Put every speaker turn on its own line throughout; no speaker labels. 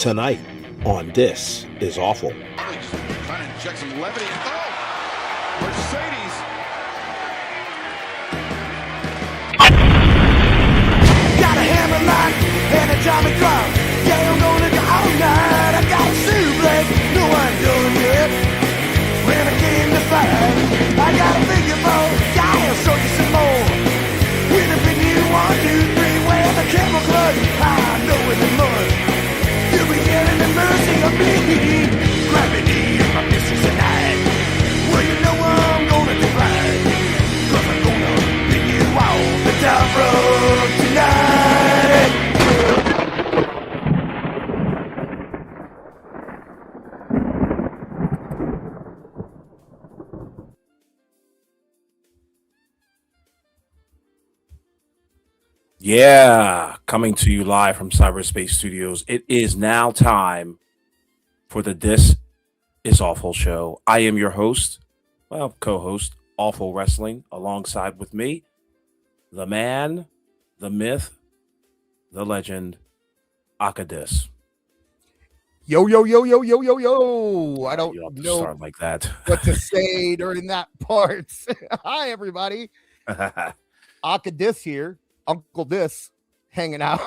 Tonight on This Is Awful.
Trying to inject some levity. Oh! Mercedes.
Got a hammer line and a Tommy drum. Yeah, I'm gonna go all night. I got a suplex, no I'm doing it. When I came to fight, I got a figure four. Yeah, I'll show you some more. When I pick you 1, 2, 3, where's the camel clutch? I know in the mud. You'll be getting the mercy of me. Gravity is my business tonight. Well, you know I'm gonna divide. Cause I'm gonna bring you out the top road tonight.
Yeah, coming to you live from Cyberspace Studios. It is now time for the This Is Awful show. I am your host, co-host, Awful Wrestling, alongside with me, the man, the myth, the legend, Akadis.
Yo, yo, yo, yo, yo, yo, yo. I don't
You have to
know
start like that.
what to say during that part. Hi, everybody. Akadis here. Uncle Dis hanging out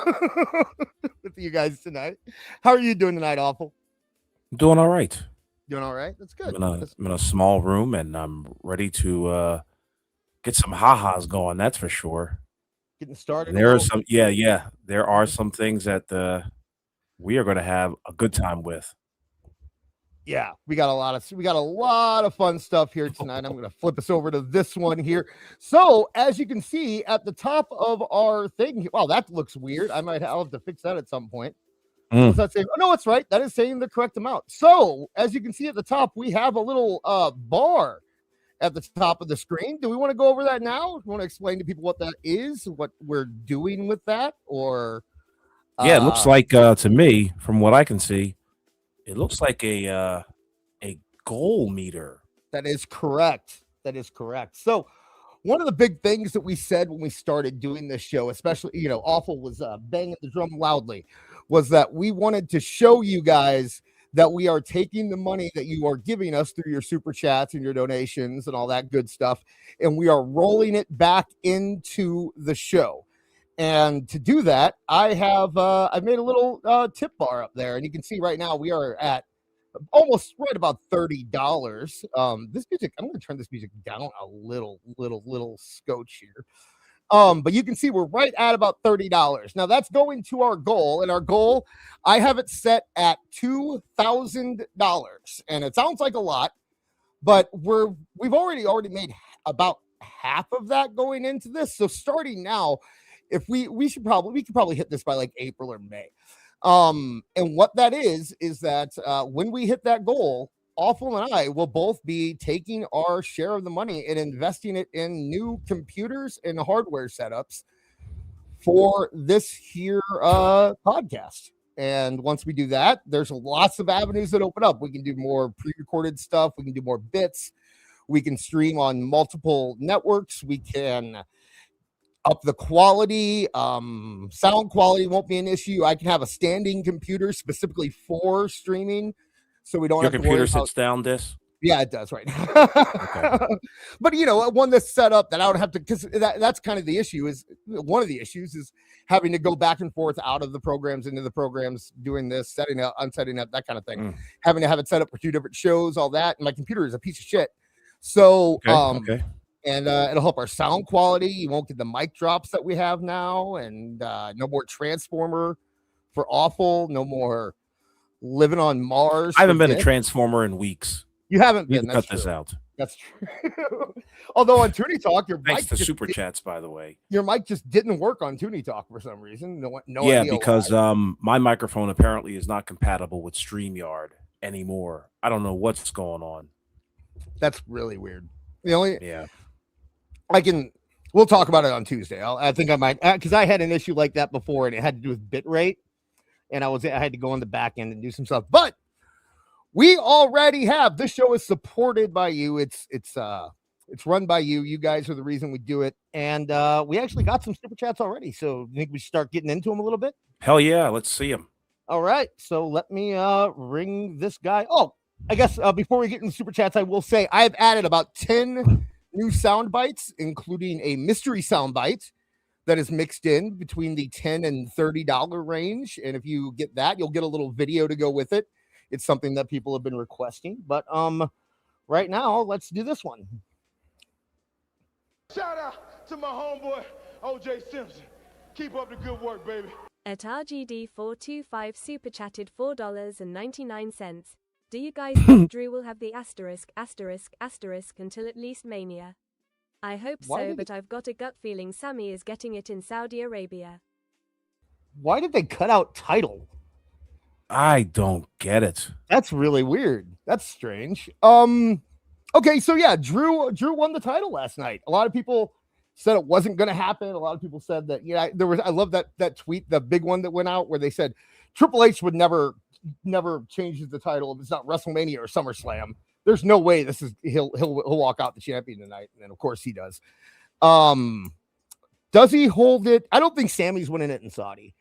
with you guys tonight. How are you doing tonight, Awful?
Doing all right.
Doing all right? That's good.
I'm in a small room and I'm ready to get some ha-has going, that's for sure.
Getting started.
And there are some, there are some things that we are going to have a good time with.
Yeah, we got a lot of fun stuff here tonight. I'm going to flip us over to this one here. So, as you can see at the top of our thing, wow, that looks weird. I'll have to fix that at some point. What's that saying? Oh, no, it's right. That is saying the correct amount. So, as you can see at the top, we have a little bar at the top of the screen. Do we want to go over that now? Do we want to explain to people what that is, what we're doing with that, or?
Yeah, it looks like to me, from what I can see, it looks like a goal meter.
That is correct. That is correct. So, one of the big things that we said when we started doing this show, especially, Awful was banging the drum loudly, was that we wanted to show you guys that we are taking the money that you are giving us through your super chats and your donations and all that good stuff, and we are rolling it back into the show. And to do that, I have I've made a little tip bar up there, and you can see right now we are at almost right about $30. This music, I'm going to turn this music down a little scotch here. But you can see we're right at about $30. Now that's going to our goal, and our goal, I have it set at $2,000, and it sounds like a lot, but we've already made about half of that going into this. So starting now, if we could probably hit this by like April or May. And what that is that when we hit that goal, Awful and I will both be taking our share of the money and investing it in new computers and hardware setups for this here podcast. And once we do that, there's lots of avenues that open up. We can do more pre-recorded stuff. We can do more bits. We can stream on multiple networks. We can up the quality. Sound quality won't be an issue. I can have a standing computer specifically for streaming, so we don't
Your
have to worry
computer
about.
sits down, this?
Yeah, it does right now.
Okay.
But one that's set up that I don't have to, because that's kind of the issue. Is one of the issues is having to go back and forth out of the programs into the programs, doing this, setting up, unsetting up, that kind of thing. Having to have it set up for 2 different shows, all that. And my computer is a piece of shit. So
Okay.
And it'll help our sound quality. You won't get the mic drops that we have now, and no more Transformer for Awful. No more living on Mars.
I haven't been a Transformer in weeks.
You haven't
You
been.
cut this out.
That's true. Although on Toonie Talk, your
Thanks
mic
to
just
super chats, by the way.
your mic just didn't work on Toonie Talk for some reason. No
Yeah,
idea
because
why.
my microphone apparently is not compatible with StreamYard anymore. I don't know what's going on.
That's really weird.
Yeah.
We'll talk about it on Tuesday. I think I might, because I had an issue like that before, and it had to do with bit rate, and I had to go on the back end and do some stuff. But we already have, this show is supported by you. It's run by you. You guys are the reason we do it, and we actually got some super chats already. So you think we should start getting into them a little bit?
Hell yeah, let's see them.
All right, so let me ring this guy. Oh, I guess before we get into super chats, I will say I have added about 10 new sound bites, including a mystery sound bite that is mixed in between the $10 and $30 range. And if you get that, you'll get a little video to go with it. It's something that people have been requesting. But right now, let's do this one.
Shout out to my homeboy, OJ Simpson. Keep up the good work, baby.
At RGD425 super chatted $4.99. Do you guys think Drew will have the asterisk until at least Mania? I hope so, but I've got a gut feeling Sammy is getting it in Saudi Arabia.
Why did they cut out title?
I don't get it.
That's really weird. That's strange. Okay, so yeah, Drew won the title last night. A lot of people said it wasn't going to happen. A lot of people said that, I love that tweet, the big one that went out where they said Triple H would never change the title if it's not WrestleMania or SummerSlam. There's no way he'll walk out the champion tonight. And then of course he does. Does he hold it? I don't think Sammy's winning it in Saudi.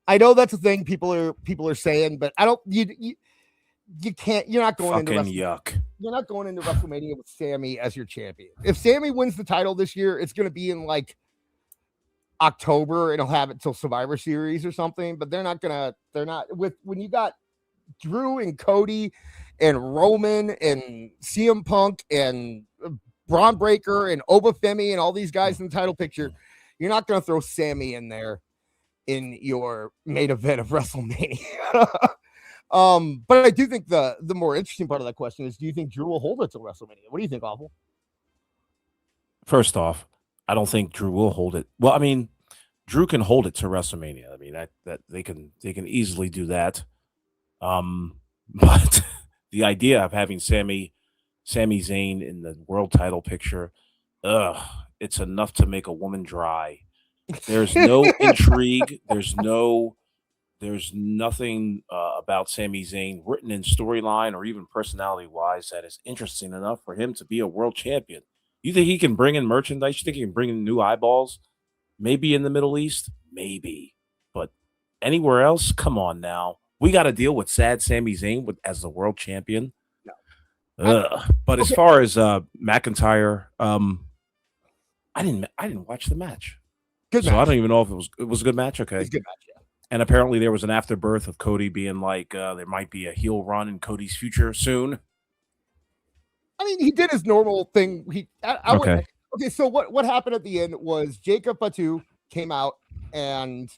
I know that's a thing people are saying, but I don't, you can't, you're not going
fucking
into
yuck.
You're not going into WrestleMania with Sammy as your champion. If Sammy wins the title this year, it's going to be in like October and he'll have it till Survivor Series or something, but they're not when you got Drew and Cody and Roman and CM Punk and Braun Breaker and Obafemi and all these guys in the title picture, you're not going to throw Sammy in there in your main event of WrestleMania. But I do think the more interesting part of that question is, do you think Drew will hold it till WrestleMania? What do you think, Awful?
First off, I don't think Drew will hold it. Well, I mean, Drew can hold it to WrestleMania. I mean, that they can easily do that. But the idea of having Sami Zayn in the world title picture, it's enough to make a woman dry. There's no intrigue. There's nothing about Sami Zayn written in storyline or even personality-wise that is interesting enough for him to be a world champion. You think he can bring in merchandise? You think he can bring in new eyeballs? Maybe in the Middle East? Maybe. But anywhere else? Come on now. We got to deal with sad Sami Zayn as the world champion. No. But as far as McIntyre, I didn't watch the match.
Good match.
So I don't even know if it was a good match. Okay.
It's a good match, yeah.
And apparently there was an afterbirth of Cody being like, there might be a heel run in Cody's future soon.
I mean, he did his normal thing.
Okay.
So what happened at the end was Jacob Fatu came out and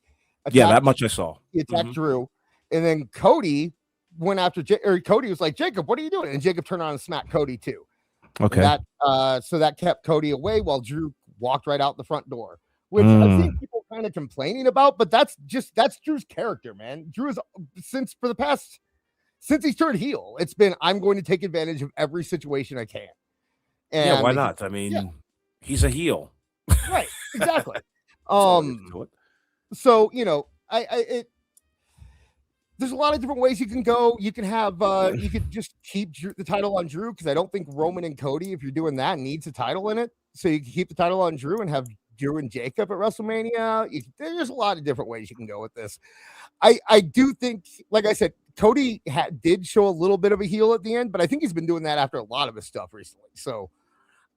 that much I saw.
He attacked Drew, and then Cody went after Cody was like, Jacob, what are you doing? And Jacob turned on and smacked Cody too.
Okay.
And so that kept Cody away while Drew walked right out the front door, which I think people kind of complaining about, but that's Drew's character, man. Drew is since he's turned heel, it's been, I'm going to take advantage of every situation I can. And
yeah, why not? I mean, he's a heel.
Right, exactly. So, there's a lot of different ways you can go. You can have, you could just keep the title on Drew, because I don't think Roman and Cody, if you're doing that, needs a title in it. So you can keep the title on Drew and have Drew and Jacob at WrestleMania. There's a lot of different ways you can go with this. I do think, like I said, Cody did show a little bit of a heel at the end, but I think he's been doing that after a lot of his stuff recently. So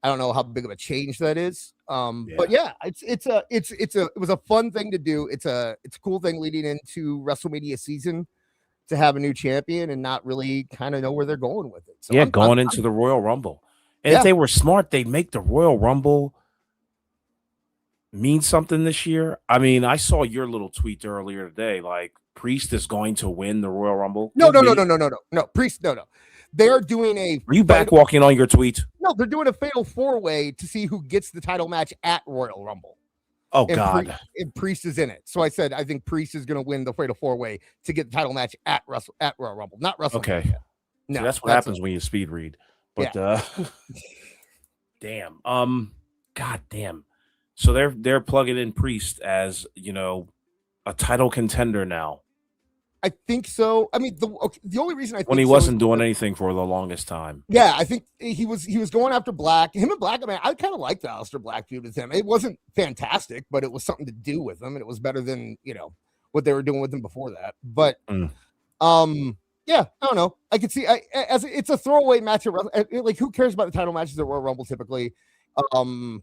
I don't know how big of a change that is. But yeah, it was a fun thing to do. It's a cool thing leading into WrestleMania season to have a new champion and not really kind of know where they're going with it. So
yeah, going into the Royal Rumble. And if they were smart, they'd make the Royal Rumble mean something this year. I mean, I saw your little tweet earlier today, like Priest is going to win the Royal Rumble.
No. Priest, no. They're doing a.
Are you back walking on your tweet?
No, they're doing a fatal 4-way to see who gets the title match at Royal Rumble.
Oh, God.
And Priest is in it. So I said, I think Priest is going to win the fatal 4-way to get the title match at Royal Rumble, not WrestleMania.
Okay.
No,
see, that's what happens when you speed read. But damn. God damn. So they're plugging in Priest as, a title contender now.
I think so. I mean, the only reason I think
when he wasn't doing anything for the longest time.
Yeah, I think he was going after Black. Him and Black, I mean, I kind of liked the Aleister Black feud with him. It wasn't fantastic, but it was something to do with him, and it was better than, what they were doing with him before that. But yeah, I don't know. I could see as it's a throwaway match. Like, who cares about the title matches at Royal Rumble typically?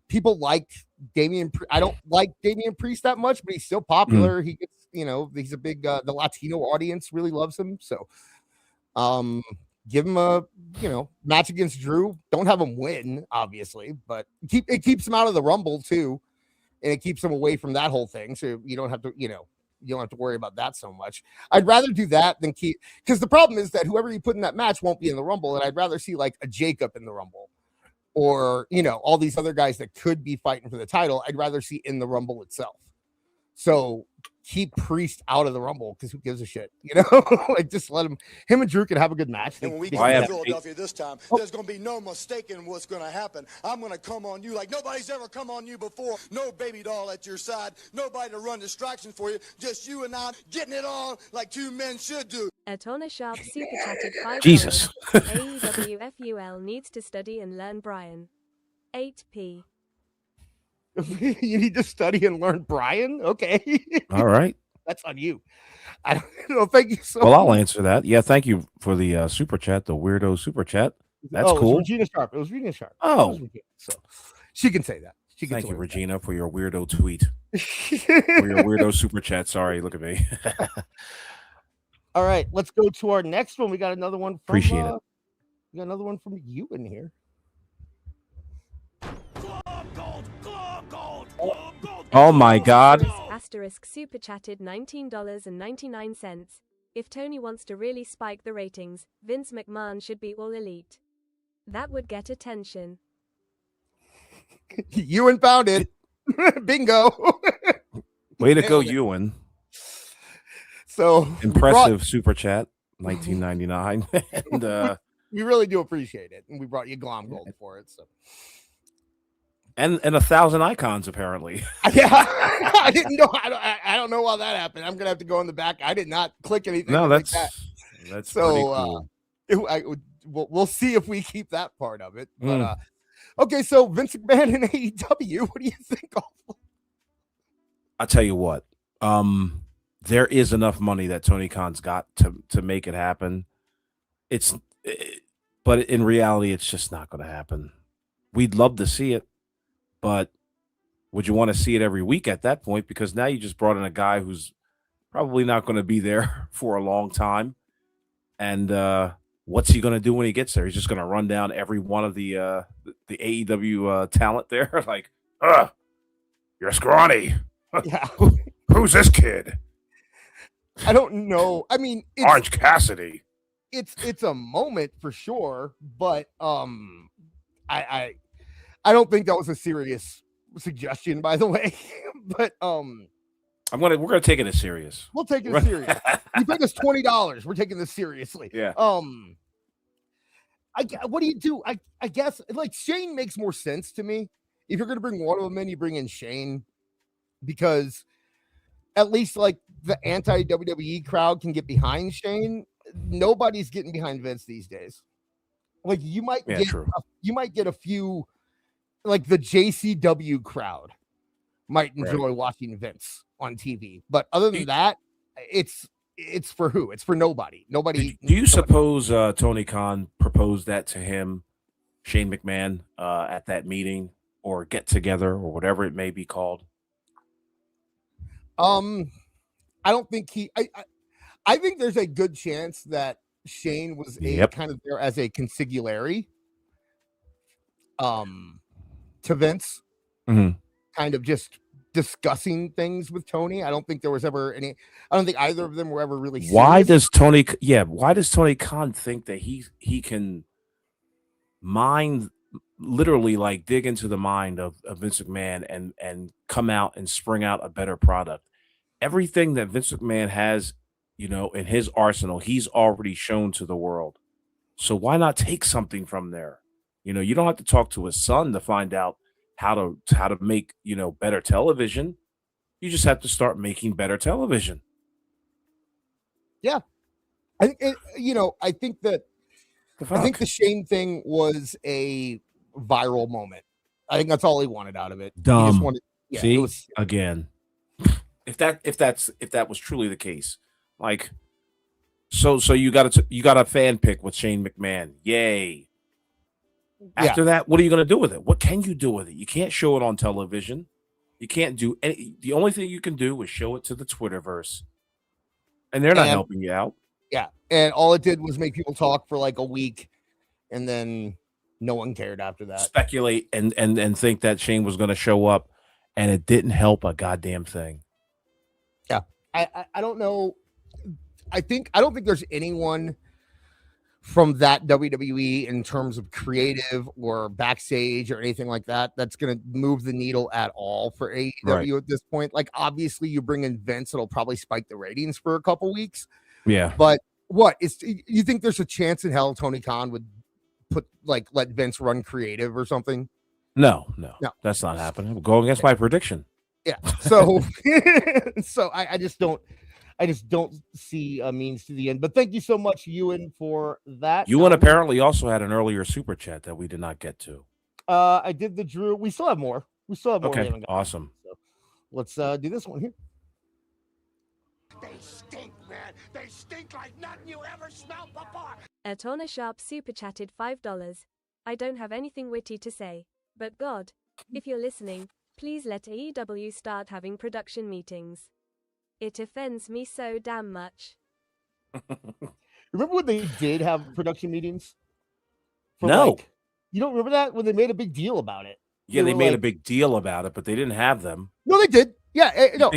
People like Damian. I don't like Damian Priest that much, but he's still popular. He gets, he's a big. The Latino audience really loves him. So, give him a match against Drew. Don't have him win, obviously, but it keeps him out of the Rumble too, and it keeps him away from that whole thing. So you don't have to, you don't have to worry about that so much. I'd rather do that than because the problem is that whoever you put in that match won't be in the Rumble, and I'd rather see like a Jacob in the Rumble. Or, all these other guys that could be fighting for the title, I'd rather see in the Rumble itself. So keep Priest out of the Rumble because who gives a shit? Like, just let him and Drew can have a good match.
And when we get to Philadelphia this time, there's going to be no mistaking what's going to happen. I'm going to come on you like nobody's ever come on you before. No baby doll at your side. Nobody to run distractions for you. Just you and I getting it on like two men should do.
Atona Sharp super chatted $5.
Jesus.
AEWFUL needs to study and learn Brian. 8p.
You need to study and learn Brian? Okay.
All right.
That's on you. I don't know. Thank you so
much.
Well,
I'll answer that. Yeah, thank you for the super chat, the weirdo super chat. That's cool.
It was Regina Sharp.
Oh.
So she can say that.
Thank you, Regina, for your weirdo tweet. For your weirdo super chat. Sorry, look at me.
All right, let's go to our next one. We got another one from
Appreciate it.
We got another one from you in here.
Oh my God.
Asterisk super chatted $19.99. If Tony wants to really spike the ratings, Vince McMahon should be all elite. That would get attention.
Ewan found it. Bingo.
Way to go, Ewan.
So
impressive super chat, 1999. And
we really do appreciate it. And we brought you Glom Gold for it. So.
And 1,000 icons, apparently.
Yeah, I didn't know. I don't know how that happened. I'm gonna have to go in the back. I did not click anything.
No, that's
so. Pretty cool. We'll see if we keep that part of it. But okay, so Vince McMahon in AEW. What do you think?
I'll tell you what. There is enough money that Tony Khan's got to make it happen. But in reality, it's just not going to happen. We'd love to see it. But would you want to see it every week at that point? Because now you just brought in a guy who's probably not going to be there for a long time. And what's he going to do when he gets there? He's just going to run down every one of the AEW talent there. Like, you're scrawny.
Yeah.
Who's this kid?
I don't know. I mean,
Orange Cassidy.
It's a moment for sure, but I don't think that was a serious suggestion, by the way. But
we're gonna take it as serious.
We'll take it as serious. You paid us $20. We're taking this seriously.
Yeah.
What do you do? I guess like Shane makes more sense to me. If you're gonna bring one of them in, you bring in Shane, because at least like the anti-WWE crowd can get behind Shane. Nobody's getting behind Vince these days. Like you might get a few. Like the JCW crowd might enjoy watching Vince on TV, but other than that, it's for who? It's for nobody. Nobody.
Do you suppose Tony Khan proposed that to him, Shane McMahon, at that meeting or get together or whatever it may be called?
I don't think I think there's a good chance that Shane was kind of there as a consigliere. To Vince, kind of just discussing things with Tony. I don't think there was ever any. I don't think either of them were ever really. Serious.
Why does Tony Khan think that he can literally like dig into the mind of Vince McMahon and come out and spring out a better product? Everything that Vince McMahon has, in his arsenal, he's already shown to the world. So why not take something from there? You don't have to talk to his son to find out how to make, better television. You just have to start making better television.
Yeah. I think the Shane thing was a viral moment. I think that's all he wanted out of it.
Dumb.
He just wanted,
again. If that was truly the case, like, so you got a fan pick with Shane McMahon. Yay. After that, what are you going to do with it? What can you do with it? You can't show it on television. You can't do any. The only thing you can do is show it to the Twitterverse, and they're not helping you out.
Yeah, and all it did was make people talk for like a week, and then no one cared after that.
Speculate and think that Shane was going to show up, and it didn't help a goddamn thing.
Yeah, I don't know. I don't think there's anyone from that WWE in terms of creative or backstage or anything like that that's going to move the needle at all for AEW at this point. Like, obviously, you bring in Vince, it'll probably spike the ratings for a couple weeks.
Yeah,
but you think there's a chance in hell Tony Khan would let Vince run creative or something?
No, that's not happening. We'll go against my prediction.
Yeah, so so I just don't see a means to the end. But thank you so much, Ewan, for that.
Ewan apparently also had an earlier super chat that we did not get to.
I did the Drew. We still have more.
Okay, awesome.
So let's do this one here.
They stink, man. They stink like nothing you ever smelled before.
Atona Sharp super chatted $5. I don't have anything witty to say, but God, if you're listening, please let AEW start having production meetings. It offends me so damn much.
Remember when they did have production meetings?
No.
You don't remember that? When they made a big deal about it?
Yeah, they made a big deal about it, but they didn't have them.
No, they did. Yeah, no.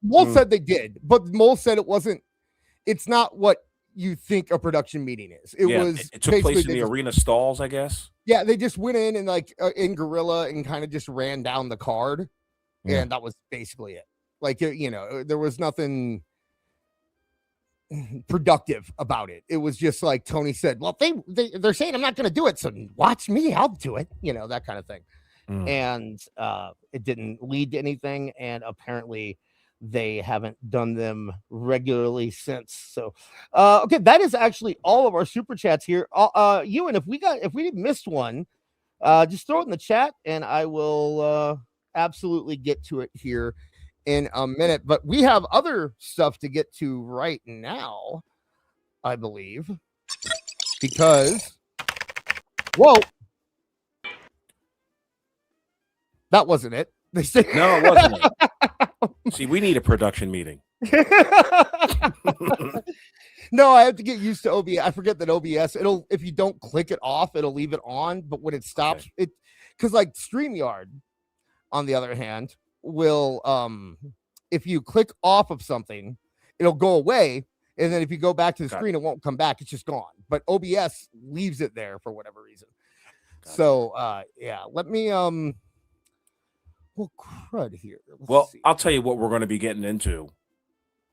Mole said they did, but Mole said it's not what you think a production meeting is. It
took place in the arena stalls, I guess.
Yeah, they just went in and in Gorilla and kind of just ran down the card, and that was basically it. Like, there was nothing productive about it. It was just like Tony said, well, they're saying I'm not going to do it, so watch me, I'll do it, that kind of thing. And it didn't lead to anything, and apparently they haven't done them regularly since. So okay, that is actually all of our super chats here. Ewan, if we missed one, just throw it in the chat and I will absolutely get to it here in a minute. But we have other stuff to get to right now, I believe, because that wasn't it. They say
no, it wasn't it. See, we need a production meeting.
No, I have to get used to OBS. I forget that OBS, if you don't click it off, it'll leave it on. But when it stops, because like StreamYard, on the other hand, will if you click off of something, it'll go away. And then if you go back to the screen, it won't come back. It's just gone. But OBS leaves it there for whatever reason. So yeah, let me crud here. Let's see.
I'll tell you what we're going to be getting into.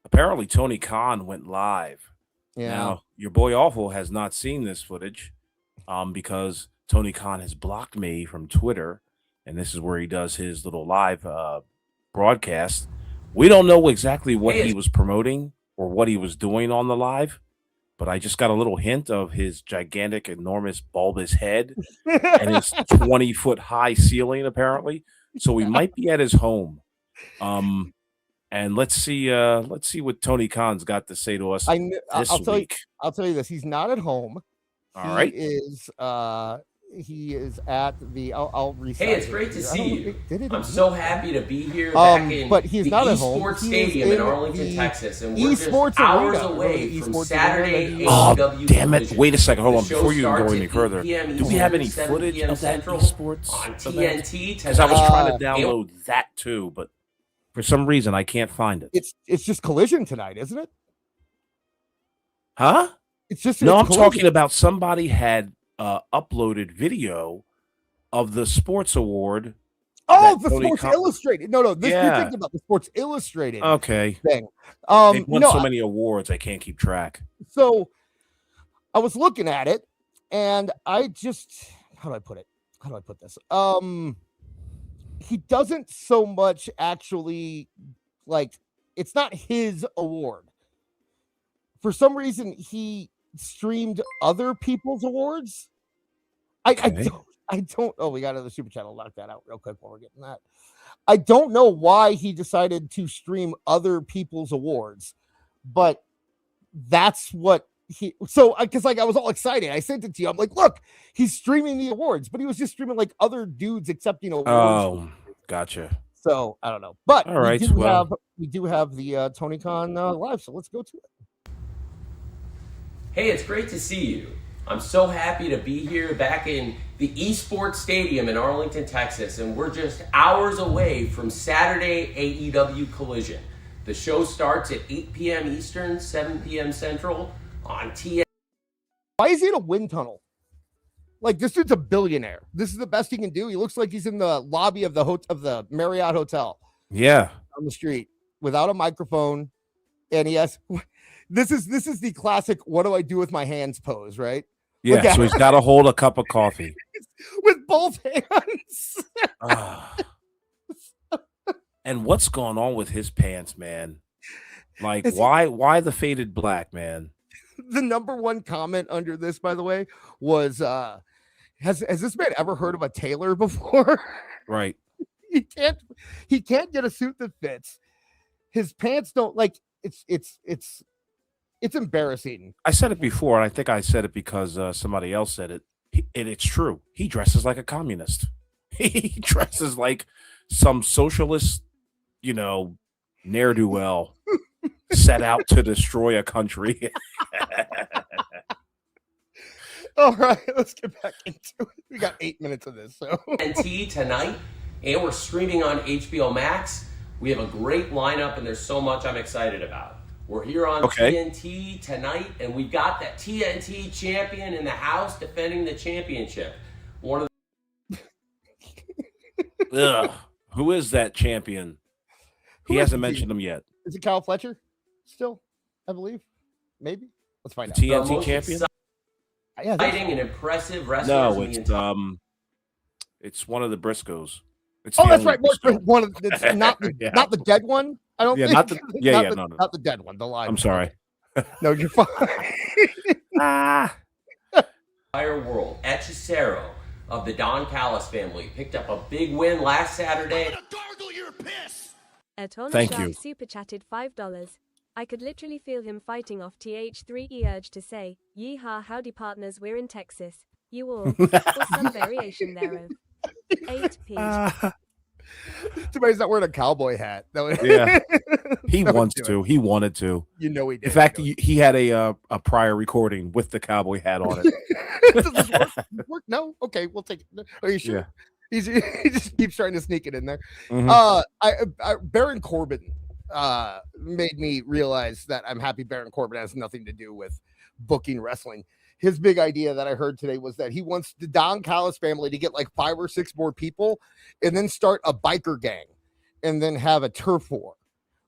Apparently, Tony Khan went live.
Yeah.
Now, your boy Awful has not seen this footage because Tony Khan has blocked me from Twitter, and this is where he does his little live broadcast. We don't know exactly what he was promoting or what he was doing on the live, but I just got a little hint of his gigantic, enormous, bulbous head and his 20-foot high ceiling, apparently. So we might be at his home. And let's see what Tony Khan's got to say to us this week.
I'll tell you this. He's not at home.
All right.
He is at the. I'll reset.
Hey, it's great to see you. I'm so happy to be here back in
but he's
the
not at home.
Esports Stadium in Arlington, Texas, and we're just
Esports
hours
Arena.
away from Saturday
Oh,
AEW
damn it.
Collision.
Wait a second. Hold on.
The show
Before you go
starts
any
at
further,
8 p.m.
do we have any
Eastern,
footage
7 p.m.
of that
Central
esports
on
event?
TNT?
Because I was trying to download that too, but for some reason I can't find it.
It's just Collision tonight, isn't it?
Huh?
It's just
no. I'm
Collision.
talking about somebody had uploaded video of the sports award.
Oh, the Sports Illustrated. No, you're thinking about the Sports Illustrated.
Okay.
Thing.
They've won so many awards, I can't keep track.
So I was looking at it, and I just how do I put this? He doesn't so much actually it's not his award. For some reason, he streamed other people's awards. I we got another super chat. I'll knock that out real quick while we're getting that. I don't know why he decided to stream other people's awards, but that's what because I was all excited. I sent it to you. I'm like, look, he's streaming the awards, but he was just streaming like other dudes accepting awards.
Oh, gotcha.
So I don't know, but
all right,
we do have the TonyCon live, so let's go to it.
Hey, it's great to see you. I'm so happy to be here back in the eSports Stadium in Arlington, Texas, and we're just hours away from Saturday AEW Collision. The show starts at 8 p.m. Eastern, 7 p.m. Central on TNT.
Why is he in a wind tunnel? Like, this dude's a billionaire. This is the best he can do. He looks like he's in the lobby of the Marriott Hotel.
Yeah,
on the street without a microphone, and he has. This is the classic "what do I do with my hands" pose, right?
Yeah, so he's got to hold a cup of coffee
with both hands.
And what's going on with his pants, man? Like, why the faded black, man?
The number one comment under this, by the way, was has this man ever heard of a tailor before?
Right.
He can't get a suit that fits. His pants don't it's embarrassing.
I said it before, and I think I said it because somebody else said it, and it's true. He dresses like a communist. He dresses like some socialist, ne'er-do-well set out to destroy a country.
All right, let's get back into it. We got 8 minutes of this. So
TNT tonight, and we're streaming on HBO Max. We have a great lineup, and there's so much I'm excited about. We're here on TNT tonight, and we've got that TNT champion in the house defending the championship. One of
Ugh. Who is that champion? He hasn't mentioned him yet.
Is it Kyle Fletcher? Still, I believe. Maybe. Let's find out.
TNT champion?
Exciting and impressive wrestlers.
No, it's one of the Briscoes. It's
that's right. One of it's not the dead one. I don't think.
Not the
dead one. The live.
I'm sorry.
No, you're fine.
Entire world. Hechicero of the Don Callis family picked up a big win last Saturday.
I'm gonna gargle your piss.
Thank you.
Super chatted $5. I could literally feel him fighting off TH3E urge to say, "Yeehaw, howdy partners, we're in Texas. You all," or some variation thereof. 8p.
Somebody's not wearing a cowboy hat.
Yeah, he wants to. He wanted to.
He did.
In fact, he had a prior recording with the cowboy hat on it.
Does this work? No. Okay, we'll take it. Are you sure?
Yeah.
He just keeps trying to sneak it in there.
Mm-hmm.
Baron Corbin made me realize that I'm happy Baron Corbin has nothing to do with booking wrestling. His big idea that I heard today was that he wants the Don Callis family to get like 5 or 6 more people and then start a biker gang and then have a turf war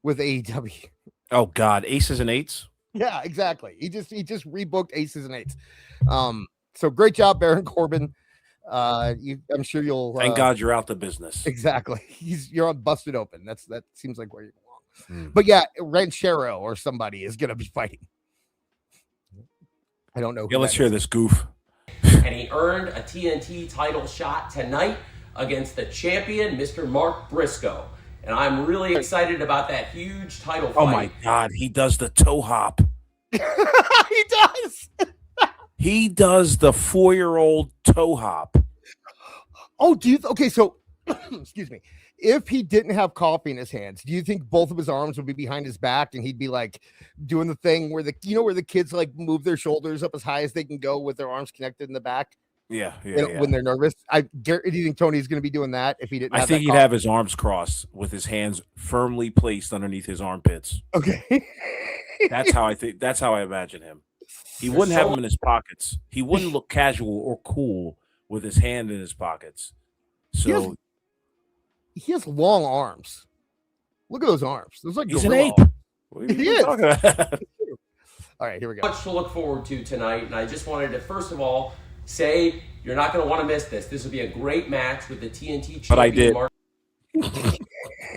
with AEW.
Oh God, Aces and Eights.
Yeah, exactly. He just rebooked Aces and Eights. So great job, Baron Corbin. I'm sure you'll
thank God you're out the business.
Exactly. You're on Busted Open. That seems like where you belong. But yeah, Ranchero or somebody is gonna be fighting. I don't know.
Yeah, let's hear this goof.
And he earned a TNT title shot tonight against the champion, Mr. Mark Briscoe. And I'm really excited about that huge title fight.
Oh my God, he does the toe hop.
He does.
He does the 4-year-old toe hop.
Oh, okay, so excuse me. If he didn't have coffee in his hands, do you think both of his arms would be behind his back and he'd be like doing the thing where where the kids like move their shoulders up as high as they can go with their arms connected in the back?
Yeah.
When they're nervous. Do you think Tony's going to be doing that if he didn't?
I think he'd have his arms crossed with his hands firmly placed underneath his armpits.
Okay.
That's how I imagine him. He wouldn't have them in his pockets. He wouldn't look casual or cool with his hand in his pockets. So
he has long arms. Look at those arms. Those like
he's an
gorilla
ape.
arms.
What are
He
you
is.
talking about?
All right, here we go.
Much to look forward to tonight, and I just wanted to first of all say you're not going to want to miss this. This will be a great match with the TNT champion.
But I did.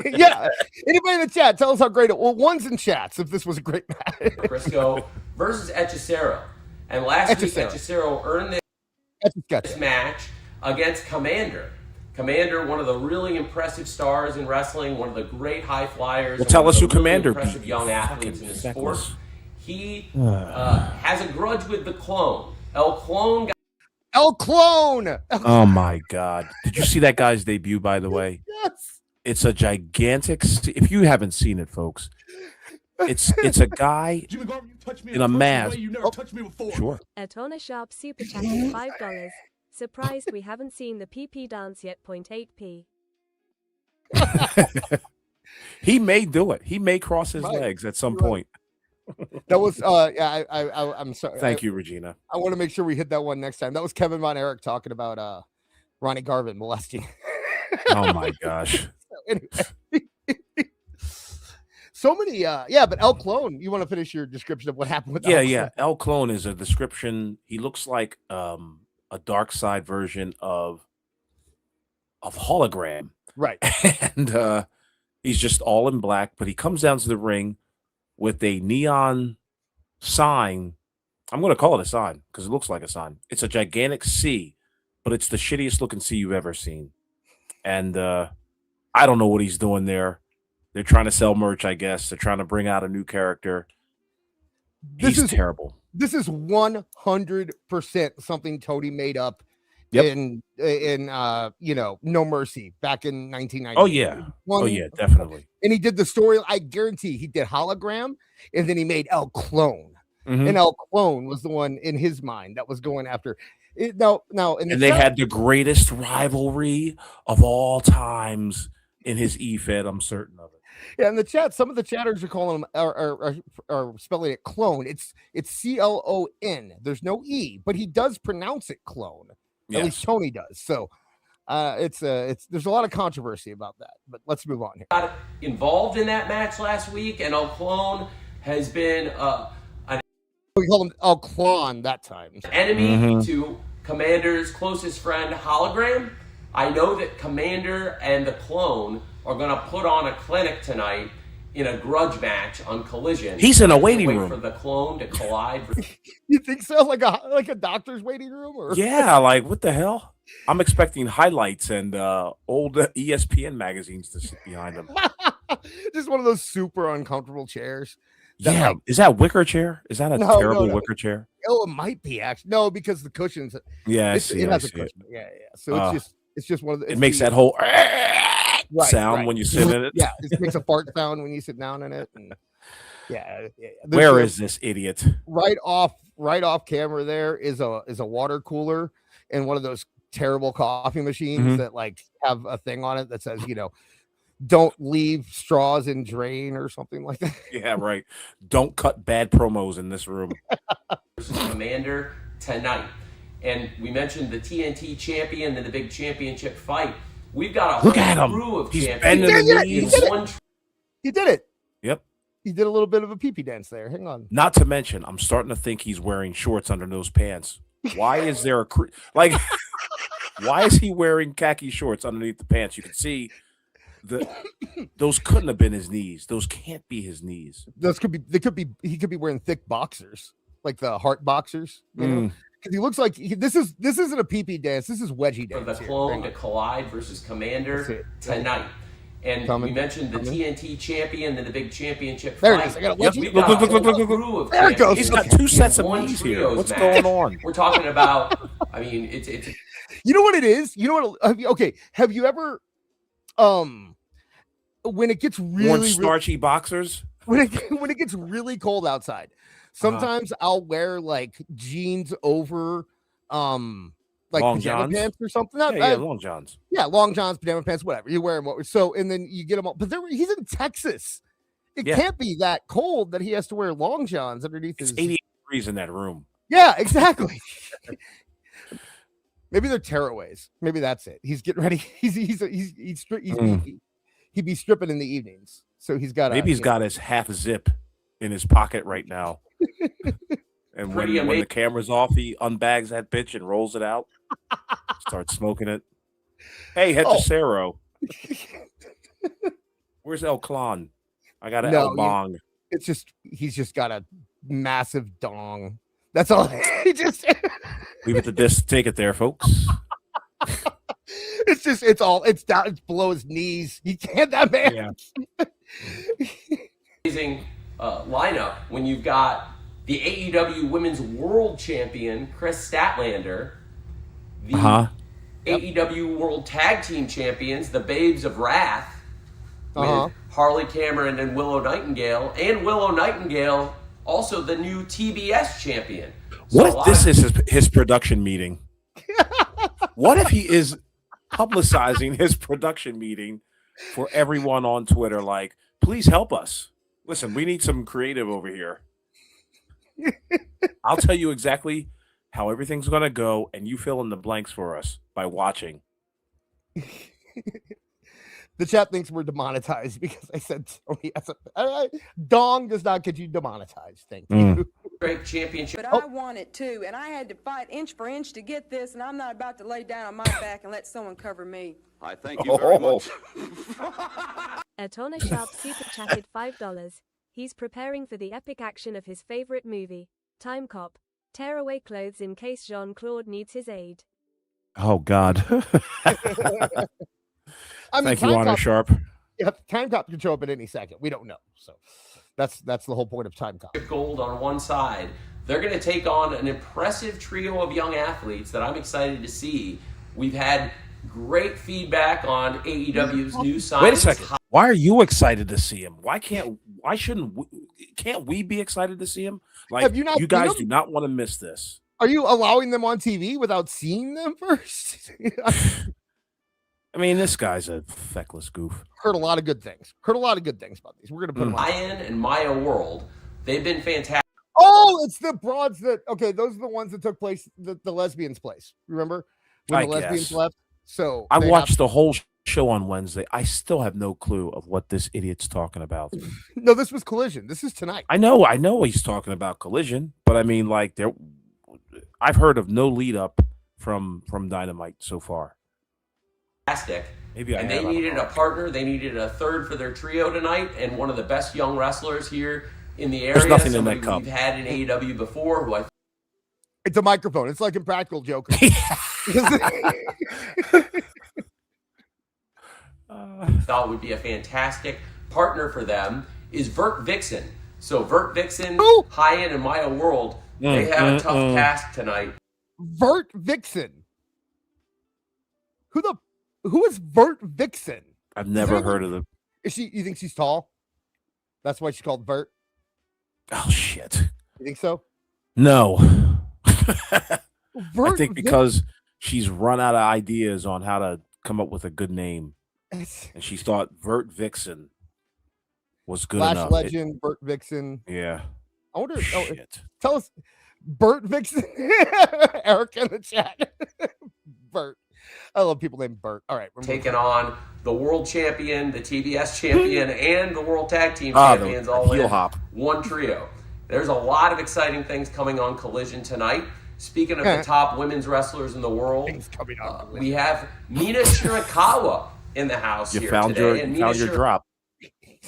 Yeah. Anybody in the chat, tell us how great it. Well, one's in chats if this was a great match.
Briscoe versus Hechicero. And last week, Hechicero earned this match against Commander. Commander, one of the really impressive stars in wrestling, one of the great high flyers.
Well, tell us who
really
Commander
impressive
beat.
young athletes in the
Feckless.
sport. He has a grudge with the Clone. El Clone got
El Clone.
Oh my God! Did you see that guy's debut? By the way,
Yes.
it's a gigantic. If you haven't seen it, folks, it's a guy
Jimmy Garvin, you touch me
in a mask.
way you never touched me before.
Sure.
Atona Sharp super chatted $5. Surprised we haven't seen the PP dance yet. 0.8p.
He may do it. He may cross his
Right.
legs at some
You're right.
point.
That was I'm sorry.
Thank you, Regina.
I want to make sure we hit that one next time. That was Kevin Von Erich talking about Ronnie Garvin molesting.
Oh my gosh.
So many but El Clone, you want to finish your description of what happened with El Clone?
El Clone is a description. He looks like a dark side version of Hologram.
Right.
And he's just all in black, but he comes down to the ring with a neon sign. I'm going to call it a sign because it looks like a sign. It's a gigantic C, but it's the shittiest looking C you've ever seen. And I don't know what he's doing there. They're trying to sell merch, I guess. They're trying to bring out a new character. He's terrible.
This is 100% something Tony made up in No Mercy back in 1990.
Oh yeah, definitely.
And he did the story. I guarantee he did Hologram, and then he made El Clone.
Mhm.
And El Clone was the one in his mind that was going after it. Now,
And they had the greatest rivalry of all times in his E-Fed. I'm certain of it.
Yeah, in the chat, some of the chatters are calling him are spelling it clone. It's CLON. There's no E, but he does pronounce it clone. At least Tony does. So it's there's a lot of controversy about that. But let's move on here.
got involved in that match last week, and El Clone has been
We call him El Clone that time.
enemy to Commander's closest friend, Hologram. I know that Commander and the Clone are going to put on a clinic tonight in a grudge match on Collision.
He's in a waiting
Wait
room.
for the Clone to collide.
You think so? Like a doctor's waiting room? Or
Yeah, like what the hell? I'm expecting highlights and old ESPN magazines to sit behind him.
just one of those super uncomfortable chairs.
Yeah, is that wicker chair? Is that a terrible wicker chair?
Oh, it might be actually. No, because the cushions.
Yeah, I
it
see.
has
I
a
see it.
cushion. Yeah. So it's just one of the.
It makes that whole sound when you sit in it.
Yeah, it makes a fart sound when you sit down in it. And yeah.
Where is this idiot?
Right off camera. There is a water cooler and one of those terrible coffee machines that like have a thing on it that says don't leave straws in drain or something like that.
Yeah, right. Don't cut bad promos in this room.
Versus Commander tonight. And we mentioned the TNT champion and the big championship fight. We've got a
Look at him.
crew of
He's
champions.
bending the
He
knees.
did it.
One
He did it.
Yep.
He did a little bit of a pee-pee dance there. Hang on.
Not to mention, I'm starting to think he's wearing shorts under those pants. Why is there a why is he wearing khaki shorts underneath the pants? You can see those couldn't have been his knees. Those can't be his knees.
He could be wearing thick boxers, like the heart boxers, because he looks like this isn't a pee-pee dance. This is wedgie
for
dance.
the Clone to collide versus Commander tonight. And we mentioned the TNT champion and the big championship
There
fight.
it is. I got a
Yep.
wedgie.
Look.
There it goes.
He's got two sets of
One
knees here.
trios
What's
match.
going on?
We're talking about, I mean, it's
You know what it is? You know what? Have you ever, when it gets
Worn
really
starchy boxers?
when it gets really cold outside, sometimes I'll wear like jeans over like
Long
pajama
johns?
pants or something.
Long johns.
Long johns, pajama pants, whatever. You wear them so, and then you get them all. But he's in Texas. It can't be that cold that he has to wear long johns underneath
It's
his
88 degrees in that room.
Yeah, exactly. Maybe they're tearaways. Maybe that's it. He's getting ready. He'd be stripping in the evenings. So he's got
Maybe he's got his half zip in his pocket right now. And when the camera's off, he unbags that bitch and rolls it out. Starts smoking it. Hey, head to Cerro. Where's El Clon? I got an El Bong.
He's just got a massive dong. That's all. He just
leave it to this. Take it there, folks.
It's down, it's below his knees. You can't, that man.
Yeah.
Amazing lineup when you've got the AEW Women's World Champion Chris Statlander, the AEW World Tag Team Champions, the Babes of Wrath, with Harley Cameron and Willow Nightingale, and Willow Nightingale, also the new TBS champion.
What if this is his production meeting? What if he is publicizing his production meeting for everyone on Twitter? Like, please help us. Listen, we need some creative over here. I'll tell you exactly how everything's going to go, and you fill in the blanks for us by watching.
The chat thinks we're demonetized because I said Tony. Dong does not get you demonetized. Thank you.
Great championship.
But I want it too, and I had to fight inch for inch to get this, and I'm not about to lay down on my back and let someone cover me.
I thank you very much.
Atona Sharp super chatted $5. He's preparing for the epic action of his favorite movie, Time Cop. Tear away clothes in case Jean-Claude needs his aid.
Oh, God.
I mean,
thank you, Honor Sharp.
Yeah, Time Cop can show up at any second. We don't know. So that's the whole point of Time Cop.
Gold on one side. They're going to take on an impressive trio of young athletes that I'm excited to see. We've had great feedback on AEW's new signings.
Wait a second. Why are you excited to see him? Can't we be excited to see him? Like,
have you
guys do not want to miss this.
Are you allowing them on TV without seeing them first?
I mean, this guy's a feckless goof.
Heard a lot of good things about these. We're going to put them on.
Ryan and Maya World, they've been fantastic.
Oh, it's the broads those are the ones that took place, the lesbians' place. Remember? When the lesbians left? So
I watched the whole show on Wednesday. I still have no clue of what this idiot's talking about.
No, this was Collision. This is tonight.
I know he's talking about Collision, but I mean, like, I've heard of no lead up from Dynamite so far.
Maybe they needed a partner. They needed a third for their trio tonight, and one of the best young wrestlers here in the area.
There's nothing in that cup.
We've had in AEW before.
It's a microphone. It's like Impractical Joker.
Thought would be a fantastic partner for them is Vert Vixen. So Vert Vixen, High-End, and Maya World, they have a tough task tonight.
Vert Vixen. Who is Vert Vixen?
I've never heard of them.
You think she's tall? That's why she's called Vert?
Oh, shit.
You think so?
No. I think because she's run out of ideas on how to come up with a good name. And she thought Vert Vixen was good enough.
Legend, Vert Vixen.
Yeah.
I wonder.
Shit.
Tell us, Bert Vixen. Eric in the chat. Bert. I love people named Bert. All right.
Taking on the world champion, the TBS champion, and the world tag team champions all in one trio. There's a lot of exciting things coming on Collision tonight. Speaking of the top women's wrestlers in the world, we have Mina Shirakawa in the house
you
here
found
today.
Found your drop.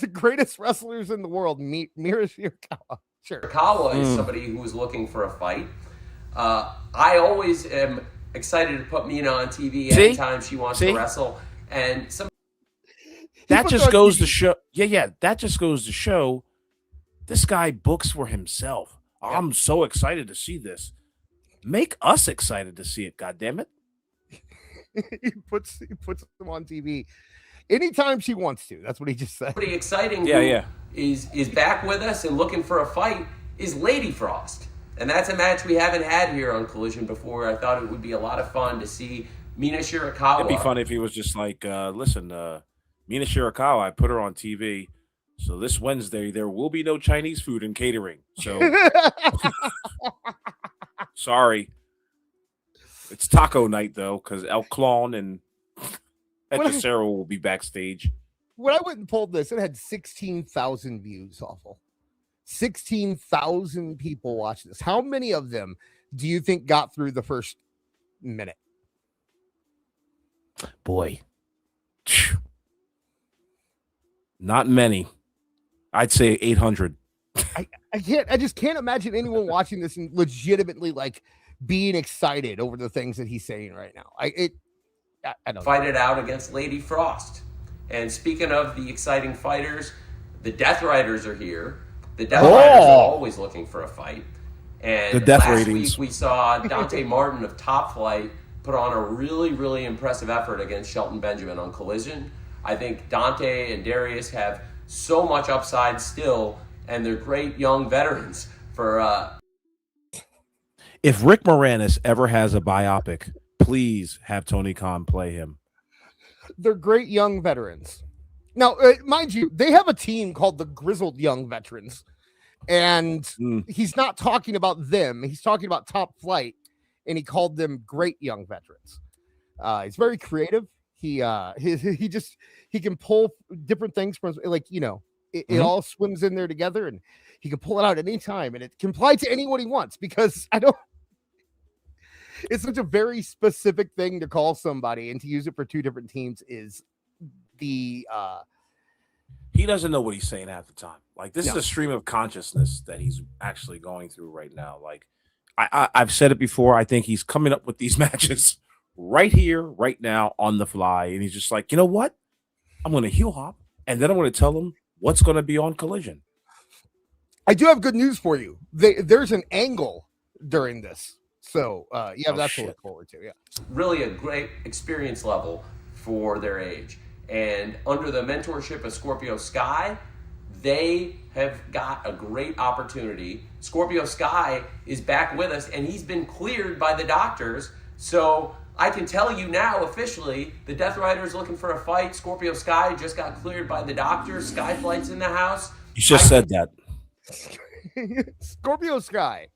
The greatest wrestlers in the world, Mina Shirakawa.
Shirakawa is somebody who is looking for a fight. I always am excited to put Mina on TV anytime she wants to wrestle. And
that just goes to show. Yeah. That just goes to show this guy books for himself. Yeah. I'm so excited to see this. Make us excited to see it. God damn it.
he puts them on TV anytime she wants to. That's what he just said.
Pretty exciting. Is back with us and looking for a fight is Lady Frost. And that's a match we haven't had here on Collision before. I thought it would be a lot of fun to see Mina Shirakawa.
It'd be fun if he was just like, listen, Mina Shirakawa, I put her on TV. So this Wednesday, there will be no Chinese food and catering. So, sorry. It's taco night, though, because El Clon and Hechicero will be backstage.
When I went and pulled this, it had 16,000 views, awful. 16,000 people watched this. How many of them do you think got through the first minute?
Boy. Not many. I'd say 800.
I just can't imagine anyone watching this and legitimately like being excited over the things that he's saying right now. I don't
fight it out against Lady Frost. And speaking of the exciting fighters, the Death Riders are here. The Death Riders are always looking for a fight. And
The death
last
ratings.
week we saw Dante Martin of Top Flight put on a really, really impressive effort against Shelton Benjamin on Collision. I think Dante and Darius have so much upside still, and they're great young veterans for
If Rick Moranis ever has a biopic, please have Tony Khan play him.
They're great young veterans. Now, mind you, they have a team called the Grizzled Young Veterans, and he's not talking about them. He's talking about Top Flight, and he called them great young veterans. He's very creative. He can pull different things from, like, you know, it all swims in there together, and he can pull it out at any time, and it can apply to anyone he wants, because it's such a very specific thing to call somebody, and to use it for two different teams is the
he doesn't know what he's saying half the time. Like, this is a stream of consciousness that he's actually going through right now. Like, I've said it before. I think he's coming up with these matches right here, right now, on the fly, and he's just like, you know what? I'm going to heel hop, and then I'm going to tell him what's going to be on Collision.
I do have good news for you. There's an angle during this, so that's to look forward to. Yeah,
really a great experience level for their age. And under the mentorship of Scorpio Sky, they have got a great opportunity. Scorpio Sky is back with us, and he's been cleared by the doctors. So I can tell you now officially, the Death Rider is looking for a fight. Scorpio Sky just got cleared by the doctors. Skyflight's in the house.
You just said that.
Scorpio Sky.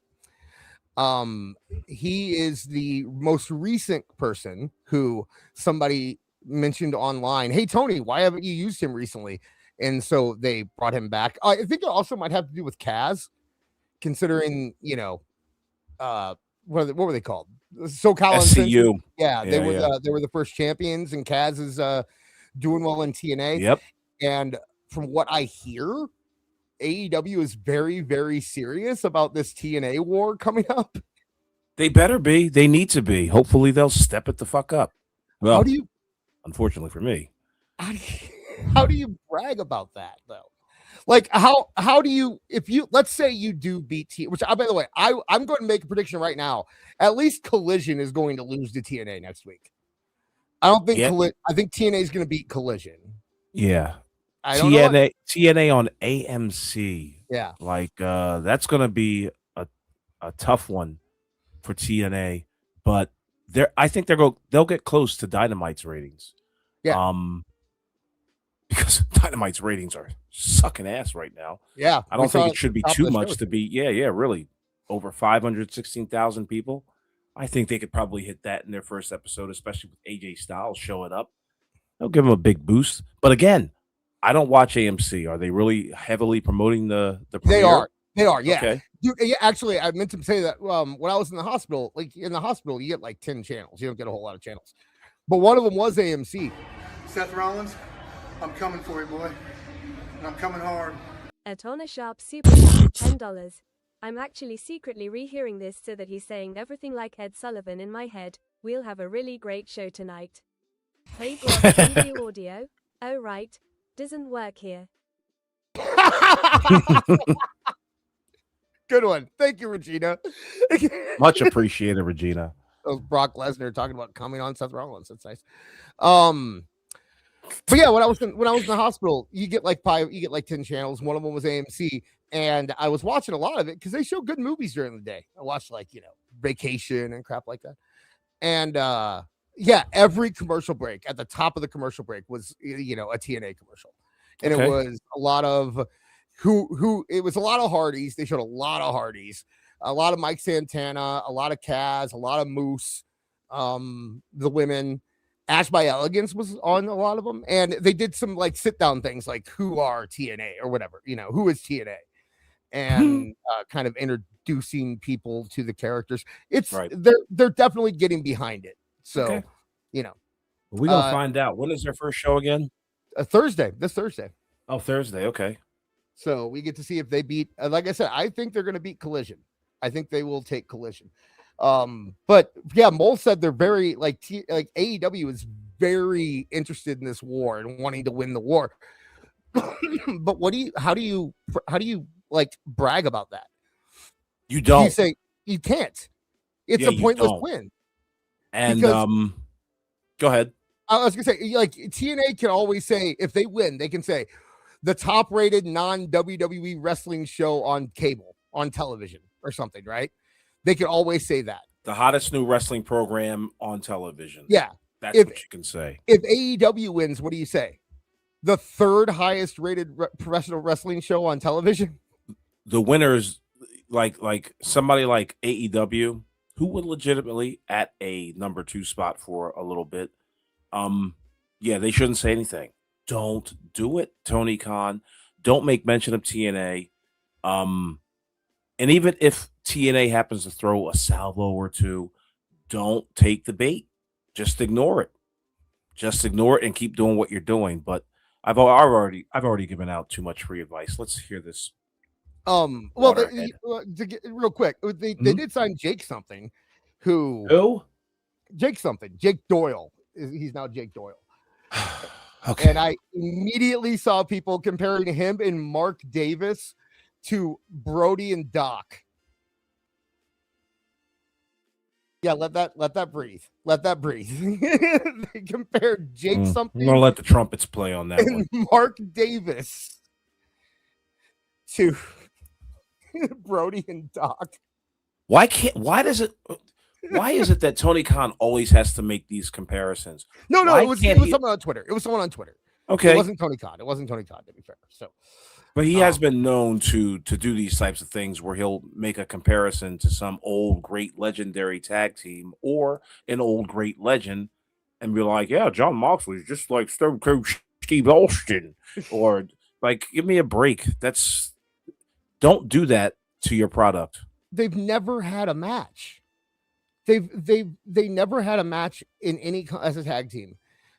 He is the most recent person who somebody mentioned online. Hey, Tony, why haven't you used him recently? And so they brought him back. I think it also might have to do with Kaz, considering, you know, what were they called? SoCal
SCU.
Yeah, they were the first champions, and Kaz is doing well in TNA.
Yep.
And from what I hear, AEW is very, very serious about this TNA war coming up.
They better be. They need to be. Hopefully they'll step it the fuck up. Well,
How do you
unfortunately for me.
How do you brag about that, though? Like, how do you, if you, let's say you do beat T, which, by the way, I'm going to make a prediction right now. At least Collision is going to lose to TNA next week. I don't think I think TNA is going to beat Collision.
Yeah.
I don't know.
TNA on AMC.
Yeah.
Like, that's going to be a tough one for TNA, but I think they'll get close to Dynamite's ratings.
Yeah.
Because Dynamite's ratings are sucking ass right now.
Yeah.
I don't think it should be too much to be. Yeah, really. Over 516,000 people. I think they could probably hit that in their first episode, especially with AJ Styles showing up. They'll give them a big boost. But again, I don't watch AMC. Are they really heavily promoting the premiere?
They are. Yeah.
Okay.
Dude, yeah, actually, I meant to say that when I was in the hospital, you get like 10 channels. You don't get a whole lot of channels. But one of them was AMC.
Seth Rollins, I'm coming for you, boy. And I'm coming hard.
Atona Sharp Super Chat, $10. I'm actually secretly rehearing this so that he's saying everything like Ed Sullivan in my head. We'll have a really great show tonight. Hey, bro, TV audio. Oh, right. Doesn't work here.
Good one. Thank you, Regina.
Much appreciated, Regina.
That was Brock Lesnar talking about coming on Seth Rollins. That's nice. But yeah, when I was in the hospital, you get like 10 channels. One of them was AMC, and I was watching a lot of it because they show good movies during the day. I watched Vacation and crap like that. And every commercial break, at the top of the commercial break was a TNA commercial, and it was a lot of it was a lot of Hardys. They showed a lot of Hardys, a lot of Mike Santana, a lot of Kaz, a lot of Moose, the women. Ash by Elegance was on a lot of them, and they did some like sit down things like who are TNA or whatever, who is TNA, and kind of introducing people to the characters. It's right. They're definitely getting behind it. So,
we're gonna find out. When is their first show again?
This Thursday.
Oh, Thursday. Okay.
So we get to see if they beat. Like I said, I think they're going to beat Collision. I think they will take Collision. But yeah, Mole said they're very like AEW is very interested in this war and wanting to win the war. But how do you like brag about that?
You don't.
You say you can't. It's a pointless win.
And go ahead.
I was gonna say, like TNA can always say if they win, they can say the top-rated non-WWE wrestling show on cable, on television, or something, right? They can always say that.
The hottest new wrestling program on television.
Yeah.
That's what you can say.
If AEW wins, what do you say? The third highest rated professional wrestling show on television?
The winners, like somebody like AEW, who would legitimately at a number 2 spot for a little bit. Yeah, they shouldn't say anything. Don't do it, Tony Khan. Don't make mention of TNA. And even if TNA happens to throw a salvo or two, don't take the bait. Just ignore it. Just ignore it and keep doing what you're doing. But I've already given out too much free advice. Let's hear this.
Well, real quick, they did sign Jake something.
Who?
Jake something. Jake Doyle. He's now Jake Doyle.
Okay.
And I immediately saw people comparing him and Mark Davis to Brody and Doc. Yeah, let that breathe. Let that breathe. They compared Jake something.
I'm gonna let the trumpets play on that
and
one.
Mark Davis to Brody and Doc.
Why is it that Tony Khan always has to make these comparisons?
No, it was someone on Twitter. It was someone on Twitter.
Okay.
It wasn't Tony Khan, to be fair. So
but he has been known to do these types of things where he'll make a comparison to some old great legendary tag team or an old great legend and be like, yeah, Jon Moxley is just like Stone Cold Steve Austin. Or like, give me a break. Don't do that to your product.
They've never had a match. They never had a match in any as a tag team.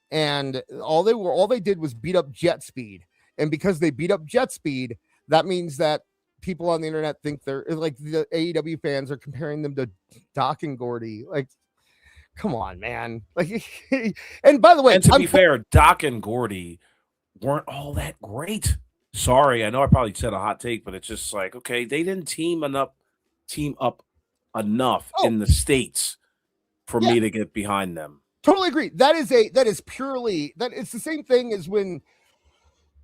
And all they did was beat up Jet Speed. And because they beat up Jet Speed, that means that people on the internet think they're like the AEW fans are comparing them to Doc and Gordy. Like, come on, man. Like, and by the way,
and to be fair, Doc and Gordy weren't all that great. Sorry, I know I probably said a hot take, but it's just like, okay, they didn't team up enough in the States for me to get behind them.
Totally agree. That is it's the same thing as when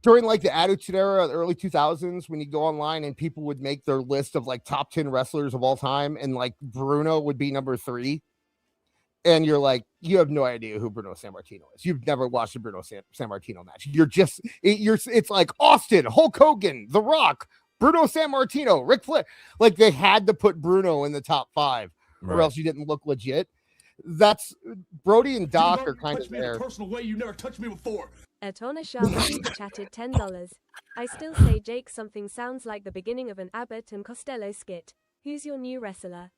during like the Attitude Era, the early 2000s, when you go online and people would make their list of like top 10 wrestlers of all time, and like Bruno would be number 3. And you're like, you have no idea who Bruno Sammartino is. You've never watched a Bruno Sammartino match. It's like Austin, Hulk Hogan, The Rock, Bruno Sammartino, Ric Flair. Like they had to put Bruno in the top 5 or else you didn't look legit. That's Brody and Doc are kind of there.
Personal way you never touched me before.
Atona Sharma super chatted $10. I still say Jake something sounds like the beginning of an Abbott and Costello skit. Who's your new wrestler?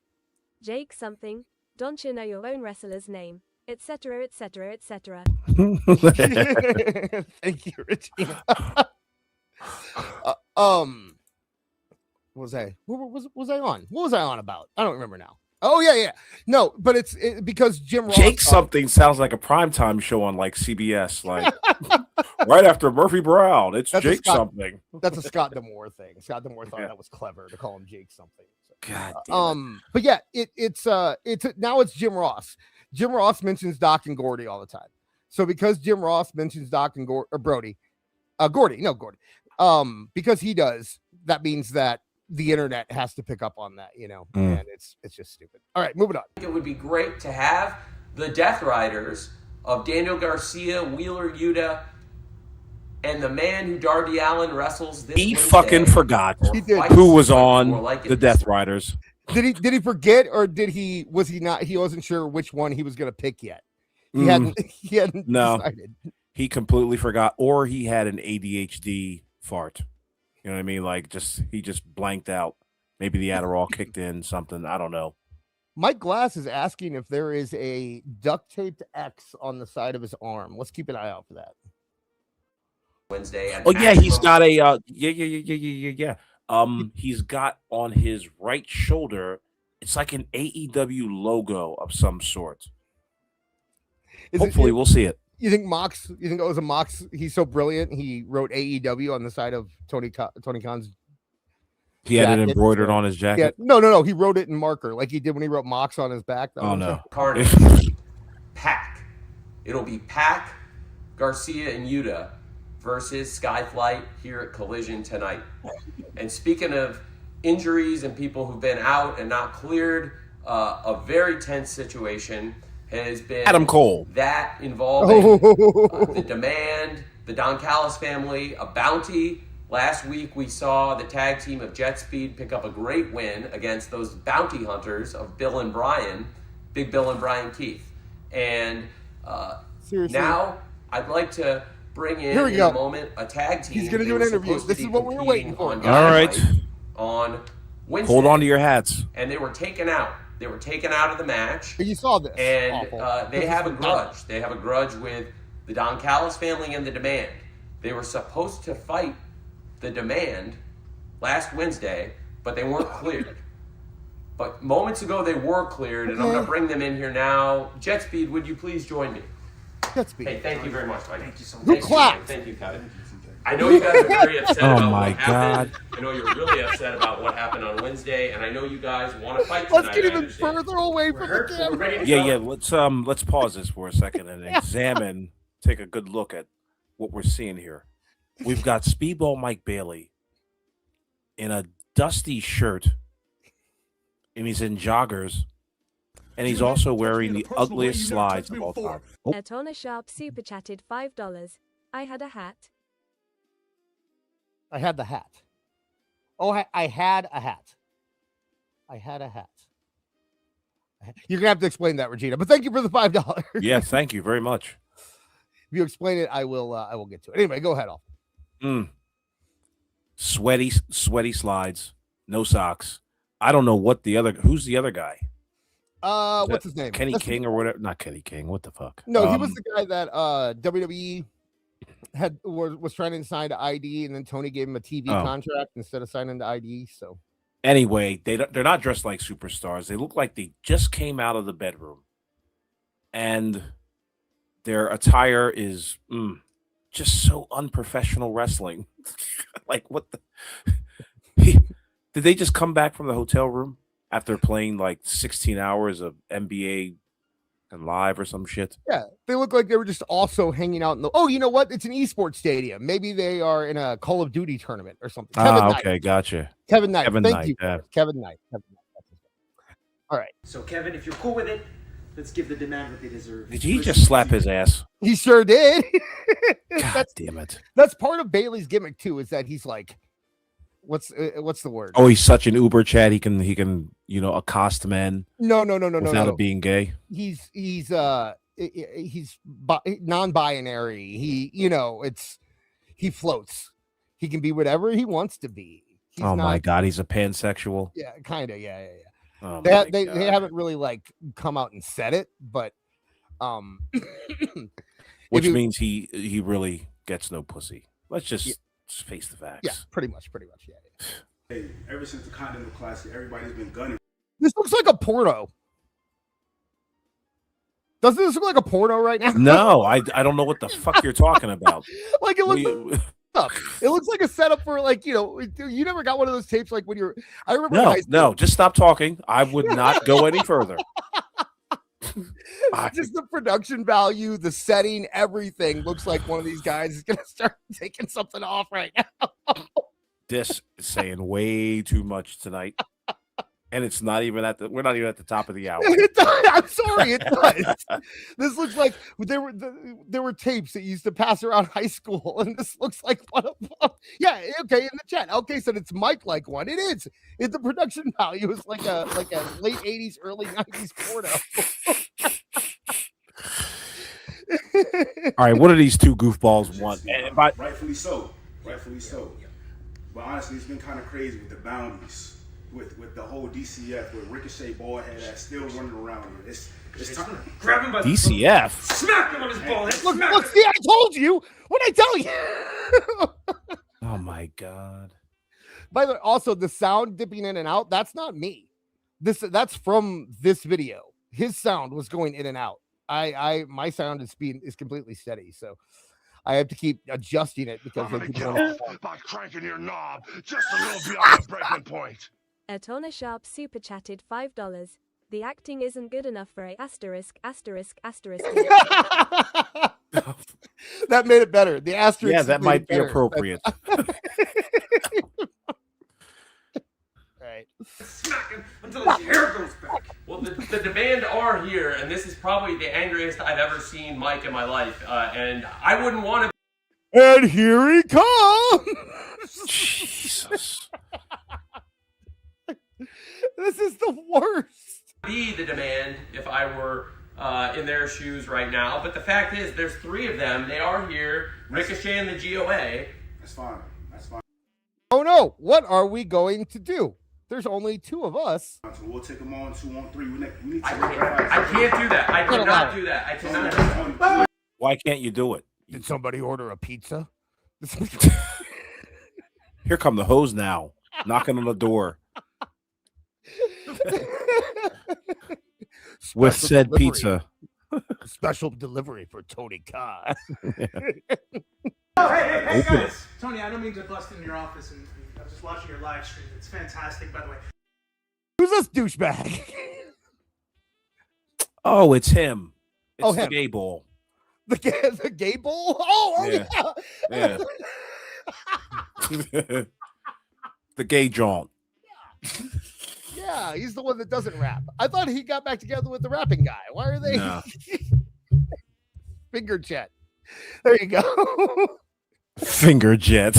Jake something. Don't you know your own wrestler's name? Etc. etc. etc.
Thank you, Regina. Was I on? What was I on about? I don't remember now. Oh yeah. No, but it's because Jim Ross.
Jake something sounds like a primetime show on like CBS, like right after Murphy Brown. It's Jake something.
That's a Scott D'Amore thing. Scott D'Amore thought that was clever to call him Jake something. So,
God damn it.
But yeah, it's now it's Jim Ross. Jim Ross mentions Doc and Gordy all the time. So because Jim Ross mentions Doc and Gordy, because he does, that means that the internet has to pick up on that, and it's just stupid. All right, moving on.
It would be great to have the Death Riders of Daniel Garcia, Wheeler Yuta, and the man who Darby Allin wrestles this
He
Wednesday,
fucking forgot who was on the Death Riders.
Did he forget, or was he not? He wasn't sure which one he was going to pick yet. He hadn't decided.
He completely forgot, or he had an ADHD fart. You know what I mean? Like he just blanked out. Maybe the Adderall kicked in, something. I don't know.
Mike Glass is asking if there is a duct taped X on the side of his arm. Let's keep an eye out for that.
Wednesday.
Oh yeah, he's got a yeah. He's got on his right shoulder It's like an AEW logo of some sort.
Hopefully,
we'll see it.
You think Mox? You think it was a Mox? He's so brilliant. He wrote AEW on the side of Tony Khan's.
He had it embroidered on his jacket.
Yeah, no. He wrote it in marker like he did when he wrote Mox on his back.
Oh no,
Carnage. Pac. It'll be Pac, Garcia, and Yuta versus Skyflight here at Collision tonight. And speaking of injuries and people who've been out and not cleared, a very tense situation has been
Adam Cole.
That involving the Demand, the Don Callis family, a bounty. Last week we saw the tag team of Jet Speed pick up a great win against those bounty hunters of Bill and Brian, Big Bill and Brian Keith. And now I'd like to bring in a moment a tag team.
He's going to do an interview. This is what we were waiting for.
All right.
On Wednesday.
Hold on to your hats.
And they were taken out. They were taken out of the match.
You saw this.
And they have a grudge. They have a grudge with the Don Callis family and the Demand. They were supposed to fight the Demand last Wednesday, but they weren't cleared. But moments ago they were cleared, and I'm going to bring them in here now. Jet Speed, would you please join me?
Jet Speed.
Hey, thank you very much, Mike.
Thank you so much.
Thank you, Kevin. I know you guys are very upset about
my
what happened. I know you're really upset about what happened on Wednesday, and I know you guys want to fight tonight.
Let's get even further away from the camera.
Yeah. Let's pause this for a second and take a good look at what we're seeing here. We've got Speedball Mike Bailey in a dusty shirt, and he's in joggers, and he's also wearing the ugliest slides of all time.
Atona Sharp super chatted $5. I had a hat.
I had the hat. Oh, I had a hat. I had a hat. You're gonna have to explain that, Regina. But thank you for the $5.
Yeah, thank you very much.
If you explain it, I will get to it. Anyway, go ahead.
Sweaty slides, no socks. I don't know who's the other guy?
What's his name?
Kenny King or whatever? Not Kenny King. What the fuck?
No, he was the guy that WWE was trying to sign to ID, and then Tony gave him a TV contract instead of signing to ID. So
anyway, they're not dressed like superstars. They look like they just came out of the bedroom, and their attire is just so unprofessional wrestling. Like what the? Did they just come back from the hotel room after playing like 16 hours of NBA and live or some shit?
Yeah, they look like they were just also hanging out in the. Oh, you know what? It's an esports stadium. Maybe they are in a Call of Duty tournament or something.
Okay, gotcha.
Kevin Knight. Thank you. Yeah. Kevin Knight. All right.
So, Kevin, if you're cool with it, let's give the Demand what they deserve.
Did he just slap his ass?
He sure did.
God damn it.
That's part of Bailey's gimmick too, is that he's like, what's the word?
Oh, he's such an Uber Chad. He can accost men.
No.
Without it being gay.
He's non-binary. He floats. He can be whatever he wants to be.
My God, he's a pansexual.
Yeah, kind of. Yeah.
Oh,
they haven't really like come out and said it, but
which means he really gets no pussy. Let's just face the facts.
Yeah, pretty much. Yeah.
Hey, ever since the Continental Classic, everybody's been gunning.
This looks like a porno. Doesn't this look like a porno right now?
No, I don't know what the fuck you're talking about.
Like it looks. It looks like a setup for you never got one of those tapes like when you're. I remember.
No, just stop talking. I would not go any further.
Just the production value, the setting, everything looks like one of these guys is gonna start taking something off right now.
This is saying way too much tonight. And it's not even we're not even at the top of the hour.
I'm sorry, it does. This looks like there were tapes that used to pass around high school, and this looks like one of them. Yeah, okay, in the chat. Okay, so it's Mike like one. It is. The production value is like a late 80s, early 90s porno.
All right, what do these two goofballs want?
Rightfully so. But honestly, it's been kind of crazy with the bounties. With the whole DCF, with Ricochet bald head ass still running around here. It's time.
Grab him by
DCF.
Smack him on his bald head.
Look, see, I told you. What did I tell you?
Oh my God.
By the way, also the sound dipping in and out, that's not me. That's from this video. His sound was going in and out. My sound is completely steady, so I have to keep adjusting it because
I'm gonna kill by cranking your knob just a little beyond the breaking point.
Atona Sharp super chatted $5. The acting isn't good enough for a asterisk.
That made it better. The asterisk.
Yeah, that might be appropriate.
Right.
Smack him until his hair goes back.
Well, the demand are here, and this is probably the angriest I've ever seen Mike in my life, and I wouldn't want to.
And here he comes.
Jesus.
This is the worst.
Be the demand if I were in their shoes right now, but the fact is, there's 3 of them. They are here. Ricochet and the GOA.
That's fine. That's fine.
Oh no! What are we going to do? There's only 2 of us.
So we'll take them on 2-on-3. We need to.
I can't do that. I cannot do that. I cannot do that.
Why can't you do it?
Did somebody order a pizza?
Here come the hose now, knocking on the door. With said
delivery.
Pizza.
Special delivery for Tony Khan.
Oh, hey, guys. Tony, I don't mean to bust in your office, and I was just watching your live stream. It's fantastic, by the way.
Who's this douchebag?
Oh, it's him. It's
him.
the gay ball.
The gay bull? Oh yeah.
Yeah. The gay jaunt.
Yeah, he's the one that doesn't rap. I thought he got back together with the rapping guy. Why are they?
No.
Finger jet. There you go.
Finger jet.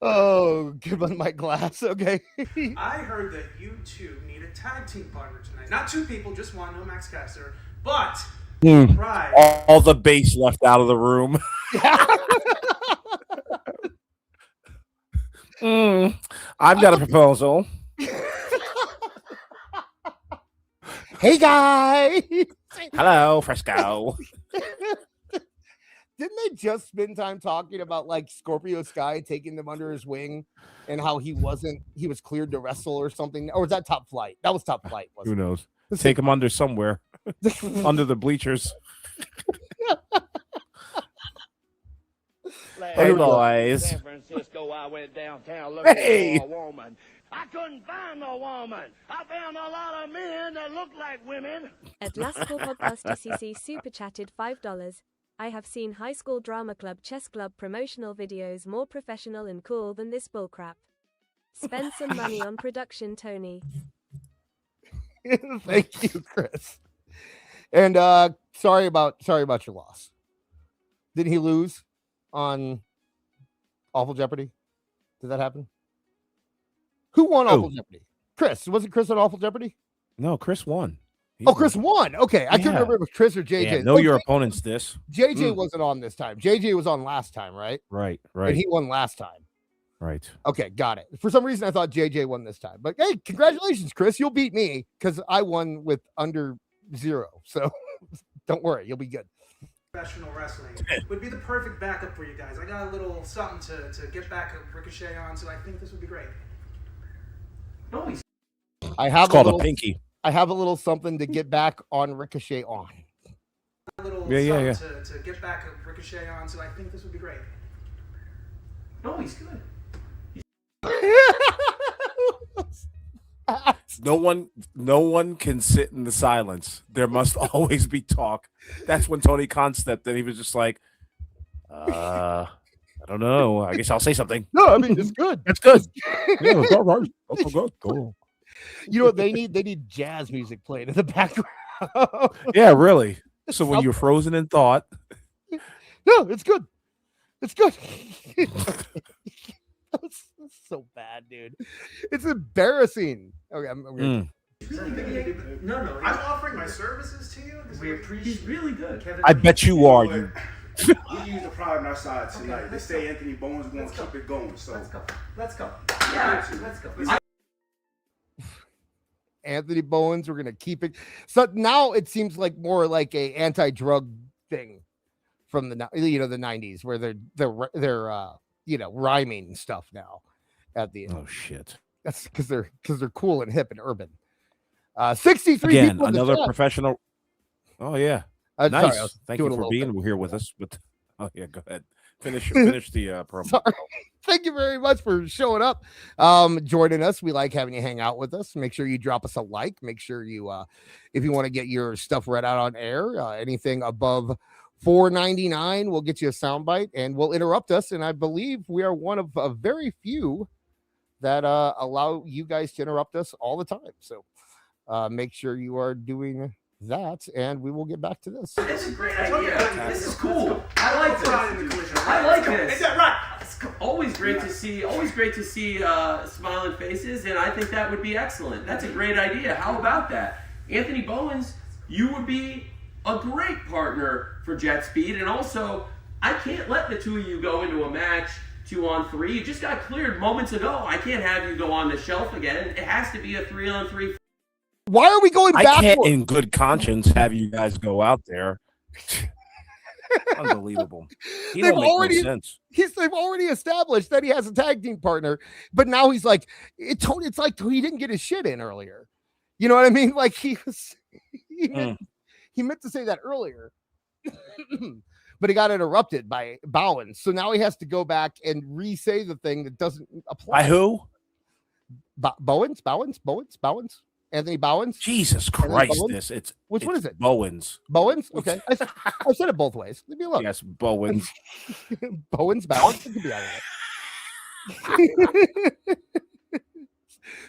Oh, give on my glass, okay?
I heard that you two need a tag team partner tonight. Not 2 people, just one, no Max Caster. But, right.
All the bass left out of the room. I've got a proposal.
Hey, guys.
Hello, Fresco.
Didn't they just spend time talking about like Scorpio Sky taking them under his wing and how he was cleared to wrestle or something? Or was that Top Flight? That was Top Flight.
Who knows? Take him under somewhere. Under the bleachers. Hey, boys.
San Francisco, I went downtown looking for a woman. I couldn't find no woman. I found a lot of men that look like women.
At Last Call Podcast TCC super chatted $5. I have seen high school drama club chess club promotional videos more professional and cool than this bullcrap. Spend some money on production, Tony.
Thank you, Chris. And sorry about your loss. Did he lose on Awful Jeopardy? Did that happen? Who won Awful Jeopardy? Chris. Was it Chris on Awful Jeopardy?
No, Chris won.
Chris won. Okay. I couldn't remember if it was Chris or JJ.
Yeah, know your opponent's this.
JJ wasn't on this time. JJ was on last time, right?
Right.
And he won last time.
Right.
Okay, got it. For some reason, I thought JJ won this time. But hey, congratulations, Chris. You'll beat me because I won with under 0. So don't worry. You'll be good.
Professional wrestling would be the perfect backup for you guys. I got a little something to get back a Ricochet on, so I think this would be great.
I have
it's called a pinky.
I have a little something to get back on Ricochet on.
A little
yeah.
To get back a Ricochet on, so I think this would be great.
No, he's good.
No one can sit in the silence. There must always be talk. That's when Tony Khan stepped in. He was just like, I don't know. I guess I'll say something.
No, I mean it's good.
That's good. Yeah, it's all right. Go.
You know what they need? They need jazz music playing in the background.
Yeah, really. So when you're frozen in thought.
No, it's good. It's good. That's so bad, dude. It's embarrassing. Okay,
No, I'm offering my services to you. We appreciate. He's really good, Kevin.
I bet you are. You.
We use the pride on our side tonight. Okay, they say Anthony Bones is going to keep it going. So
Let's go. Yeah, let's go.
Anthony Bowens, we're gonna keep it. So now it seems like more like a anti-drug thing from the 90s where they're rhyming stuff now, at the end.
Oh shit!
That's because they're cool and hip and urban. 63
Again,
people in the
another
chat.
professional. Oh yeah,
Sorry,
nice.
I was
Thank
doing
you
a
for
little
being
bit.
here with us. But oh yeah, go ahead. Finish the promo.
Sorry. Thank you very much for showing up, joining us. We like having you hang out with us. Make sure you drop us a like. Make sure you, if you want to get your stuff read out on air, anything above $4.99, we'll get you a soundbite and will interrupt us. And I believe we are one of a very few that allow you guys to interrupt us all the time. So make sure you are doing that, and we will get back to this.
It's a great idea. This is cool. I like this. I like this.
Is that right?
It's always great to see. Smiling faces, and I think that would be excellent. That's a great idea. How about that, Anthony Bowens? You would be a great partner for Jet Speed, and also I can't let the two of you go into a match 2-on-3. You just got cleared moments ago. I can't have you go on the shelf again. It has to be a 3-on-3.
Why are we going back?
I can't, in good conscience, have you guys go out there. Unbelievable. He don't make no sense.
They've already established that he has a tag team partner, but now he's like, it's like he didn't get his shit in earlier. You know what I mean? Like he meant to say that earlier, but he got interrupted by Bowens. So now he has to go back and re-say the thing that doesn't apply.
By who?
Bowens. Anthony Bowens.
Jesus Christ! Which
one is it?
Bowens.
Bowens. Okay, I said it both ways. Leave me alone.
Yes, Bowens.
Bowens. It could be out of it.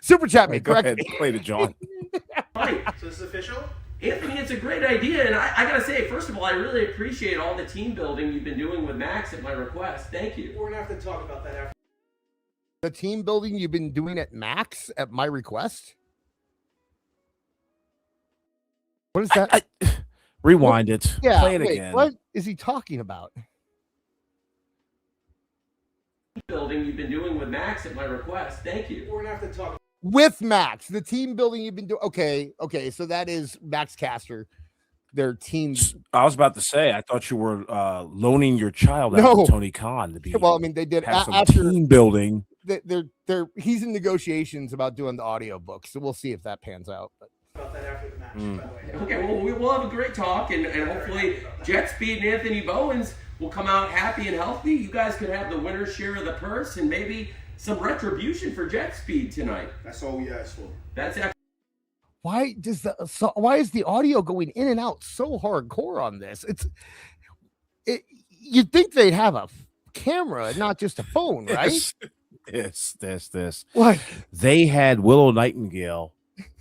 Super chat me.
Go
Correct.
ahead. Play to John.
Right.
So this is official?
Anthony, it's a great idea, and I gotta say, first of all, I really appreciate all the team building you've been doing with Max at my request. Thank you.
We're gonna have to talk about that after.
The team building you've been doing at Max at my request. What is that?
Rewind it.
Yeah,
Play it again.
What is he talking about?
Building you've been doing with Max at my request. Thank you.
We're gonna have to talk
With Max, the team building you've been doing. Okay, so that is Max Caster, their team.
I was about to say, I thought you were loaning your child out to Tony Khan to be.
Well, I mean, they did
have some
after
team building.
He's in negotiations about doing the audio book, so we'll see if that pans out. But
about that after the match, by the way.
Okay, well, we'll have a great talk, and hopefully Jet Speed and Anthony Bowens will come out happy and healthy. You guys could have the winner's share of the purse and maybe some retribution for Jet Speed tonight.
That's all we asked for.
That's
why is the audio going in and out so hardcore on this? You'd think they'd have a camera, not just a phone, right?
This.
What?
They had Willow Nightingale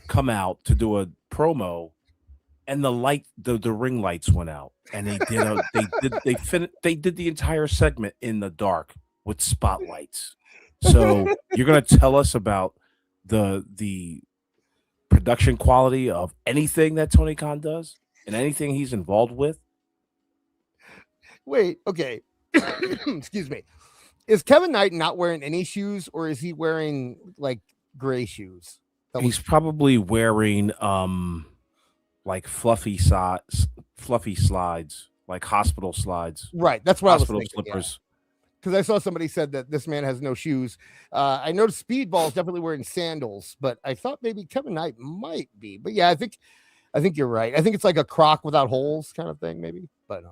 come out to do a promo, and the ring lights went out, and they did the entire segment in the dark with spotlights. So you're gonna tell us about the production quality of anything that Tony Khan does and anything he's involved with?
Wait, okay. Excuse me. Is Kevin Knight not wearing any shoes, or is he wearing like gray shoes?
He's probably wearing like fluffy slides, like hospital slides.
Right, that's what
hospital
I was thinking,
slippers.
Because I saw somebody said that this man has no shoes. I noticed Speedball is definitely wearing sandals, but I thought maybe Kevin Knight might be. But yeah, I think you're right. I think it's like a croc without holes kind of thing, maybe. But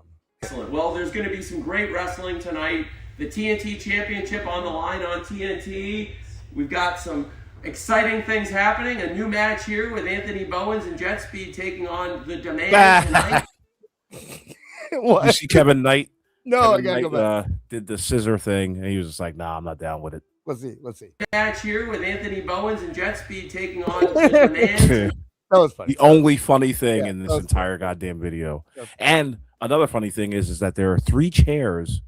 excellent. Well, there's going to be some great wrestling tonight. The TNT Championship on the line on TNT. We've got some exciting things happening. A new match here with Anthony Bowens and Jet Speed taking on the Demand tonight.
What?
You see Kevin Knight?
No,
Kevin
I gotta
Knight,
go back.
Did the scissor thing, and he was just like, "Nah, I'm not down with it."
Let's see.
Match here with Anthony Bowens and Jet Speed taking on the Demand.
That was funny.
The only funny thing in this entire goddamn video. And another funny thing is that there are 3 chairs,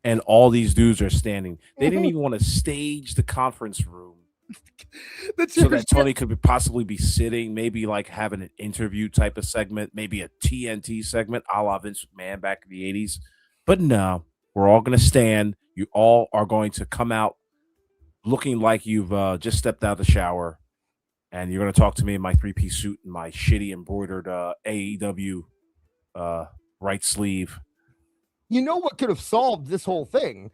and all these dudes are standing. They didn't even want to stage the conference room so that Tony could possibly be sitting, maybe like having an interview type of segment, maybe a TNT segment a la Vince McMahon back in the 80s. But no, we're all going to stand. You all are going to come out looking like you've just stepped out of the shower, and you're going to talk to me in my 3-piece suit and my shitty embroidered AEW right sleeve.
You know what could have solved this whole thing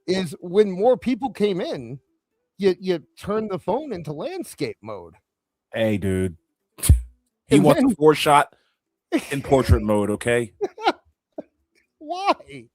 is when more people came in, you turn the phone into landscape mode.
Hey, dude. He wants a 4-shot in portrait mode, okay?
Why?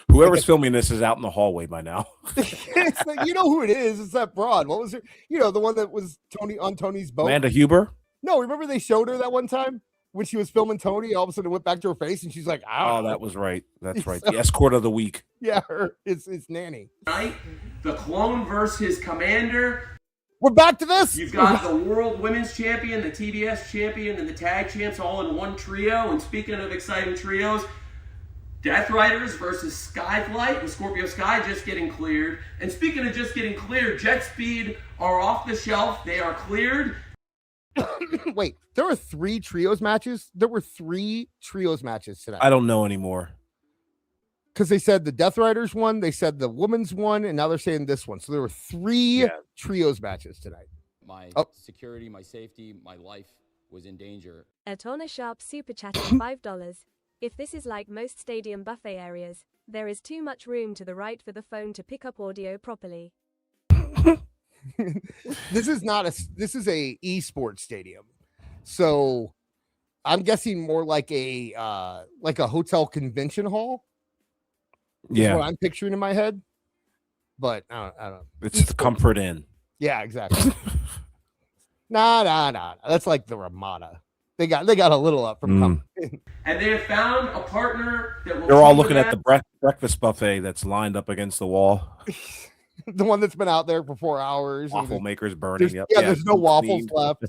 Whoever's filming this is out in the hallway by now.
It's like, you know who it is? It's that broad. What was her? You know, the one that was on Tony's boat.
Amanda Huber?
No, remember they showed her that one time when she was filming Tony? All of a sudden it went back to her face, and she's like, "Oh,
that was right. That's right. The escort of the week."
Yeah, it's Nanny.
Tonight, the Clone versus his commander.
We're back to this.
You've got the World Women's Champion, the TBS Champion, and the Tag Champs all in one trio. And speaking of exciting trios, Death Riders versus Skyflight with Scorpio Sky just getting cleared. And speaking of just getting cleared, Jet Speed are off the shelf. They are cleared.
Wait, there were 3 trios matches? There were 3 trios matches tonight.
I don't know anymore.
Because they said the Death Riders one, they said the women's one, and now they're saying this one. So there were 3 trios matches tonight.
My security, my safety, my life was in danger.
Atona Sharp super chatted $5. If this is like most stadium buffet areas, there is too much room to the right for the phone to pick up audio properly.
This is a esports stadium. So I'm guessing more like a hotel convention hall.
Yeah.
What I'm picturing in my head. But I don't know.
It's the Comfort Inn.
Yeah, exactly. Nah. That's like the Ramada. They got a little up from Comfort Inn.
And they have found a partner that will.
They're all looking at the breakfast buffet that's lined up against the wall.
The one that's been out there for 4 hours.
Waffle makers burning.
There's no waffles left.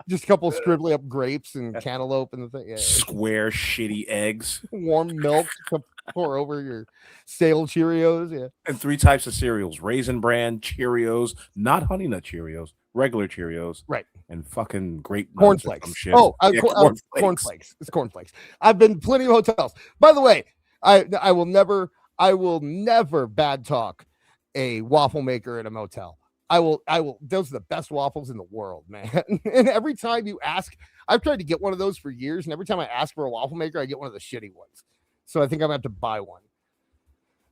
Just a couple scribbly up grapes and cantaloupe and the thing. Yeah.
Square shitty eggs.
Warm milk to pour over your stale Cheerios. Yeah.
And 3 types of cereals: Raisin Bran, Cheerios, not Honey Nut Cheerios, regular Cheerios.
Right.
And fucking grape
cornflakes. Cornflakes. It's cornflakes. I've been plenty of hotels. By the way, I will never bad talk a waffle maker in a motel. I will. Those are the best waffles in the world, man. And every time you ask, I've tried to get one of those for years, and every time I ask for a waffle maker, I get one of the shitty ones. So I think I'm gonna have to buy one.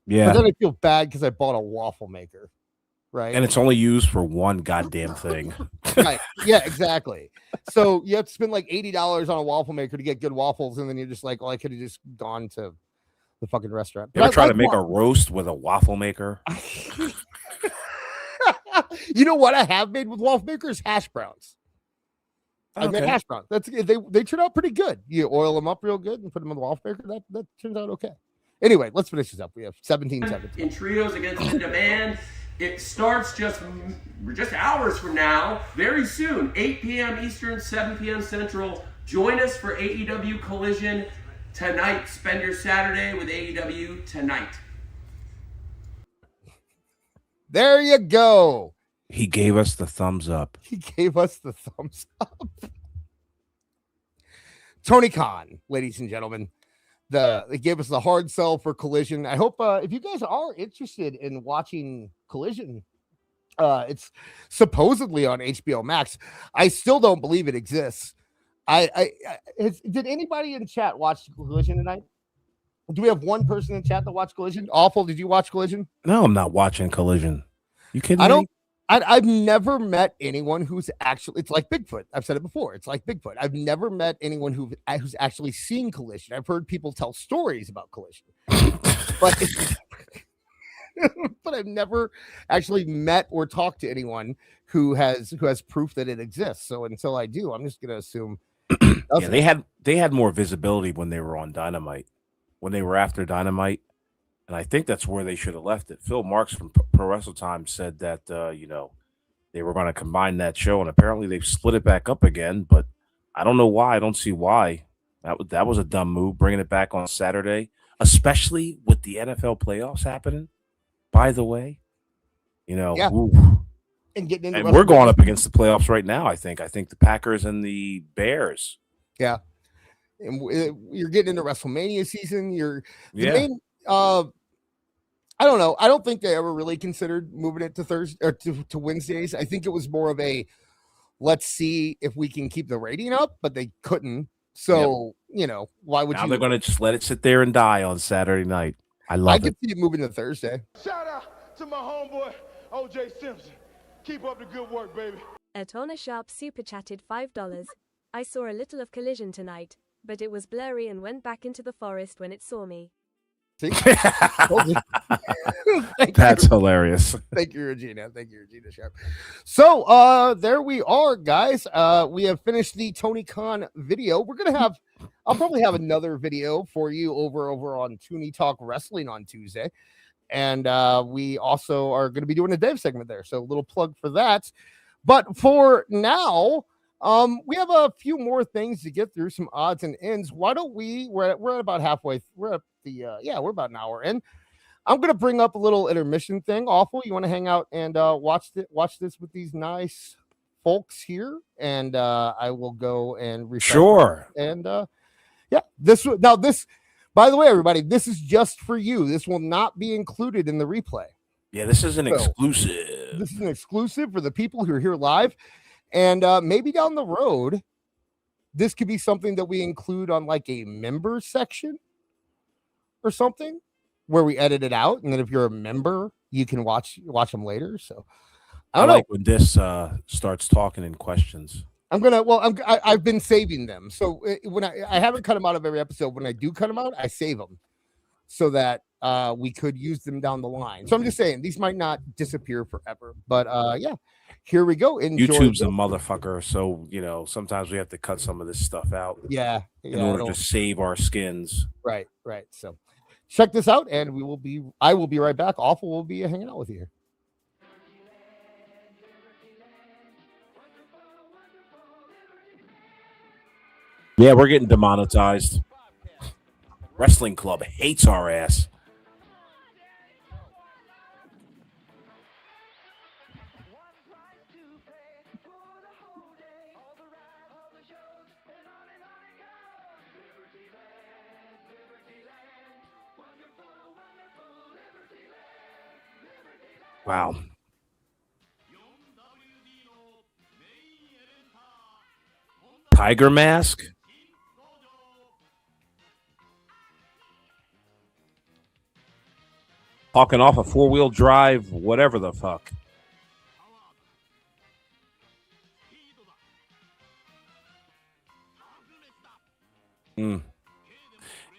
Yeah.
But then I feel bad because I bought a waffle maker, right?
And it's only used for one goddamn thing.
Right. Yeah, exactly. So you have to spend like $80 on a waffle maker to get good waffles, and then you're just like, well, I could have just gone to the fucking restaurant.
You ever try to make a roast with a waffle maker?
You know what I have made with waffle makers? Hash browns. I made hash browns. They turn out pretty good. You oil them up real good and put them in the waffle maker. That turns out okay. Anyway, let's finish this up. We have 17 seconds.
In trios against the demand. It starts just hours from now, very soon, 8 p.m. Eastern, 7 p.m. Central. Join us for AEW Collision tonight. Spend your Saturday with AEW tonight.
There you go.
He gave us the thumbs up.
Tony Khan, ladies and gentlemen. They gave us the hard sell for Collision. I hope if you guys are interested in watching Collision, it's supposedly on HBO Max. I still don't believe it exists. Did anybody in chat watch Collision tonight? Do we have one person in chat that watched Collision? Awful. Did you watch Collision?
No, I'm not watching Collision. You kidding me?
I've never met anyone who's actually. It's like Bigfoot. I've said it before. It's like Bigfoot. I've never met anyone who's actually seen Collision. I've heard people tell stories about Collision, but but I've never actually met or talked to anyone who has proof that it exists. So until I do, I'm just going to assume.
Yeah, they had more visibility when they were on Dynamite, when they were after Dynamite. And I think that's where they should have left it. Phil Marks from Pro Wrestle Time said that, they were going to combine that show, and apparently they've split it back up again, but I don't know why. I don't see why. That was a dumb move, bringing it back on Saturday, especially with the NFL playoffs happening, by the way.
Yeah.
Ooh.
And
we're going up against the playoffs right now, I think. I think the Packers and the Bears.
Yeah. And you're getting into WrestleMania season. I don't know. I don't think they ever really considered moving it to Thursday or to Wednesdays. I think it was more of a let's see if we can keep the rating up, but they couldn't. So, why would
now they're going to just let it sit there and die on Saturday night. I could
see it moving to Thursday.
Shout out to my homeboy O.J. Simpson. Keep up the good work, baby.
Atona Sharp super chatted $5. I saw a little of Collision tonight, but it was blurry and went back into the forest when it saw me.
See?
That's hilarious.
Thank you, Regina. Thank you, Regina Sharp. So there we are, guys. We have finished the Tony Khan video. We're gonna have I'll probably have another video for you over on Toonie Talk Wrestling on Tuesday. And we also are going to be doing a Dave segment there. So a little plug for that. But for now, we have a few more things to get through, some odds and ends. Why don't we're at about halfway. We're at we're about an hour in. I'm going to bring up a little intermission thing. Awful. You want to hang out and watch this with these nice folks here. And I will go and refresh.
Sure.
And this, by the way, everybody, this is just for you. This will not be included in the replay.
Yeah, this is an exclusive.
This is an exclusive for the people who are here live. And maybe down the road, this could be something that we include on like a member section or something where we edit it out. And then if you're a member, you can watch them later. So I don't know.
When this starts talking in questions.
I've been saving them. So when I haven't cut them out of every episode, when I do cut them out, I save them so that we could use them down the line. So I'm just saying these might not disappear forever, but here we go. Enjoy.
YouTube's a motherfucker. So, sometimes we have to cut some of this stuff out.
Yeah.
In order to save our skins.
Right. So check this out and I will be right back. Awful will be hanging out with you here.
Yeah, we're getting demonetized. Wrestling Club hates our ass. Wow. Tiger Mask? Hawking off a 4-wheel drive, whatever the fuck.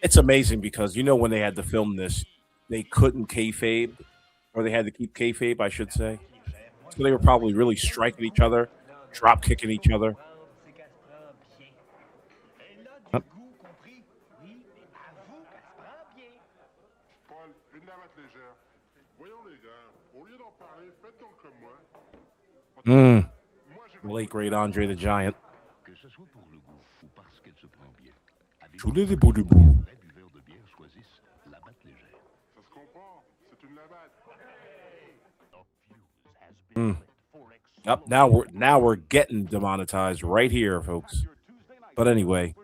It's amazing because, when they had to film this, they couldn't kayfabe, or they had to keep kayfabe, I should say. So they were probably really striking each other, drop kicking each other. Late great Andre the Giant. Up now we're getting demonetized right here, folks. But anyway.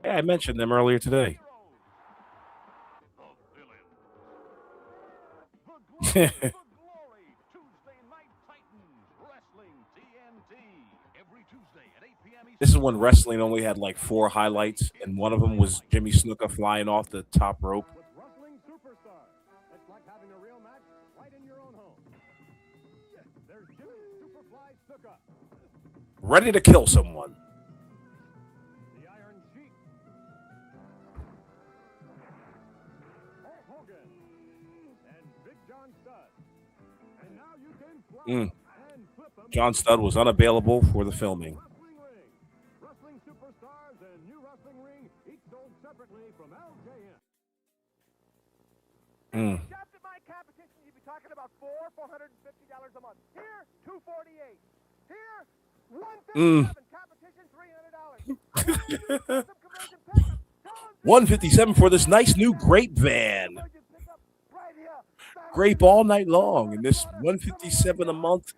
Yeah, I mentioned them earlier today. This is when wrestling only had like 4 highlights, and one of them was Jimmy Snuka flying off the top rope. Ready to kill someone. John Studd was unavailable for the filming.
Wrestling superstars and new wrestling ring, each sold separately from LJN.
Captain my competition, you'd be talking about $450 a month. Here, $248. Here, $157. Competition, $300.
$157 for this nice new grape van. Grape all night long in this $157 a month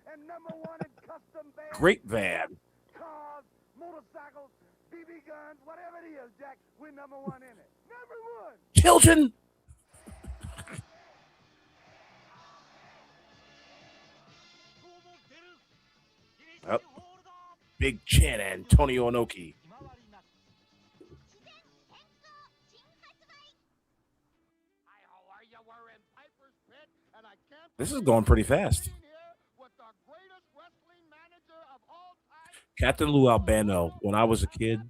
grape van.
Cars, motorcycles, BB guns, whatever it is, Jack, we're #1 in it. #1.
Children. Big Chin, Antonio Inoki. This is going pretty fast. Captain Lou Albano, when I was a kid,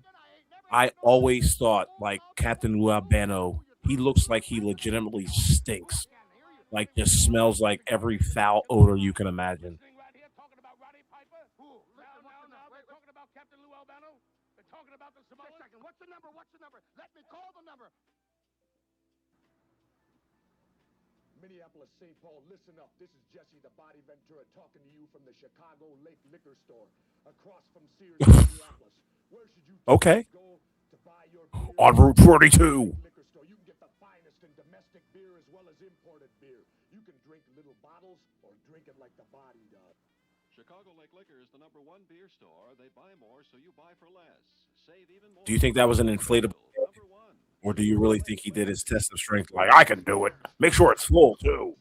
I always thought, like, Captain Lou Albano, he looks like he legitimately stinks. Like, just smells like every foul odor you can imagine.
Minneapolis, St. Paul, listen up. This is Jesse the Body Ventura talking to you from the Chicago Lake Liquor Store across from Sears, Minneapolis. Where should you
Okay.
go to buy your beer?
On Route 42.
Liquor store. You can get the finest in domestic beer as well as imported beer. You can drink little bottles or drink it like the body does.
Chicago Lake Liquor is the #1 beer store. They buy more, so you buy for less. Save even more.
Do you think that was an inflatable? Or do you really think he did his test of strength? Like, I can do it. Make sure it's full, too.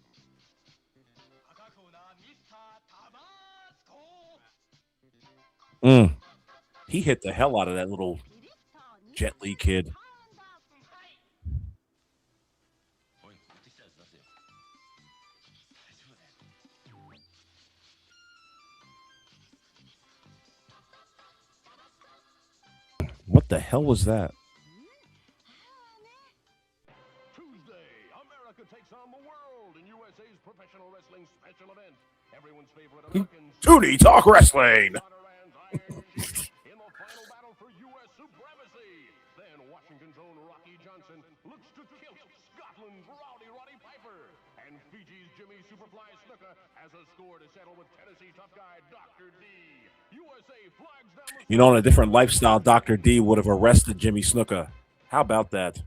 He hit the hell out of that little Jet Li kid. What the hell was that?
Tuesday, America takes on the world in USA's professional wrestling special event. Everyone's favorite Americans.
Tootie Talk Wrestling.
In the final battle for U.S. supremacy. Then Washington's own Rocky Johnson looks to kill Scotland's Rowdy Roddy Piper. And Fiji's Jimmy Superfly Snuka has a score to settle with Tennessee tough guy Dr. D. USA flags down the...
You know, in a different lifestyle, Dr. D would have arrested Jimmy Snuka. How about that?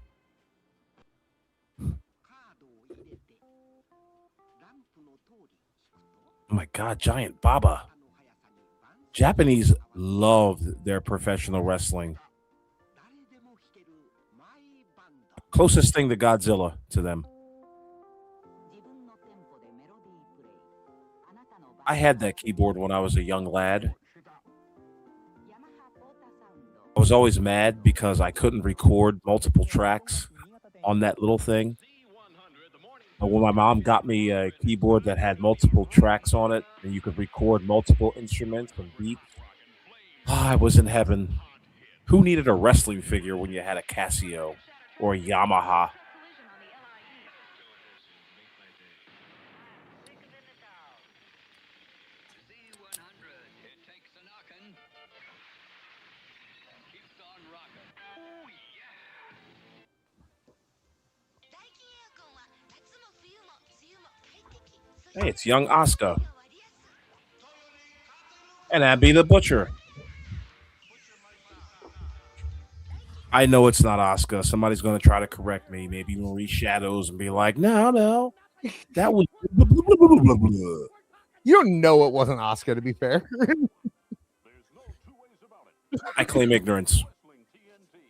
Oh my God, Giant Baba. Japanese loved their professional wrestling. Closest thing to Godzilla to them. I had that keyboard when I was a young lad. I was always mad because I couldn't record multiple tracks on that little thing. But when my mom got me a keyboard that had multiple tracks on it and you could record multiple instruments and beats, I was in heaven. Who needed a wrestling figure when you had a Casio or a Yamaha? Hey, it's young Asuka. And Abby the Butcher. I know it's not Asuka. Somebody's going to try to correct me. Maybe Marie Shadows and be like, no. That was...
You don't know it wasn't Asuka, to be fair.
I claim ignorance.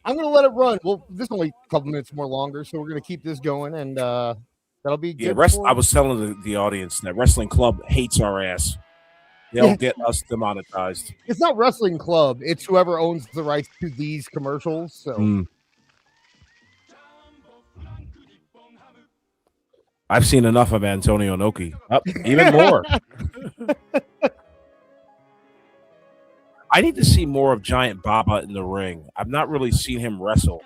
I'm going to let it run. Well, this is only a couple minutes more longer, so we're going to keep this going, and that'll be good.
I was telling the audience that Wrestling Club hates our ass. They'll get us demonetized.
It's not Wrestling Club. It's whoever owns the rights to these commercials. So
I've seen enough of Antonio Inoki. Even more. I need to see more of Giant Baba in the ring. I've not really seen him wrestle.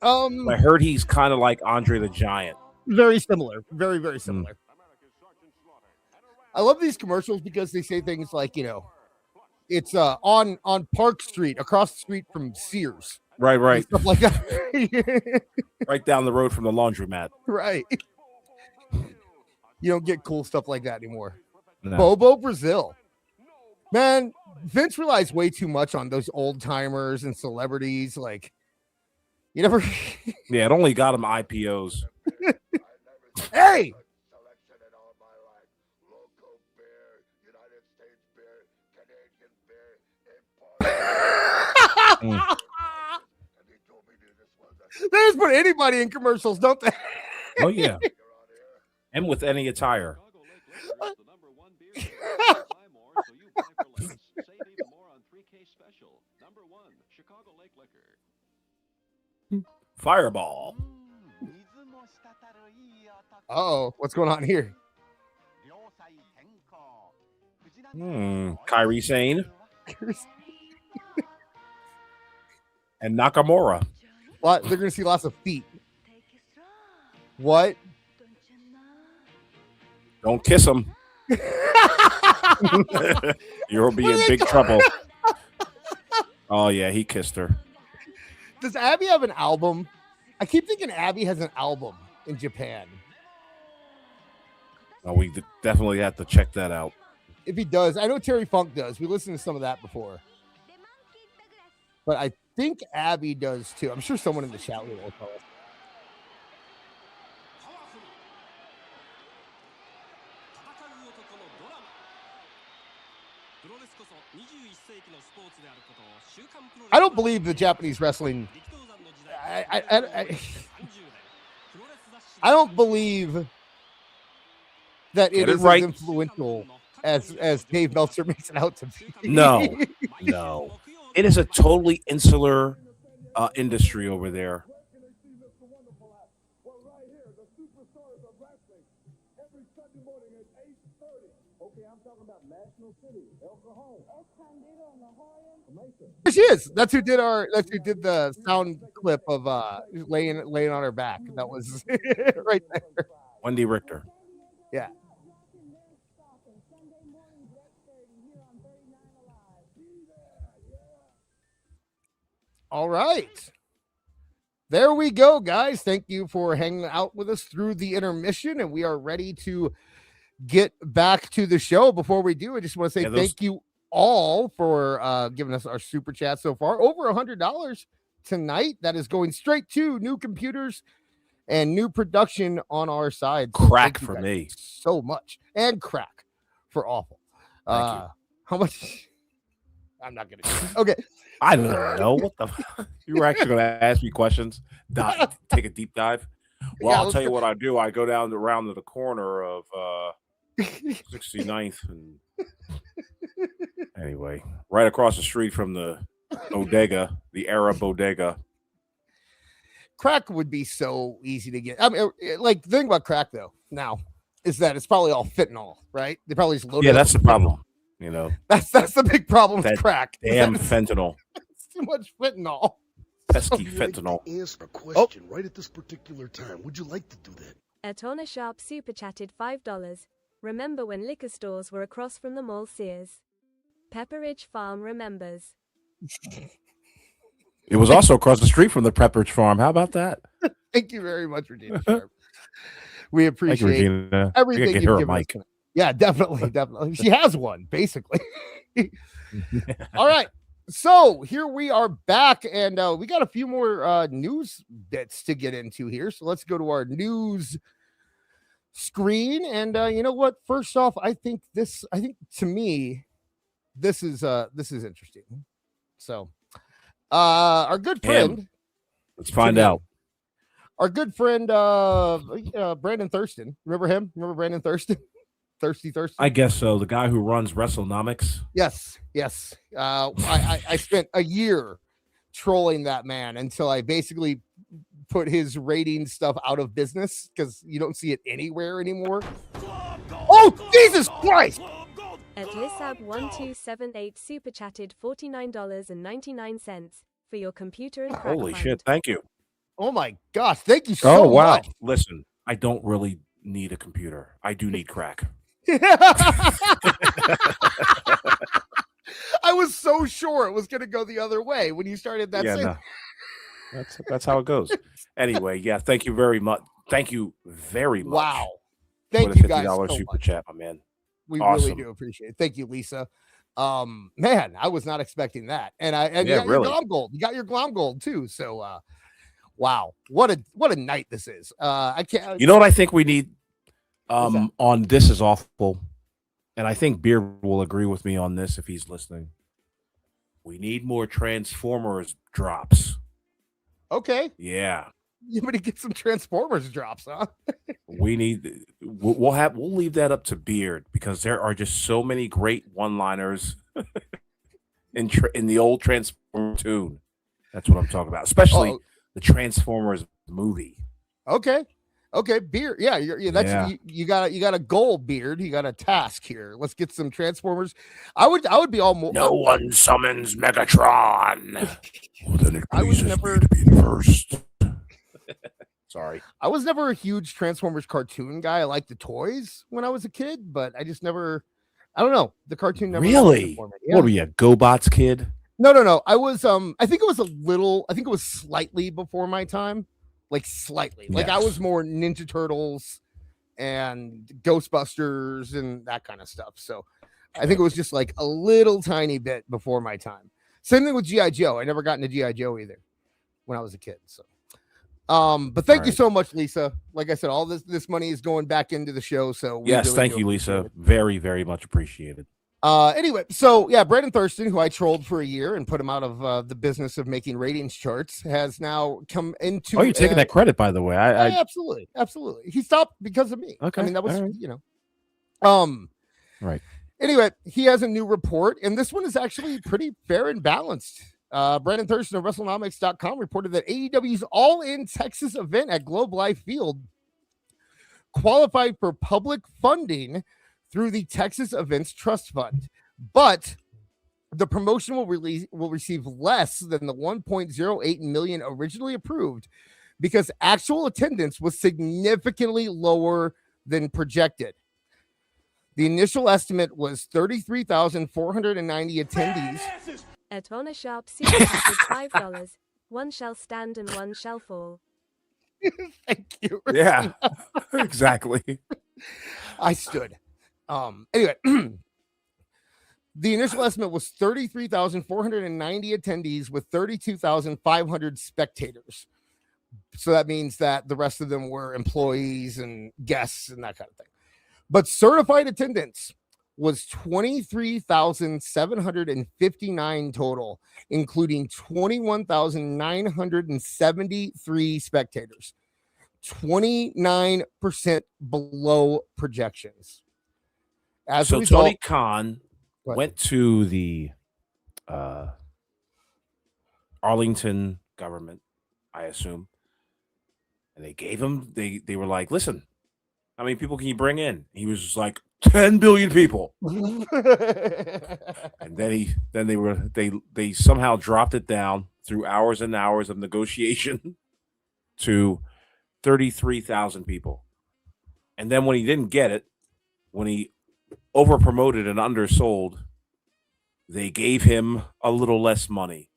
I heard he's kind of like Andre the Giant.
Very similar. Very, very similar. I love these commercials because they say things like, it's on Park Street, across the street from Sears.
Right.
Stuff like that.
Right down the road from the laundromat.
Right. You don't get cool stuff like that anymore.
No.
Bobo Brazil. Man, Vince relies way too much on those old timers and celebrities. Like, you never.
Yeah, it only got him IPOs.
Hey! They just put anybody in commercials, don't they?
Oh, yeah. And with any attire. Fireball.
Oh, what's going on here?
Kairi Sane. And Nakamura.
What? They're going to see lots of feet. What?
Don't kiss him. You'll be in big trouble. Oh, yeah, he kissed her.
Does Abby have an album? I keep thinking Abby has an album in Japan.
Oh, we definitely have to check that out.
If he does, I know Terry Funk does. We listened to some of that before. But I think Abby does too. I'm sure someone in the chat will tell us. I don't believe the Japanese wrestling. I don't believe that it is
right.
as influential as Dave Meltzer makes it out to be.
No. It is a totally insular industry over there. She is. That's who did the sound clip of laying on her back. That was right there. Wendy Richter.
Yeah. All right. There we go, guys. Thank you for hanging out with us through the intermission, and we are ready to get back to the show. Before we do, I just want to say thank you all for giving us our super chat so far. Over $100 tonight. That is going straight to new computers and new production on our side. So
crack for me
so much, and crack for awful.
Thank you.
How much? I'm not gonna. Okay.
I don't know what the. You were actually going to ask me questions. Take a deep dive. Well,
Yeah,
I'll tell you what I do. I go down around to the corner of 69th and anyway, right across the street from the bodega, the Arab bodega.
Crack would be so easy to get. I mean, like the thing about crack though now is that it's probably all fentanyl, right? They probably just load.
Yeah, that's the problem. You know,
that's the big problem with crack.
Damn fentanyl.
It's too much fentanyl.
Pesky fentanyl.
Answer a question right at this particular time. Would you like to do that?
Atona Sharp super chatted $5. Remember when liquor stores were across from the mall Sears? Pepperidge Farm remembers.
It was also across the street from the Pepperidge Farm. How about that?
Thank you very much, Regina Sharp. We appreciate
Regina.
everything
get
you've
her a
given us
mic.
tonight. Yeah, definitely. She has one, basically. All right. So here we are back, and we got a few more news bits to get into here. So let's go to our news screen. And you know what? First off, I think to me, this is interesting. So our good friend.
Let's find out.
Our good friend Brandon Thurston. Remember him? Remember Brandon Thurston? Thirsty Thurston?
I guess so. The guy who runs WrestleNomics.
Yes. I spent a year trolling that man until I basically put his rating stuff out of business because you don't see it anywhere anymore. Oh, Jesus Christ!
At Lissab1278 super chatted $49.99 for your computer and crack
Holy
fund.
shit. Thank you.
Oh my gosh. Thank you so much.
Listen, I don't really need a computer. I do need crack.
I was so sure it was going to go the other way when you started that.
No. That's how it goes. Anyway, yeah, thank you very much. Thank you very much.
Wow. Thank
for the
you guys
$50
so
super
much.
chat, my man.
We
Awesome.
really do appreciate it. Thank you, Lisa. Man, I was not expecting that. And you got
really.
your Glom Gold. You got your Glom Gold too. So wow. What a night this is. I can't.
You know what I think we need on This Is Awful, and I think Beard will agree with me on this if he's listening. We need more Transformers drops.
Okay.
Yeah.
You want to get some Transformers drops, huh?
We'll leave that up to Beard because there are just so many great one-liners in the old Transformer tune. That's what I'm talking about, especially the Transformers movie.
Okay. Okay, beard. Yeah, that's you got a goal, beard. You got a task here. Let's get some Transformers. I would be all more.
No one summons Megatron.
Well, then it
I was
pleases
never-
me to be the first.
Sorry.
I was never a huge Transformers cartoon guy. I liked the toys when I was a kid, but I just never. I don't know. The cartoon never
Really?
for me.
What were you, a GoBots kid?
No. I was I think it was slightly before my time. Like slightly. Like I
Yes.
was more Ninja Turtles and Ghostbusters and that kind of stuff. So I think it was just like a little tiny bit before my time. Same thing with G.I. Joe. I never got into G.I. Joe either when I was a kid. So but thank you so much, Lisa. Like I said, all this money is going back into the show. So we
Yes,
really
thank
do
you,
appreciate
Lisa.
it.
Very, very much appreciated.
Anyway, so yeah, Brandon Thurston, who I trolled for a year and put him out of the business of making ratings charts, has now come into.
Oh, you're taking that credit, by the way. I
Absolutely. He stopped because of me.
Okay,
I mean, that was
all right.
Right.
Right.
Anyway, he has a new report, and this one is actually pretty fair and balanced. Brandon Thurston of WrestleNomics.com reported that AEW's All In Texas event at Globe Life Field qualified for public funding through the Texas Events Trust Fund, but the promotion will receive less than the 1.08 million originally approved because actual attendance was significantly lower than projected. The initial estimate was 33,490 attendees.
At Honor Sharp Super Chatted $5. One shall stand and one shall fall.
Thank you.
Yeah, exactly.
I stood. Anyway, the initial estimate was 33,490 attendees with 32,500 spectators. So that means that the rest of them were employees and guests and that kind of thing. But certified attendance was 23,759 total, including 21,973 spectators, 29% below projections. As a
So
result,
Tony Khan went to the Arlington government, I assume, and they gave him. They were like, "Listen, how many people can you bring in?" He was just like 10 billion people, and then they somehow dropped it down through hours and hours of negotiation to 33,000 people, and then when he didn't get it, when he over promoted and undersold, they gave him a little less money.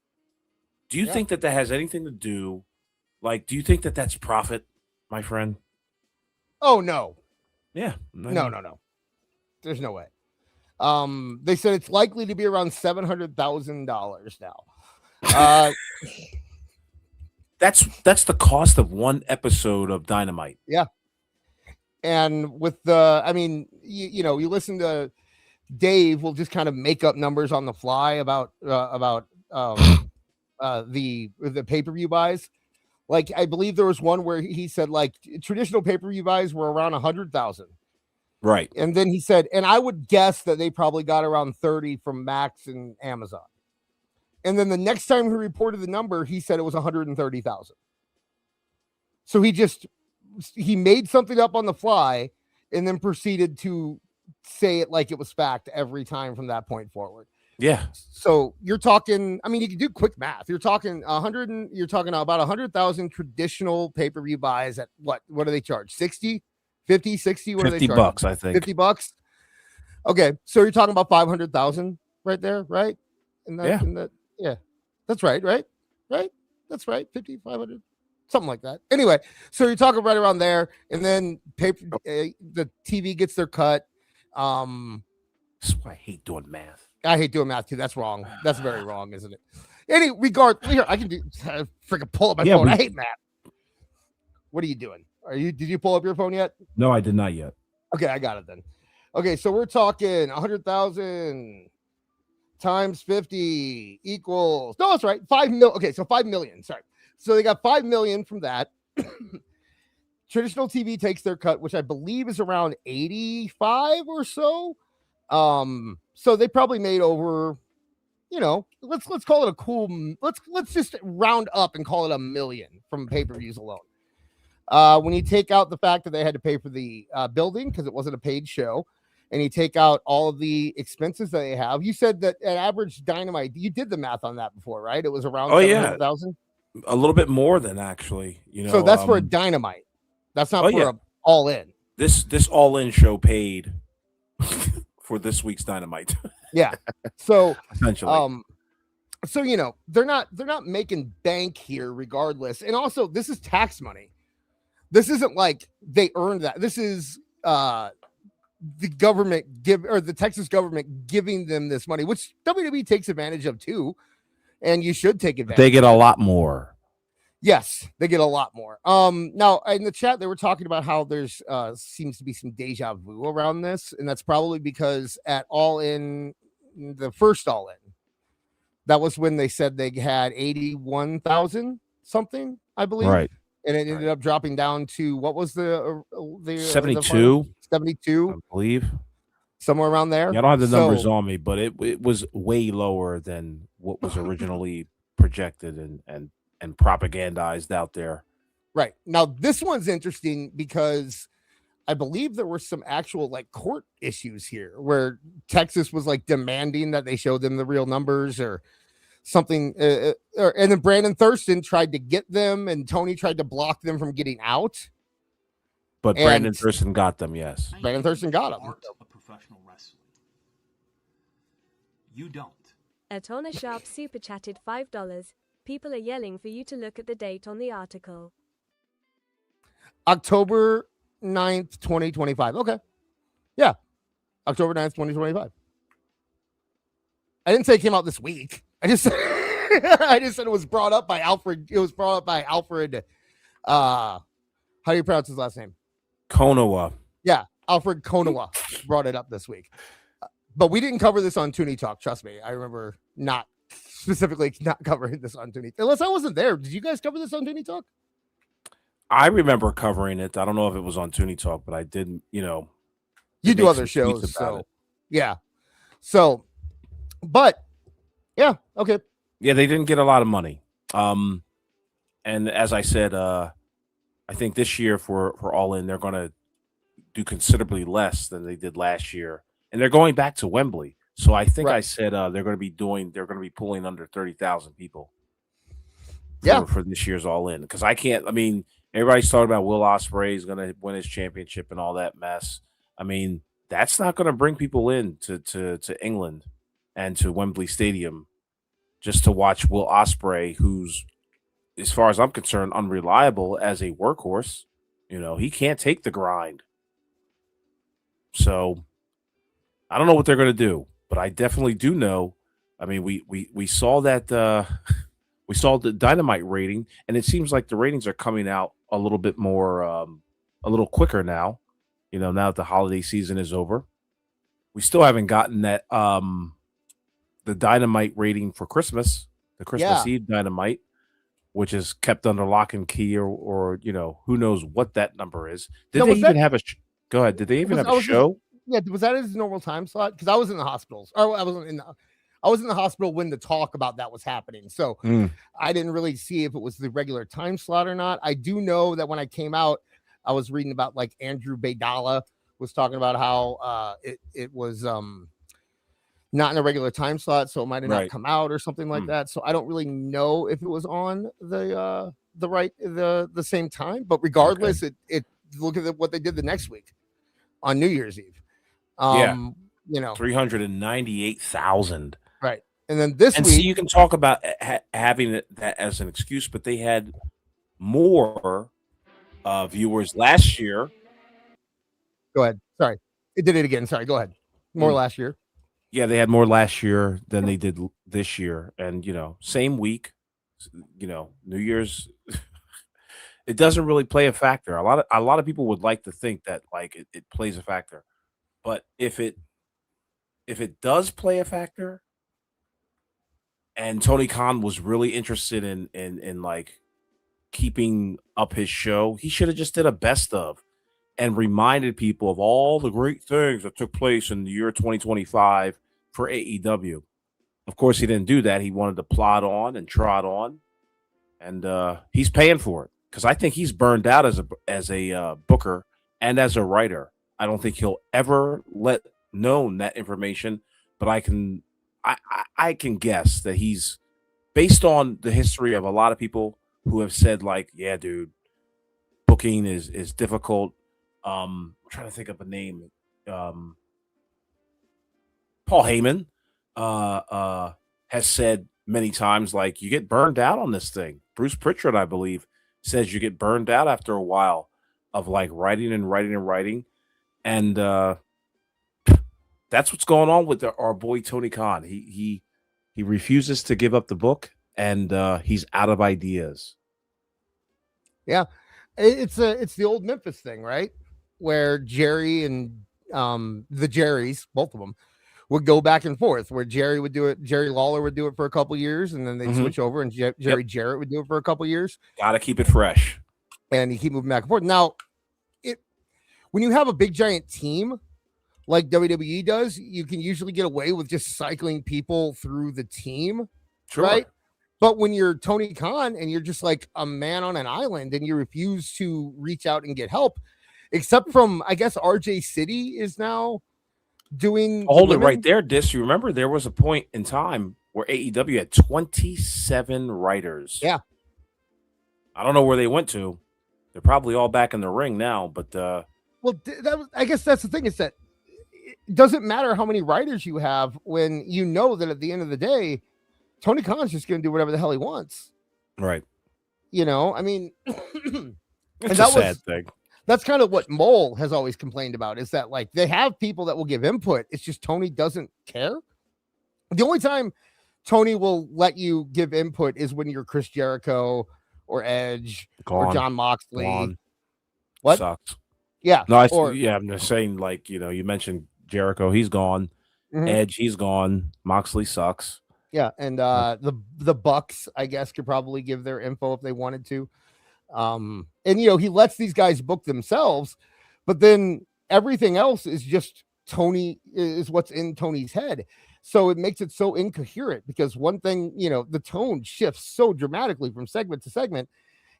Do you think that has anything to do? Like, do you think that that's profit, my friend?
oh no,
Yeah.
no. There's no way. They said it's likely to be around $700,000 now.
That's the cost of one episode of Dynamite.
Yeah. And with the, I mean, you know, you listen to Dave will just kind of make up numbers on the fly about the pay-per-view buys. Like, I believe there was one where he said like traditional pay-per-view buys were around 100,000.
Right.
And then he said, and I would guess that they probably got around 30 from Max and Amazon. And then the next time he reported the number, he said it was 130,000. So he made something up on the fly and then proceeded to say it like it was fact every time from that point forward.
Yeah.
So you're talking, I mean, you can do quick math. You're talking you're talking about 100,000 traditional pay-per-view buys at what do they charge? 60, 50, 60? What do they charge?
$50, I think.
$50. Okay. So you're talking about 500,000 right there, right? Yeah. That's right. That's right. 50, 500. Something like that. Anyway, so you're talking right around there, and then the TV gets their cut.
That's why I hate doing math.
I hate doing math too. That's wrong. That's very wrong, isn't it? Any regard, here I can do. Freaking pull up my phone. I hate math. What are you doing? Did you pull up your phone yet?
No, I did not yet.
Okay, I got it then. Okay, so we're talking 100,000 times 50 equals. No, that's right. 5 million. Okay, so 5 million. Sorry. So they got 5 million from that. Traditional TV takes their cut, which I believe is around 85 or so. So they probably made over, let's call it a cool. Let's just round up and call it $1 million from pay-per-views alone. When you take out the fact that they had to pay for the building because it wasn't a paid show, and you take out all of the expenses that they have, you said that an average Dynamite, you did the math on that before, right? It was around 700,000.
A little bit more than actually,
So that's for a Dynamite. That's not for a All In.
This All In show paid for this week's Dynamite.
Yeah. So
essentially,
so they're not making bank here regardless. And also, this is tax money. This isn't like they earned that. This is the government the Texas government giving them this money, which WWE takes advantage of too, and you should take advantage.
They get a lot more.
Yes, they get a lot more. Now in the chat they were talking about how there's seems to be some deja vu around this, and that's probably because at All In, the first All In, that was when they said they had 81,000 something, I believe.
Right.
And it ended up dropping down to what was the
72?
72,
I believe.
Somewhere around there.
Yeah, I don't have the numbers on me, but it was way lower than what was originally projected and propagandized out there.
Right. Now, this one's interesting because I believe there were some actual like court issues here where Texas was like demanding that they show them the real numbers or something. And then Brandon Thurston tried to get them and Tony tried to block them from getting out.
But Brandon Thurston got them, yes.
Brandon Thurston got them.
Art of professional wrestling. You don't.
Atona Sharp super chatted $5. People are yelling for you to look at the date on the article.
October 9th, 2025. Okay. Yeah. October 9th, 2025. I didn't say it came out this week. I just said it was brought up by Alfred. It was brought up by Alfred. How do you pronounce his last name?
Konowa.
Yeah. Alfred Konowa brought it up this week. But we didn't cover this on Toonie Talk. Trust me. I remember not covering this on Toonie. Unless I wasn't there. Did you guys cover this on Toonie Talk?
I remember covering it. I don't know if it was on Toonie Talk, but I didn't,
You do other shows. So, yeah. So, but, yeah. Okay.
Yeah, they didn't get a lot of money. And as I said, I think this year for All In, they're going to do considerably less than they did last year. And they're going back to Wembley. So I think I said they're going to be pulling under 30,000 people. For this year's All In. Because everybody's talking about Will Ospreay is going to win his championship and all that mess. I mean, that's not going to bring people in to England and to Wembley Stadium just to watch Will Ospreay, who's, as far as I'm concerned, unreliable as a workhorse. He can't take the grind. So I don't know what they're going to do, but I definitely do know. I mean, we saw that we saw the Dynamite rating, and it seems like the ratings are coming out a little bit more, a little quicker now. Now that the holiday season is over, we still haven't gotten that the Dynamite rating for Christmas, the Christmas Eve Dynamite, which is kept under lock and key, or who knows what that number is. Did they even have a? Go ahead. Did they even have a show?
Was that his normal time slot? Because I was in the hospitals. Or I was in the hospital when the talk about that was happening. So I didn't really see if it was the regular time slot or not. I do know that when I came out, I was reading about like Andrew Baydala was talking about how it was not in a regular time slot, so it might have not come out or something like that. So I don't really know if it was on the same time. But regardless, it look at what they did the next week on New Year's Eve.
398,000.
Right. And then this week,
see, you can talk about having that as an excuse, but they had more viewers last year.
Go ahead. Sorry. It did it again. Sorry. Go ahead. More last year.
Yeah, they had more last year than they did this year. And, same week, New Year's, it doesn't really play a factor. A lot of people would like to think that like it plays a factor. But if it does play a factor, and Tony Khan was really interested in like keeping up his show, he should have just did a best of and reminded people of all the great things that took place in the year 2025 for AEW. Of course, he didn't do that. He wanted to plod on and trot on, and he's paying for it. because I think he's burned out as a booker and as a writer. I don't think he'll ever let known that information, but I can guess that he's based on the history of a lot of people who have said, like, yeah, dude, booking is difficult. I'm trying to think of a name. Paul Heyman has said many times, like, you get burned out on this thing. Bruce Pritchard, I believe, says you get burned out after a while of like writing and writing and writing. And that's what's going on with our boy Tony Khan. He refuses to give up the book, and he's out of ideas.
Yeah, it's the old Memphis thing, right? Where Jerry and the Jerrys, both of them, would go back and forth. Where Jerry would do it, Jerry Lawler would do it for a couple years, and then they'd switch over, and Jerry Jarrett would do it for a couple years.
Got to keep it fresh,
and you keep moving back and forth. Now, when you have a big giant team like WWE does, you can usually get away with just cycling people through the team, right? But when you're Tony Khan and you're just like a man on an island and you refuse to reach out and get help, except from, I guess, RJ City is now doing.
Hold it right there, Dis. You remember there was a point in time where AEW had 27 writers.
Yeah.
I don't know where they went to. They're probably all back in the ring now, but
well, I guess that's the thing, is that it doesn't matter how many writers you have when you know that at the end of the day, Tony Khan's just going to do whatever the hell he wants.
Right.
You know, I mean,
it's a sad thing.
That's kind of what Mole has always complained about, is that like they have people that will give input. It's just Tony doesn't care. The only time Tony will let you give input is when you're Chris Jericho or Edge or Jon Moxley.
Gone.
What?
Sucks.
Yeah.
No, I'm just saying, like, you know, you mentioned Jericho, he's gone. Edge, he's gone. Moxley sucks.
Yeah, and the Bucks, I guess, could probably give their info if they wanted to. And you know, he lets these guys book themselves, but then everything else is just Tony, is what's in Tony's head. So it makes it so incoherent, because one thing, you know, the tone shifts so dramatically from segment to segment.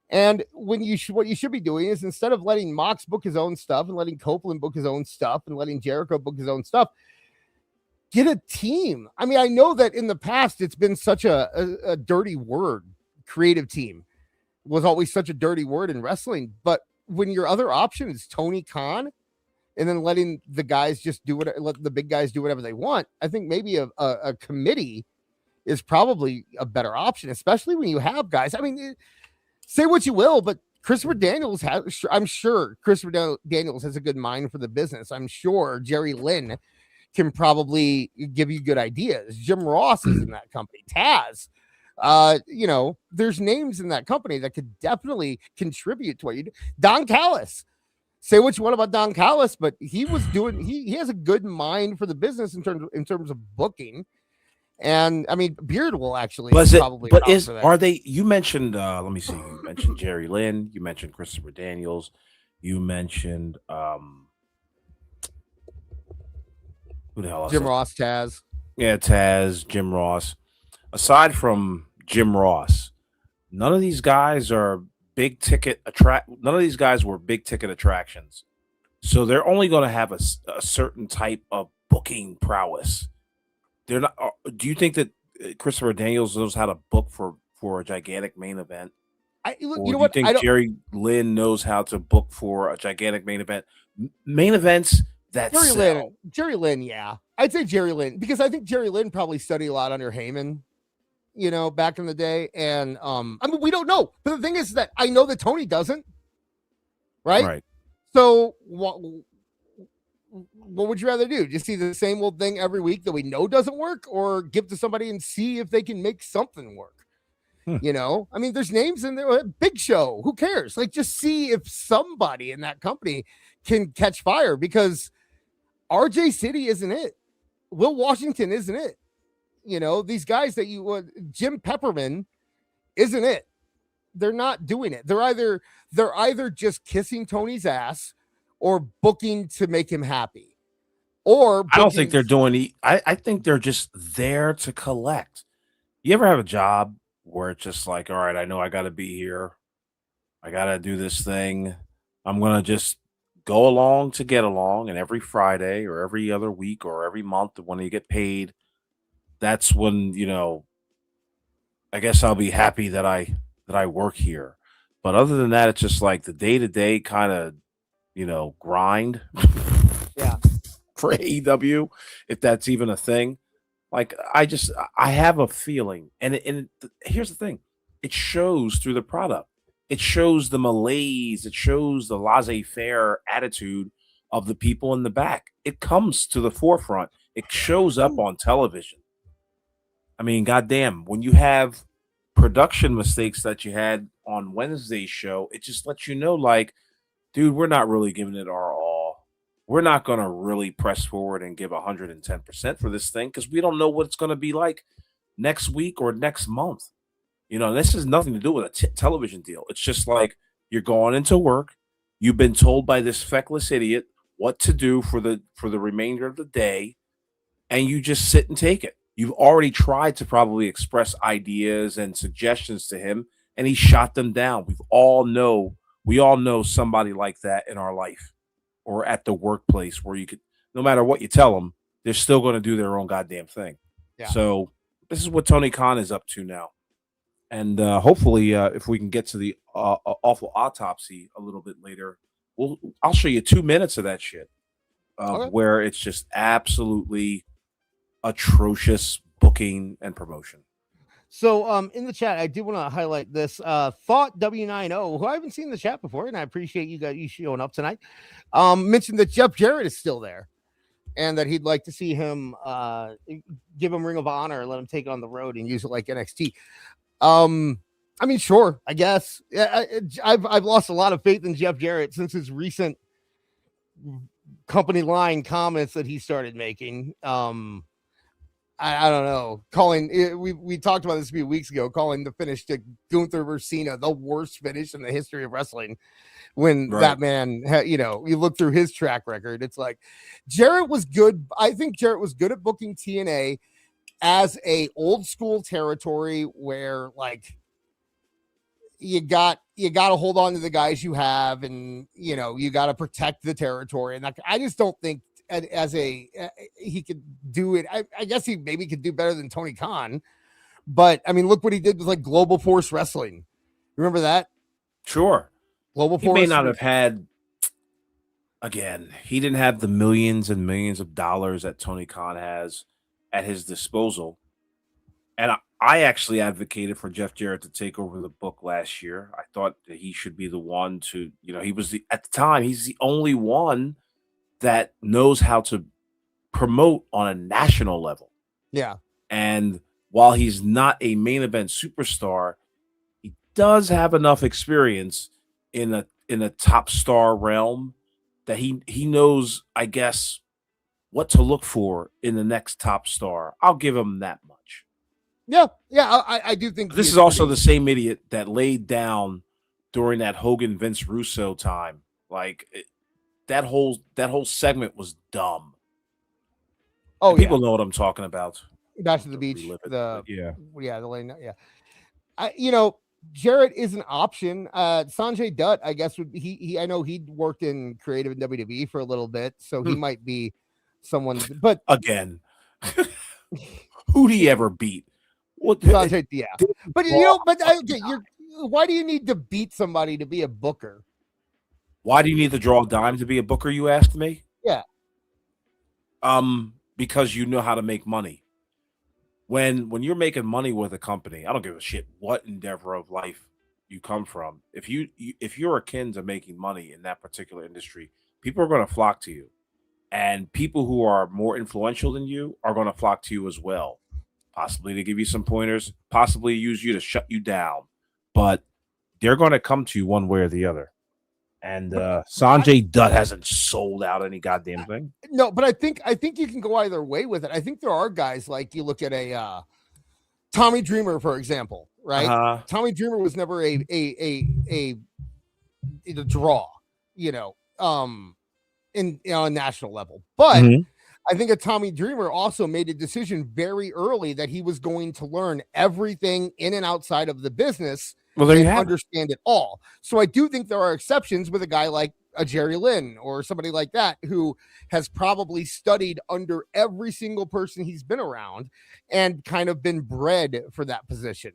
And when what you should be doing is, instead of letting Mox book his own stuff and letting Copeland book his own stuff and letting Jericho book his own stuff, get a team. I mean, I know that in the past it's been such a dirty word. Creative team was always such a dirty word in wrestling. But when your other option is Tony Khan and then letting the guys just let the big guys do whatever they want, I think maybe a committee is probably a better option, especially when you have guys. I mean, say what you will, but Christopher Daniels I'm sure Christopher Daniels has a good mind for the business. I'm sure Jerry Lynn can probably give you good ideas. Jim Ross is in that company. Taz, you know, there's names in that company that could definitely contribute to what you do. Don Callis, say what you want about Don Callis, but he was doing, he has a good mind for the business in terms of booking. And I mean, Beard will actually probably.
But are they? You mentioned. Let me see. You mentioned Jerry Lynn. You mentioned Christopher Daniels. You mentioned who the hell else?
Jim Ross, Taz.
Yeah, Taz, Jim Ross. Aside from Jim Ross, none of these guys are big ticket None of these guys were big ticket attractions, so they're only going to have a certain type of booking prowess. They're not. Do you think that Christopher Daniels knows how to book for a gigantic main event?
You know
do you
what?
think Jerry Lynn knows how to book for a gigantic main event? Main events that
Jerry Lynn, yeah, I'd say Jerry Lynn, because I think Jerry Lynn probably studied a lot under Heyman, you know, back in the day. And I mean, we don't know, but the thing is that I know that Tony doesn't. Right. So what would you rather do? Just see the same old thing every week that we know doesn't work, or give to somebody and see if they can make something work? You know, I mean, there's names in there. Big Show, who cares? Like, just see if somebody in that company can catch fire, because RJ City isn't it. Will Washington isn't it. You know, these guys that Jim Pepperman isn't it. They're not doing it. They're either just kissing Tony's ass or booking to make him happy. Or
I don't think they're doing I think they're just there to collect. You ever have a job where it's just like, all right, I know I got to be here I got to do this thing. I'm going to just go along to get along. And every Friday or every other week or every month when you get paid, that's when, I guess I'll be happy that I work here. But other than that, it's just like the day-to-day kind of, grind.
Yeah.
For AEW, if that's even a thing. Like I have a feeling, here's the thing: it shows through the product. It shows the malaise. It shows the laissez-faire attitude of the people in the back. It comes to the forefront. It shows up on television. I mean, goddamn, when you have production mistakes that you had on Wednesday's show, it just lets you know, like, dude, we're not really giving it our all. We're not going to really press forward and give 110% for this thing because we don't know what it's going to be like next week or next month. This has nothing to do with a television deal. It's just like you're going into work. You've been told by this feckless idiot what to do for the remainder of the day, and you just sit and take it. You've already tried to probably express ideas and suggestions to him, and he shot them down. We all know somebody like that in our life or at the workplace where you could, no matter what you tell them, they're still going to do their own goddamn thing.
Yeah.
So this is what Tony Khan is up to now. And hopefully, if we can get to the awful autopsy a little bit later, I'll show you 2 minutes of that shit where it's just absolutely atrocious booking and promotion.
So in the chat, I do want to highlight this. Thought W90, who I haven't seen in the chat before, and I appreciate you showing up tonight. Mentioned that Jeff Jarrett is still there and that he'd like to see him give him Ring of Honor, let him take it on the road and use it like NXT. I mean, sure, I guess. I've lost a lot of faith in Jeff Jarrett since his recent company line comments that he started making. I don't know. We talked about this a few weeks ago, calling the finish to Gunther versus Cena the worst finish in the history of wrestling. When that man, you look through his track record, it's like Jarrett was good. I think Jarrett was good at booking TNA as a old school territory where like you got to hold on to the guys you have, and you got to protect the territory. And I just don't think he could do it. I guess he maybe could do better than Tony Khan, but I mean, look what he did with like Global Force Wrestling. Remember that?
Sure.
Global
He
Force
may not have had. Again, he didn't have the millions and millions of dollars that Tony Khan has at his disposal. And I actually advocated for Jeff Jarrett to take over the book last year. I thought that he should be the one to, he was at the time, he's the only one that knows how to promote on a national level.
Yeah.
And while he's not a main event superstar, he does have enough experience in a top star realm that he knows, I guess, what to look for in the next top star. I'll give him that much.
Yeah. I do think
this is also the same idiot that laid down during that Hogan Vince Russo time. Like that whole segment was dumb.
Oh,
people know what I'm talking about.
Back to the beach. The lane. Yeah. Jarrett is an option. Sanjay Dutt, I guess, would he I know he'd worked in creative in WWE for a little bit, so he might be someone. But
again, who'd he ever beat?
Sanjay, yeah. But why do you need to beat somebody to be a booker?
Why do you need to draw a dime to be a booker, you asked me?
Yeah.
Because you know how to make money. When you're making money with a company, I don't give a shit what endeavor of life you come from. If you're akin to making money in that particular industry, people are going to flock to you. And people who are more influential than you are going to flock to you as well. Possibly to give you some pointers, possibly use you to shut you down. But they're going to come to you one way or the other. And Sanjay Dutt hasn't sold out any goddamn thing.
No, but I think you can go either way with it. I think there are guys like you look at a Tommy Dreamer, for example, right? Tommy Dreamer was never a draw, on a national level. But I think a Tommy Dreamer also made a decision very early that he was going to learn everything in and outside of the business
Well, there you
and
have it.
understand it all. So I do think there are exceptions with a guy like a Jerry Lynn or somebody like that who has probably studied under every single person he's been around and kind of been bred for that position.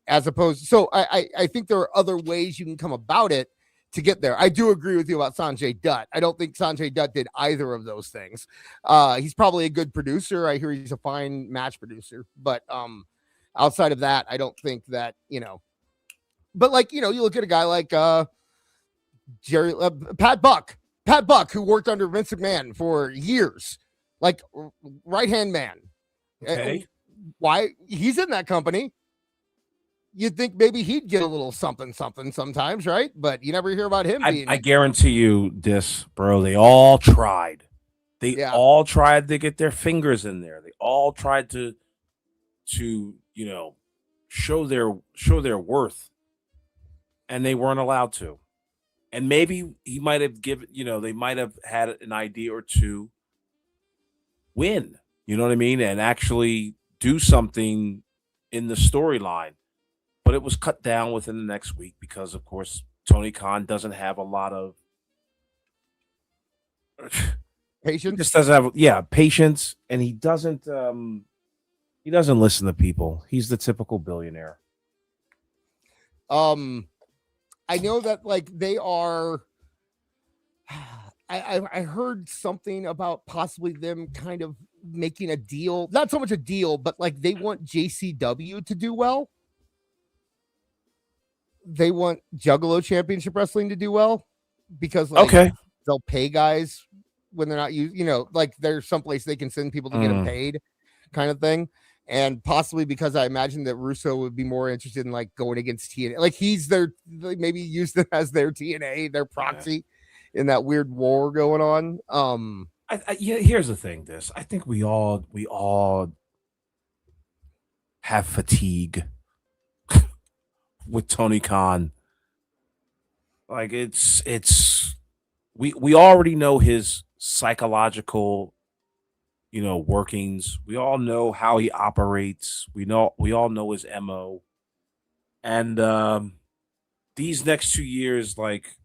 As opposed, so I think there are other ways you can come about it to get there. I do agree with you about Sanjay Dutt. I don't think Sanjay Dutt did either of those things. He's probably a good producer. I hear he's a fine match producer, but outside of that, I don't think that, but like, you look at a guy like Pat Buck, who worked under Vince McMahon for years, like right-hand man.
Okay.
Why he's in that company. You'd think maybe he'd get a little something sometimes, right? But you never hear about him being.
I guarantee you this, bro. They all tried. They all tried to get their fingers in there. They all tried to show their worth, and they weren't allowed to. And maybe he might have given, they might have had an idea or two win. You know what I mean? And actually do something in the storyline. But it was cut down within the next week because, of course, Tony Khan doesn't have a lot of
patience.
He just doesn't have patience, and he doesn't listen to people. He's the typical billionaire.
I know that like they are. I heard something about possibly them kind of making a deal, not so much a deal, but like they want JCW to do well. They want Juggalo Championship Wrestling to do well because they'll pay guys when they're not like there's someplace they can send people to get them paid kind of thing. And possibly because I imagine that Russo would be more interested in like going against TNA. Like he's maybe use them as their TNA, their proxy in that weird war going on.
Here's the thing, I think we all have fatigue with Tony Khan. Like we already know his psychological workings. We all know how he operates. We all know his MO. And these next 2 years, like,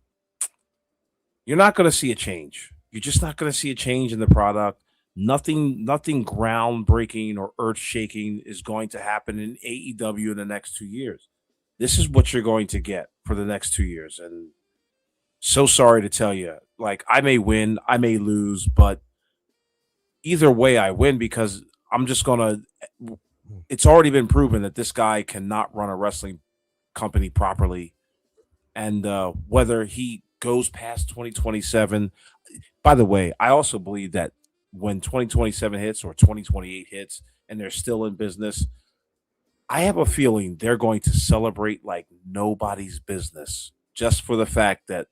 you're not going to see a change. You're just not going to see a change in the product. Nothing groundbreaking or earth-shaking is going to happen in AEW in the next 2 years. This is what you're going to get for the next 2 years. And so sorry to tell you, like, I may win, I may lose, but either way I win because I'm just going to – it's already been proven that this guy cannot run a wrestling company properly. And whether he goes past 2027 – by the way, I also believe that when 2027 hits or 2028 hits and they're still in business, I have a feeling they're going to celebrate like nobody's business just for the fact that,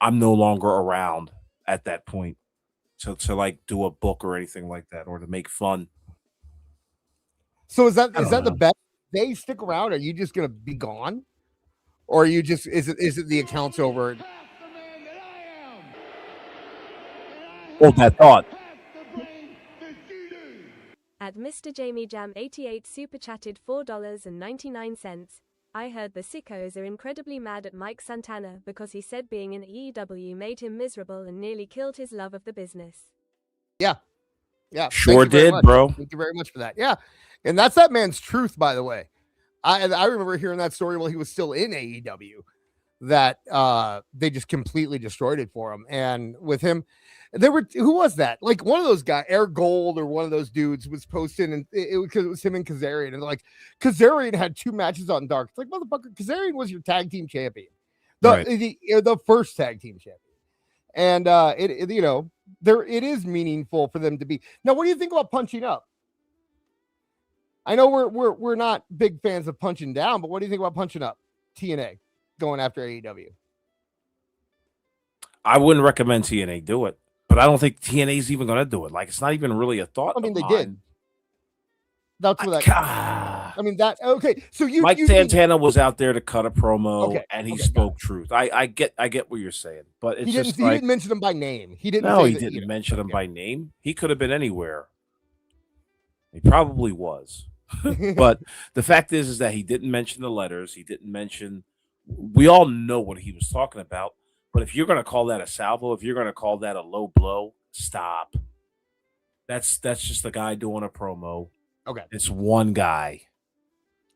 I'm no longer around at that point to like do a book or anything like that or to make fun.
So is that the best? They stick around? Are you just going to be gone? Or are you just is it the account's over?
Hold that thought.
At Mr. Jamie Jam 88 super chatted $4.99. I heard the sickos are incredibly mad at Mike Santana because he said being in AEW made him miserable and nearly killed his love of the business.
Yeah.
Sure did, bro.
Thank you very much for that. Yeah. And that's that man's truth, by the way. I remember hearing that story while he was still in AEW that they just completely destroyed it for him. And with him, who was that? Like one of those guys, Air Gold or one of those dudes was posting, and it was him and Kazarian, and like Kazarian had 2 matches on Dark. It's like, motherfucker, Kazarian was your tag team champion, the first tag team champion, and it is meaningful for them to be. Now, what do you think about punching up? I know we're not big fans of punching down, but what do you think about punching up? TNA going after AEW.
I wouldn't recommend TNA do it. But I don't think TNA is even going to do it. Like, it's not even really a thought.
I mean, they did. That's what okay. So
Mike Santana was out there to cut a promo, and he spoke truth. I get what you're saying, but it's
he didn't mention him by name. He didn't
mention him by name. He could have been anywhere. He probably was. But the fact is that he didn't mention the letters. He didn't mention. We all know what he was talking about. But if you're going to call that a salvo, if you're going to call that a low blow, stop. That's just a guy doing a promo.
Okay,
it's one guy.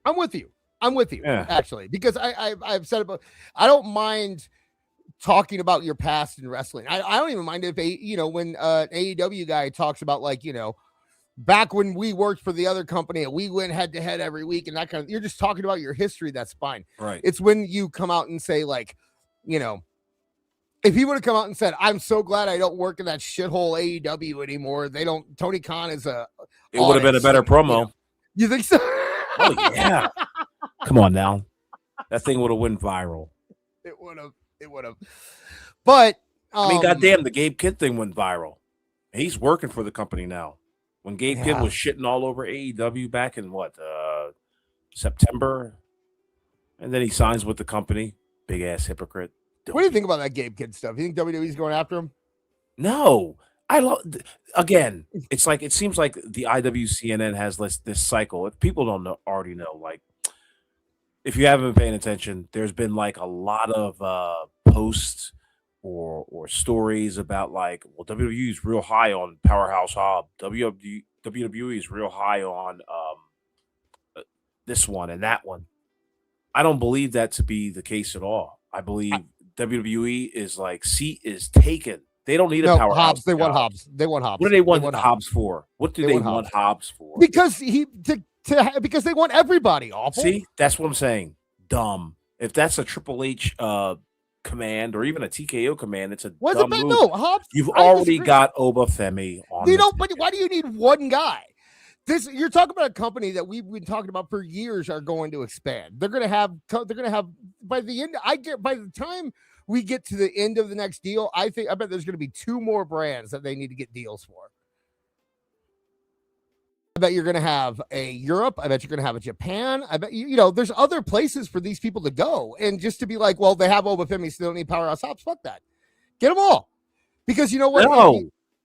I'm with you.
Yeah.
Actually, because I've said it. I don't mind talking about your past in wrestling. I don't even mind if when an AEW guy talks about back when we worked for the other company and we went head to head every week and that kind of. You're just talking about your history. That's fine.
Right.
It's when you come out and say if he would have come out and said, "I'm so glad I don't work in that shithole AEW anymore. They don't." Tony Khan is a.
It would have been a better promo.
You think so?
Oh yeah. Come on now. That thing would have went viral.
It would have. But
I mean, goddamn, the Gabe Kidd thing went viral. He's working for the company now. When Gabe Kidd was shitting all over AEW back in September, and then he signs with the company. Big ass hypocrite.
What do you think about that Gabe Kidd stuff? You think WWE's going after him?
No. I love again. It's like it seems like the IWCNN has this cycle. If people don't already know, like if you haven't been paying attention, there's been like a lot of posts or stories about like, well, WWE is real high on Powerhouse Hobbs. WWE is real high on this one and that one. I don't believe that to be the case at all. I believe WWE is like seat is taken. They don't need a Powerhouse.
Hobbs. They want Hobbs. They want Hobbs.
What do they want Hobbs for? What do they want Hobbs for?
Because because they want everybody. Awful.
See, that's what I'm saying. Dumb. If that's a Triple H command or even a TKO command, it's a dumb move.
No, Hobbs.
You've already got Obafemi on.
But why do you need one guy? You're talking about a company that we've been talking about for years are going to expand. They're going to have by the time we get to the end of the next deal, I bet there's going to be 2 more brands that they need to get deals for. I bet you're going to have a Europe. I bet you're going to have a Japan. I bet there's other places for these people to go. And just to be like, well, they have Obafemi, so they don't need Powerhouse Hobbs. Fuck that. Get them all. Because you know what?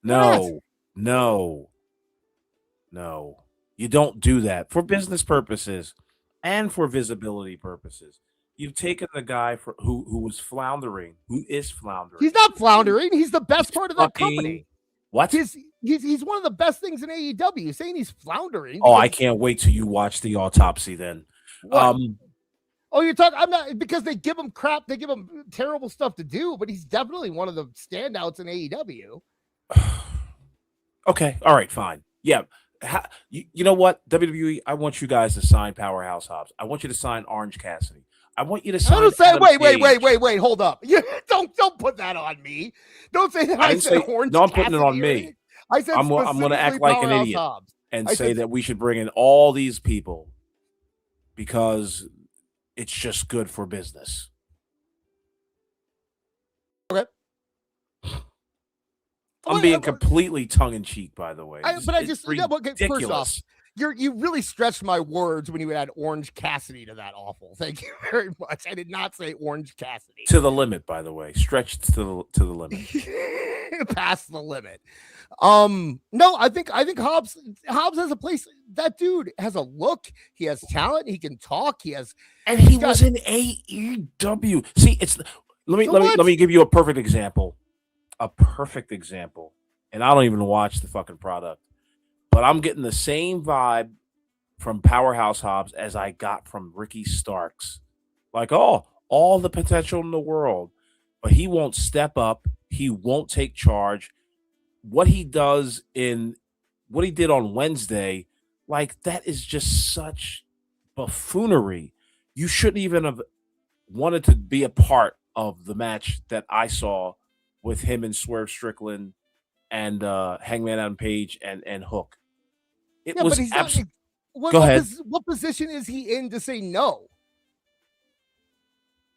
No. You don't do that for business purposes and for visibility purposes. You've taken the guy who was floundering, who is floundering. He's not floundering. He's the best part of that company.
What?
He's one of the best things in AEW. You're saying he's floundering.
Oh, I can't wait till you watch the autopsy then.
You're talking. I'm not because they give him crap. They give him terrible stuff to do, but he's definitely one of the standouts in AEW.
Okay. All right. Fine. Yeah. You know what? WWE, I want you guys to sign Powerhouse Hobbs. I want you to sign Orange Cassidy. I want you to sign.
Wait. Hold up. Don't put that on me. Don't say that. I said Orange.
No, I'm putting it on me.
I said
I'm going to act like an idiot and say that we should bring in all these people because it's just good for business.
Okay.
I'm being completely tongue in cheek, by the way.
First off, you really stretched my words when you add Orange Cassidy to that. Awful. Thank you very much. I did not say Orange Cassidy.
To the limit, by the way, stretched to the limit,
past the limit. No, I think Hobbs has a place. That dude has a look. He has talent. He can talk. He was in
AEW. See, let me give you a perfect example. And I don't even watch the fucking product, but I'm getting the same vibe from Powerhouse Hobbs as I got from Ricky Starks. Like, all the potential in the world, but he won't step up. He won't take charge. What he did on Wednesday, like that is just such buffoonery. You shouldn't even have wanted to be a part of the match that I saw with him and Swerve Strickland and Hangman Adam Page and Hook. Go ahead.
What position is he in to say no?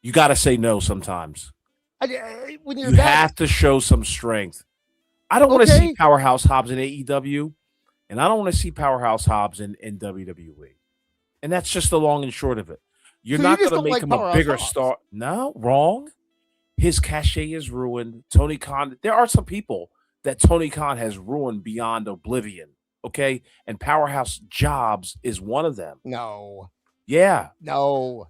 You got to say no sometimes.
When you
have to show some strength. I don't want to see Powerhouse Hobbs in AEW, and I don't want to see Powerhouse Hobbs in WWE. And that's just the long and short of it. You're not going to make him a bigger star. No, wrong. His cachet is ruined. Tony Khan. There are some people that Tony Khan has ruined beyond oblivion. Okay, and Powerhouse Jobs is one of them.
No.
Yeah.
No.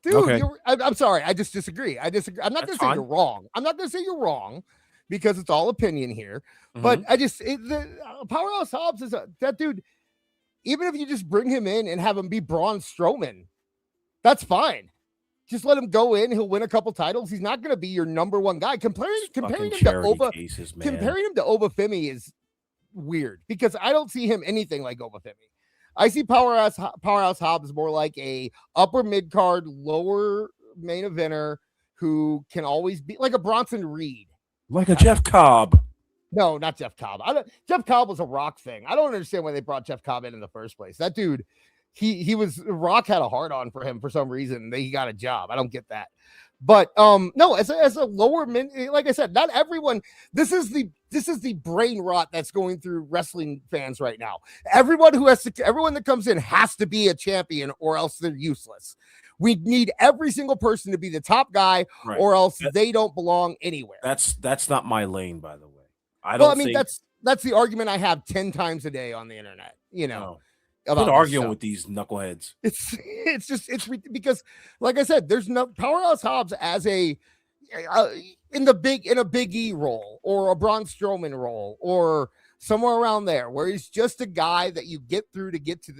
Dude,
Okay.
I'm sorry. I just disagree. I disagree. I'm not going
That's
to say
fine.
you're wrong. I'm not going to say you're wrong because it's all opinion here.
Mm-hmm.
But I just, Powerhouse Hobbs is that dude. Even if you just bring him in and have him be Braun Strowman, that's fine. Just let him go in. He'll win a couple titles. He's not going to be your number one guy. Comparing him to Oba, comparing him to Obafemi is weird because I don't see him anything like Obafemi. I see Powerhouse Hobbs more like a upper mid card, lower main eventer who can always be like a Bronson Reed,
like a Jeff Cobb.
No, not Jeff Cobb. Jeff Cobb was a Rock thing. I don't understand why they brought Jeff Cobb in the first place. That dude, he was Rock had a hard on for him for some reason. He got a job. I don't get that. But no, as a lower min, like I said, not everyone. This is the brain rot that's going through wrestling fans right now. Everyone that comes in has to be a champion, or else they're useless. We need every single person to be the top guy, or else they don't belong anywhere.
That's not my lane, by the way.
That's the argument I have 10 times a day on the internet. You know.
About arguing with these knuckleheads.
It's because, like I said, there's no Powerhouse Hobbs as in a Big E role or a Braun Strowman role or somewhere around there where he's just a guy that you get through to get to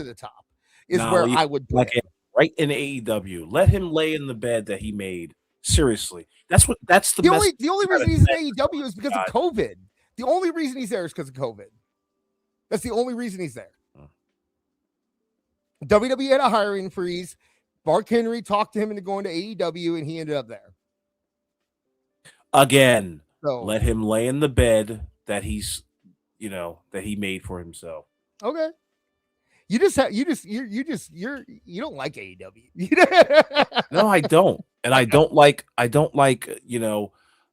the top is where I would put him.
Right in AEW. Let him lay in the bed that he made. Seriously, that's the
only reason he's in AEW is because of COVID. The only reason he's there is because of COVID. That's the only reason he's there. WWE had a hiring freeze. Mark Henry talked to him into going to AEW, and he ended up there.
Again, let him lay in the bed that he's, that he made for himself.
Okay. You don't like AEW.
No, I don't. And I don't like,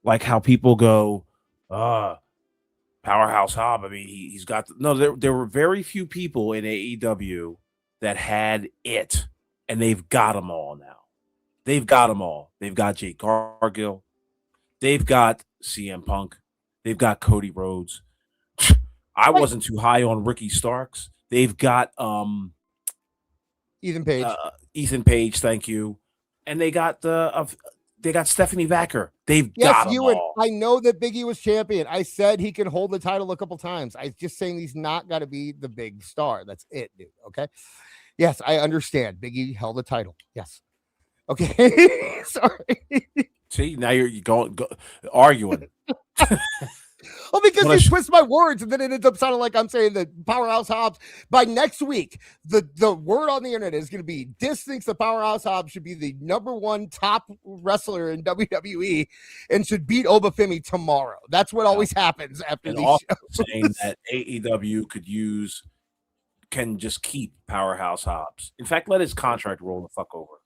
like how people go, Powerhouse Hobb. I mean, he's got, there were very few people in AEW that had it, and they've got them all now. They've got them all. They've got Jake Cargill. They've got CM Punk. They've got Cody Rhodes. I wasn't too high on Ricky Starks. They've got
Ethan Page.
Ethan Page, thank you. And they got Stephanie Vacker. They've got them all.
I know that Big E was champion. I said he can hold the title a couple times. I'm just saying he's not got to be the big star. That's it, dude. Okay. Yes, I understand. Big E held the title. Yes. Okay. Sorry.
See, now you're going arguing.
Well, because you twist my words, and then it ends up sounding like I'm saying that Powerhouse Hobbs. By next week, the word on the internet is going to be Dis thinks that Powerhouse Hobbs should be the number one top wrestler in WWE and should beat Obafemi tomorrow. That's what always happens after these shows.
Saying that AEW can just keep Powerhouse Hobbs. In fact, let his contract roll the fuck over.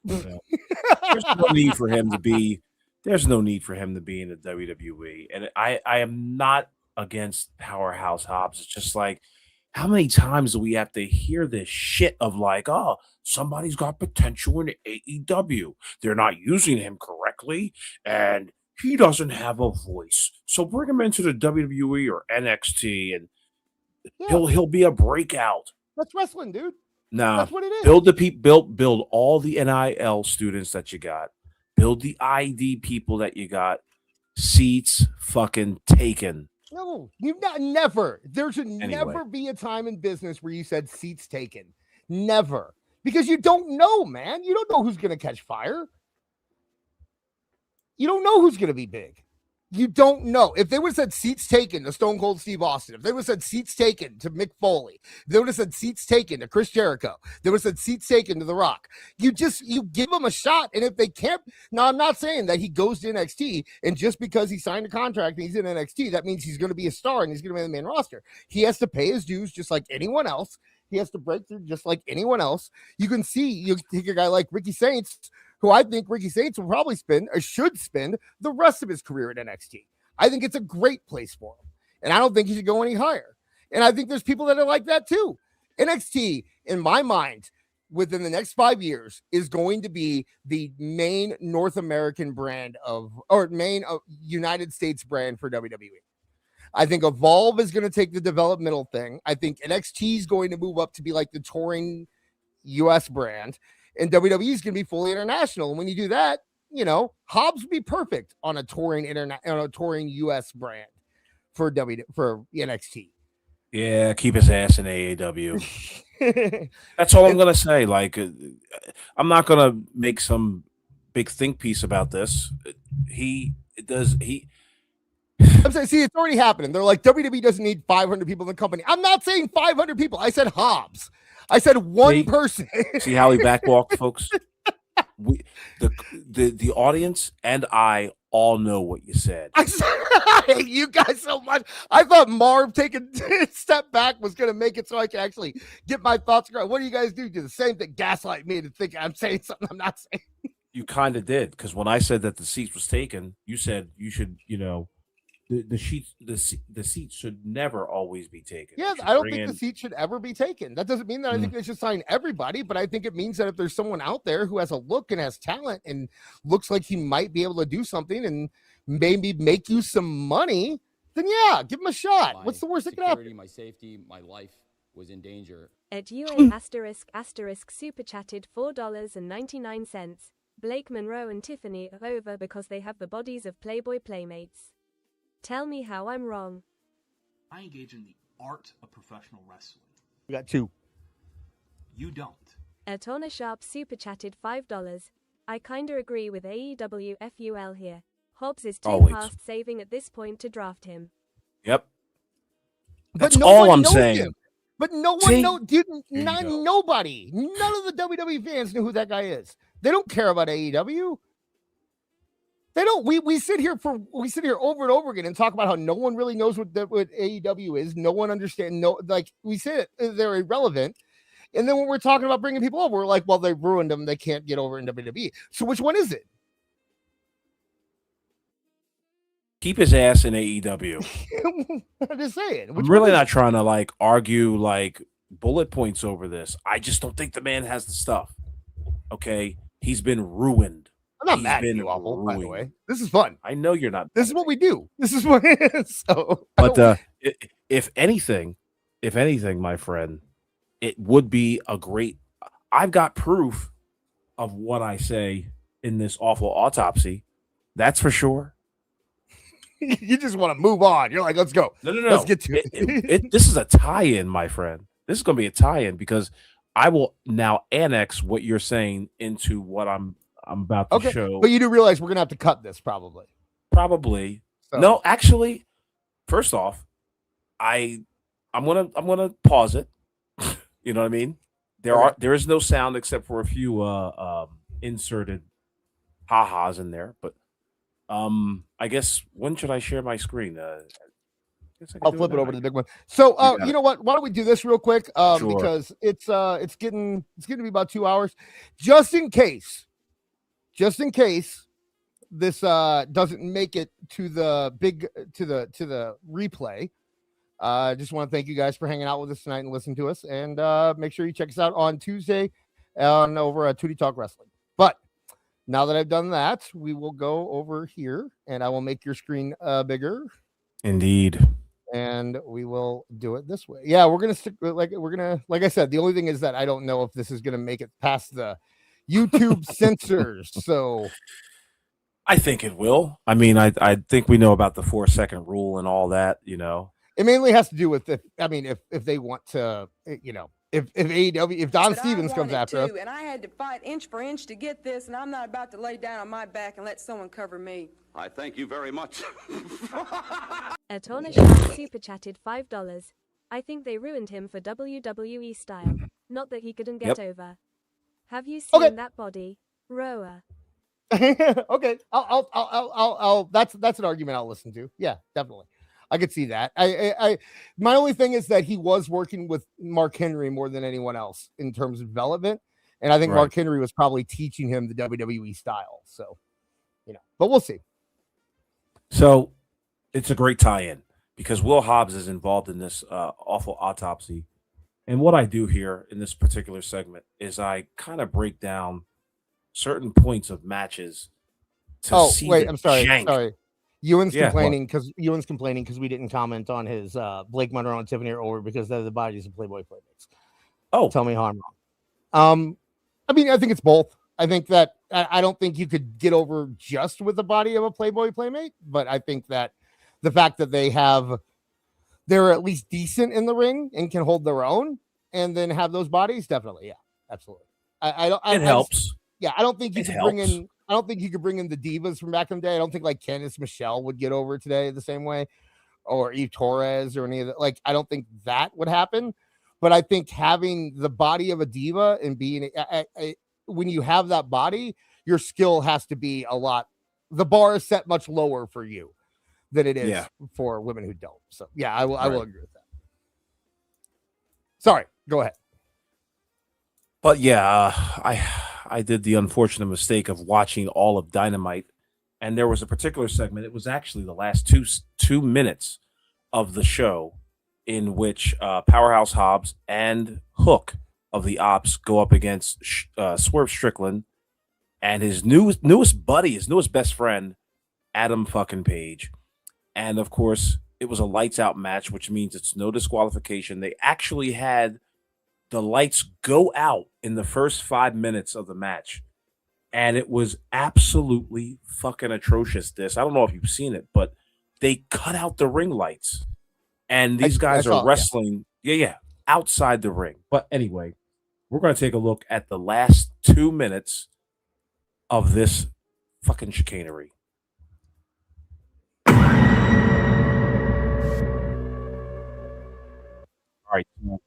There's no need for him to be. There's no need for him to be in the WWE. And I am not against Powerhouse Hobbs. It's just like, how many times do we have to hear this shit of like, oh, somebody's got potential in AEW. They're not using him correctly, and he doesn't have a voice. So bring him into the WWE or NXT, and he'll be a breakout.
That's wrestling, dude.
Nah,
that's what it is.
Build all the NIL students that you got. Build the ID people that you got. Seats fucking taken.
No, never. There should never be a time in business where you said seats taken. Never. Because you don't know, man. You don't know who's going to catch fire. You don't know who's going to be big. You don't know. If they would have said seats taken to Stone Cold Steve Austin, if they would have said seats taken to Mick Foley, if they would have said seats taken to Chris Jericho, they would have said seats taken to The Rock. You give them a shot. And if they can't, now I'm not saying that he goes to NXT and just because he signed a contract and he's in NXT, that means he's going to be a star and he's going to be in the main roster. He has to pay his dues just like anyone else. He has to break through just like anyone else. You can see, you take a guy like Ricky Saints, who I think Ricky Saints will probably should spend the rest of his career at NXT. I think it's a great place for him. And I don't think he should go any higher. And I think there's people that are like that too. NXT, in my mind, within the next 5 years, is going to be the main North American brand main United States brand for WWE. I think Evolve is going to take the developmental thing. I think NXT is going to move up to be like the touring US brand, and WWE is going to be fully international. And when you do that, you know, Hobbs would be perfect on a touring US brand for NXT.
Yeah, keep his ass in AEW. That's all I'm gonna say. Like, I'm not gonna make some big think piece about this.
I'm saying, see, it's already happening. They're like, WWE doesn't need 500 people in the company. I'm not saying 500 people. I said Hobbs. I said one person.
See how he backwalked, folks? The audience and I all know what you said.
I hate you guys so much. I thought Marv taking a step back was going to make it so I can actually get my thoughts across. What do you guys do? Do the same thing, gaslight me to think I'm saying something I'm not saying.
You kind of did, because when I said that the seats was taken, you said you should, you know, the seats should never always be taken.
Yeah, I don't think the seat should ever be taken. That doesn't mean that I think they should sign everybody, but I think it means that if there's someone out there who has a look and has talent and looks like he might be able to do something and maybe make you some money, then yeah, give him a shot. What's the worst that can happen?
My safety, my life was in danger.
At UA ** super chatted $4.99. Blake Monroe and Tiffany are over because they have the bodies of Playboy playmates. Tell me how I'm wrong.
I engage in the art of professional wrestling.
We got two.
You don't.
Atona Sharp super chatted $5. I kinda agree with AEWFUL here. Hobbs is too past saving at this point to draft him.
Yep. That's all I'm saying.
Him. But no one nobody. None of the WWE fans knew who that guy is. They don't care about AEW. They don't. We sit here over and over again and talk about how no one really knows what AEW is. No one understands. We say it, they're irrelevant. And then when we're talking about bringing people over, we're like, well, they ruined them. They can't get over in WWE. So which one is it?
Keep his ass in AEW.
I'm just saying.
I'm really not trying to like argue like bullet points over this. I just don't think the man has the stuff. Okay, he's been ruined.
I'm not mad at you, Awful, by the way. This is fun.
I know you're not.
This is what we do. This is what it is. So,
but if anything, my friend, it would be a great. I've got proof of what I say in this awful autopsy. That's for sure.
You just want to move on. You're like, let's go.
No.
Let's get to it.
This is a tie-in, my friend. This is going to be a tie-in because I will now annex what you're saying into what I'm about to show.
But you do realize we're gonna have to cut this probably.
So. No, actually, first off, I'm gonna pause it. You know what I mean? There is no sound except for a few inserted ha-has in there. But I guess when should I share my screen?
I'll flip it over to the big one. So you know what? Why don't we do this real quick?
Sure.
Because it's getting to be about 2 hours, just in case this doesn't make it to the replay. I just want to thank you guys for hanging out with us tonight and listening to us, and make sure you check us out on Tuesday over at Tootie Talk Wrestling. But now that I've done that, we will go over here and I will make your screen bigger.
Indeed.
And we will do it this way. Yeah, we're gonna stick like I said, the only thing is that I don't know if this is gonna make it past the YouTube censors. So
I think it will. I mean, I think we know about the 4-second rule and all that, you know.
It mainly has to do with if they want to, you know, if AEW, if Don Stevens comes after us.
And I had to fight inch for inch to get this, and I'm not about to lay down on my back and let someone cover me.
I thank you very much.
Atona Sharp super chatted $5. I think they ruined him for WWE style. Not that he couldn't get over. Have you seen that body, Roa?
Okay, I'll that's an argument I'll listen to. Yeah, definitely. I could see that. My only thing is that he was working with Mark Henry more than anyone else in terms of development. And I think Mark Henry was probably teaching him the WWE style. So, you know, but we'll see.
So it's a great tie-in because Will Hobbs is involved in this awful autopsy. And what I do here in this particular segment is I kind of break down certain points of matches.
I'm sorry. Ewan's
Yeah,
complaining because we didn't comment on his Blake Monroe and Tiffany are over because they're the bodies of Playboy Playmates.
Oh,
tell me how I'm wrong. I mean, I think it's both. I think that I don't think you could get over just with the body of a Playboy Playmate, but I think that the fact that they're at least decent in the ring and can hold their own, and then have those bodies, definitely, yeah, absolutely.
It helps.
I don't think you
It
could
helps.
bring in. I don't think you could bring in the divas from back in the day. I don't think like Candice Michelle would get over today the same way, or Eve Torres or any of that. Like, I don't think that would happen. But I think having the body of a diva and being when you have that body, your skill has to be a lot. The bar is set much lower for you than it is for women who don't. So yeah, I will agree with that. Sorry, go ahead.
But yeah, I did the unfortunate mistake of watching all of Dynamite, and there was a particular segment. It was actually the last 2 minutes of the show in which Powerhouse Hobbs and Hook of the Ops go up against Swerve Strickland and his newest buddy, his newest best friend, Adam fucking Page. And of course, it was a lights out match, which means it's no disqualification. They actually had the lights go out in the first 5 minutes of the match. And it was absolutely fucking atrocious. I don't know if you've seen it, but they cut out the ring lights. And these guys are wrestling, outside the ring. But anyway, we're going to take a look at the last 2 minutes of this fucking chicanery. All right, what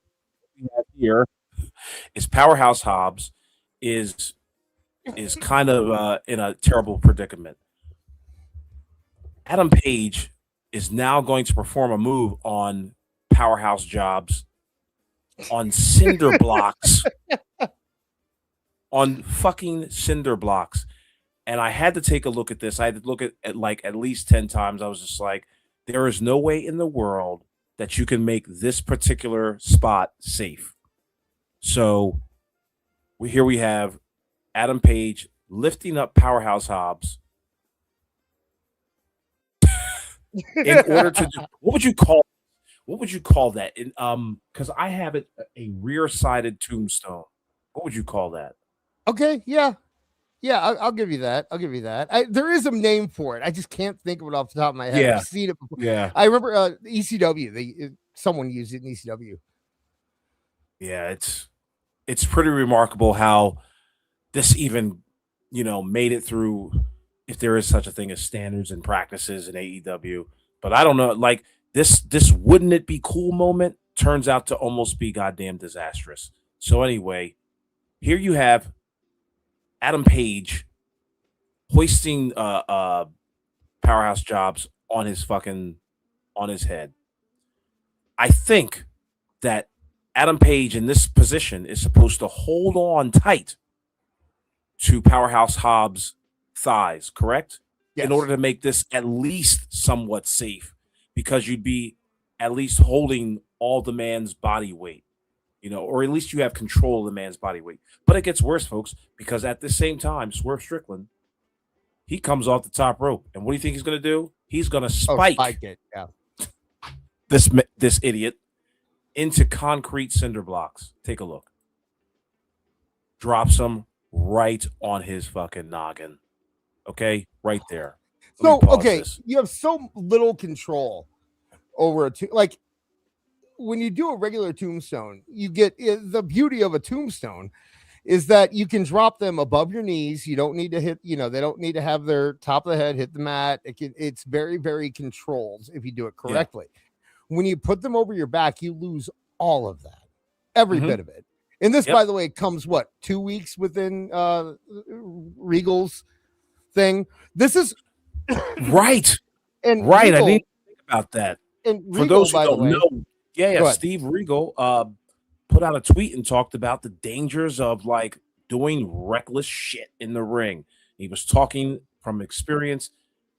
we have here is Powerhouse Hobbs is kind of in a terrible predicament. Adam Page is now going to perform a move on Powerhouse Jobs on cinder blocks. On fucking cinder blocks. And I had to take a look at this. I had to look at like at least 10 times. I was just like, there is no way in the world that you can make this particular spot safe. So here we have Adam Page lifting up Powerhouse Hobbs in order to do, what would you call that? Because I have it a rear-sided tombstone. What would you call that?
Okay, yeah, I'll give you that. There is a name for it. I just can't think of it off the top of my head.
Yeah.
I've seen it before.
Yeah.
I remember ECW. Someone used it in ECW.
Yeah, it's pretty remarkable how this even made it through, if there is such a thing as standards and practices in AEW. But I don't know, like this wouldn't it be cool moment turns out to almost be goddamn disastrous. So anyway, here you have Adam Page hoisting Powerhouse Jobs on his head. I think that Adam Page in this position is supposed to hold on tight to Powerhouse Hobbs' thighs, correct?
Yes.
In order to make this at least somewhat safe, because you'd be at least holding all the man's body weight, or at least you have control of the man's body weight. But it gets worse, folks, because at the same time, Swerve Strickland, he comes off the top rope. And what do you think he's going to do? He's going to spike
it. Yeah.
this idiot into concrete cinder blocks. Take a look. Drops him right on his fucking noggin. Okay, right there.
So okay, you have so little control over like when you do a regular tombstone, you get the beauty of a tombstone is that you can drop them above your knees. You don't need to hit, they don't need to have their top of the head hit the mat. It's very, very controlled if you do it correctly. Yeah. When you put them over your back, you lose all of that, every bit of it. And this, by the way, comes 2 weeks within Regal's thing. This is
right.
And
right.
Regal,
I didn't think about that.
And Regal,
for those who
by
don't
the way,
know, Steve Regal put out a tweet and talked about the dangers of like doing reckless shit in the ring. He was talking from experience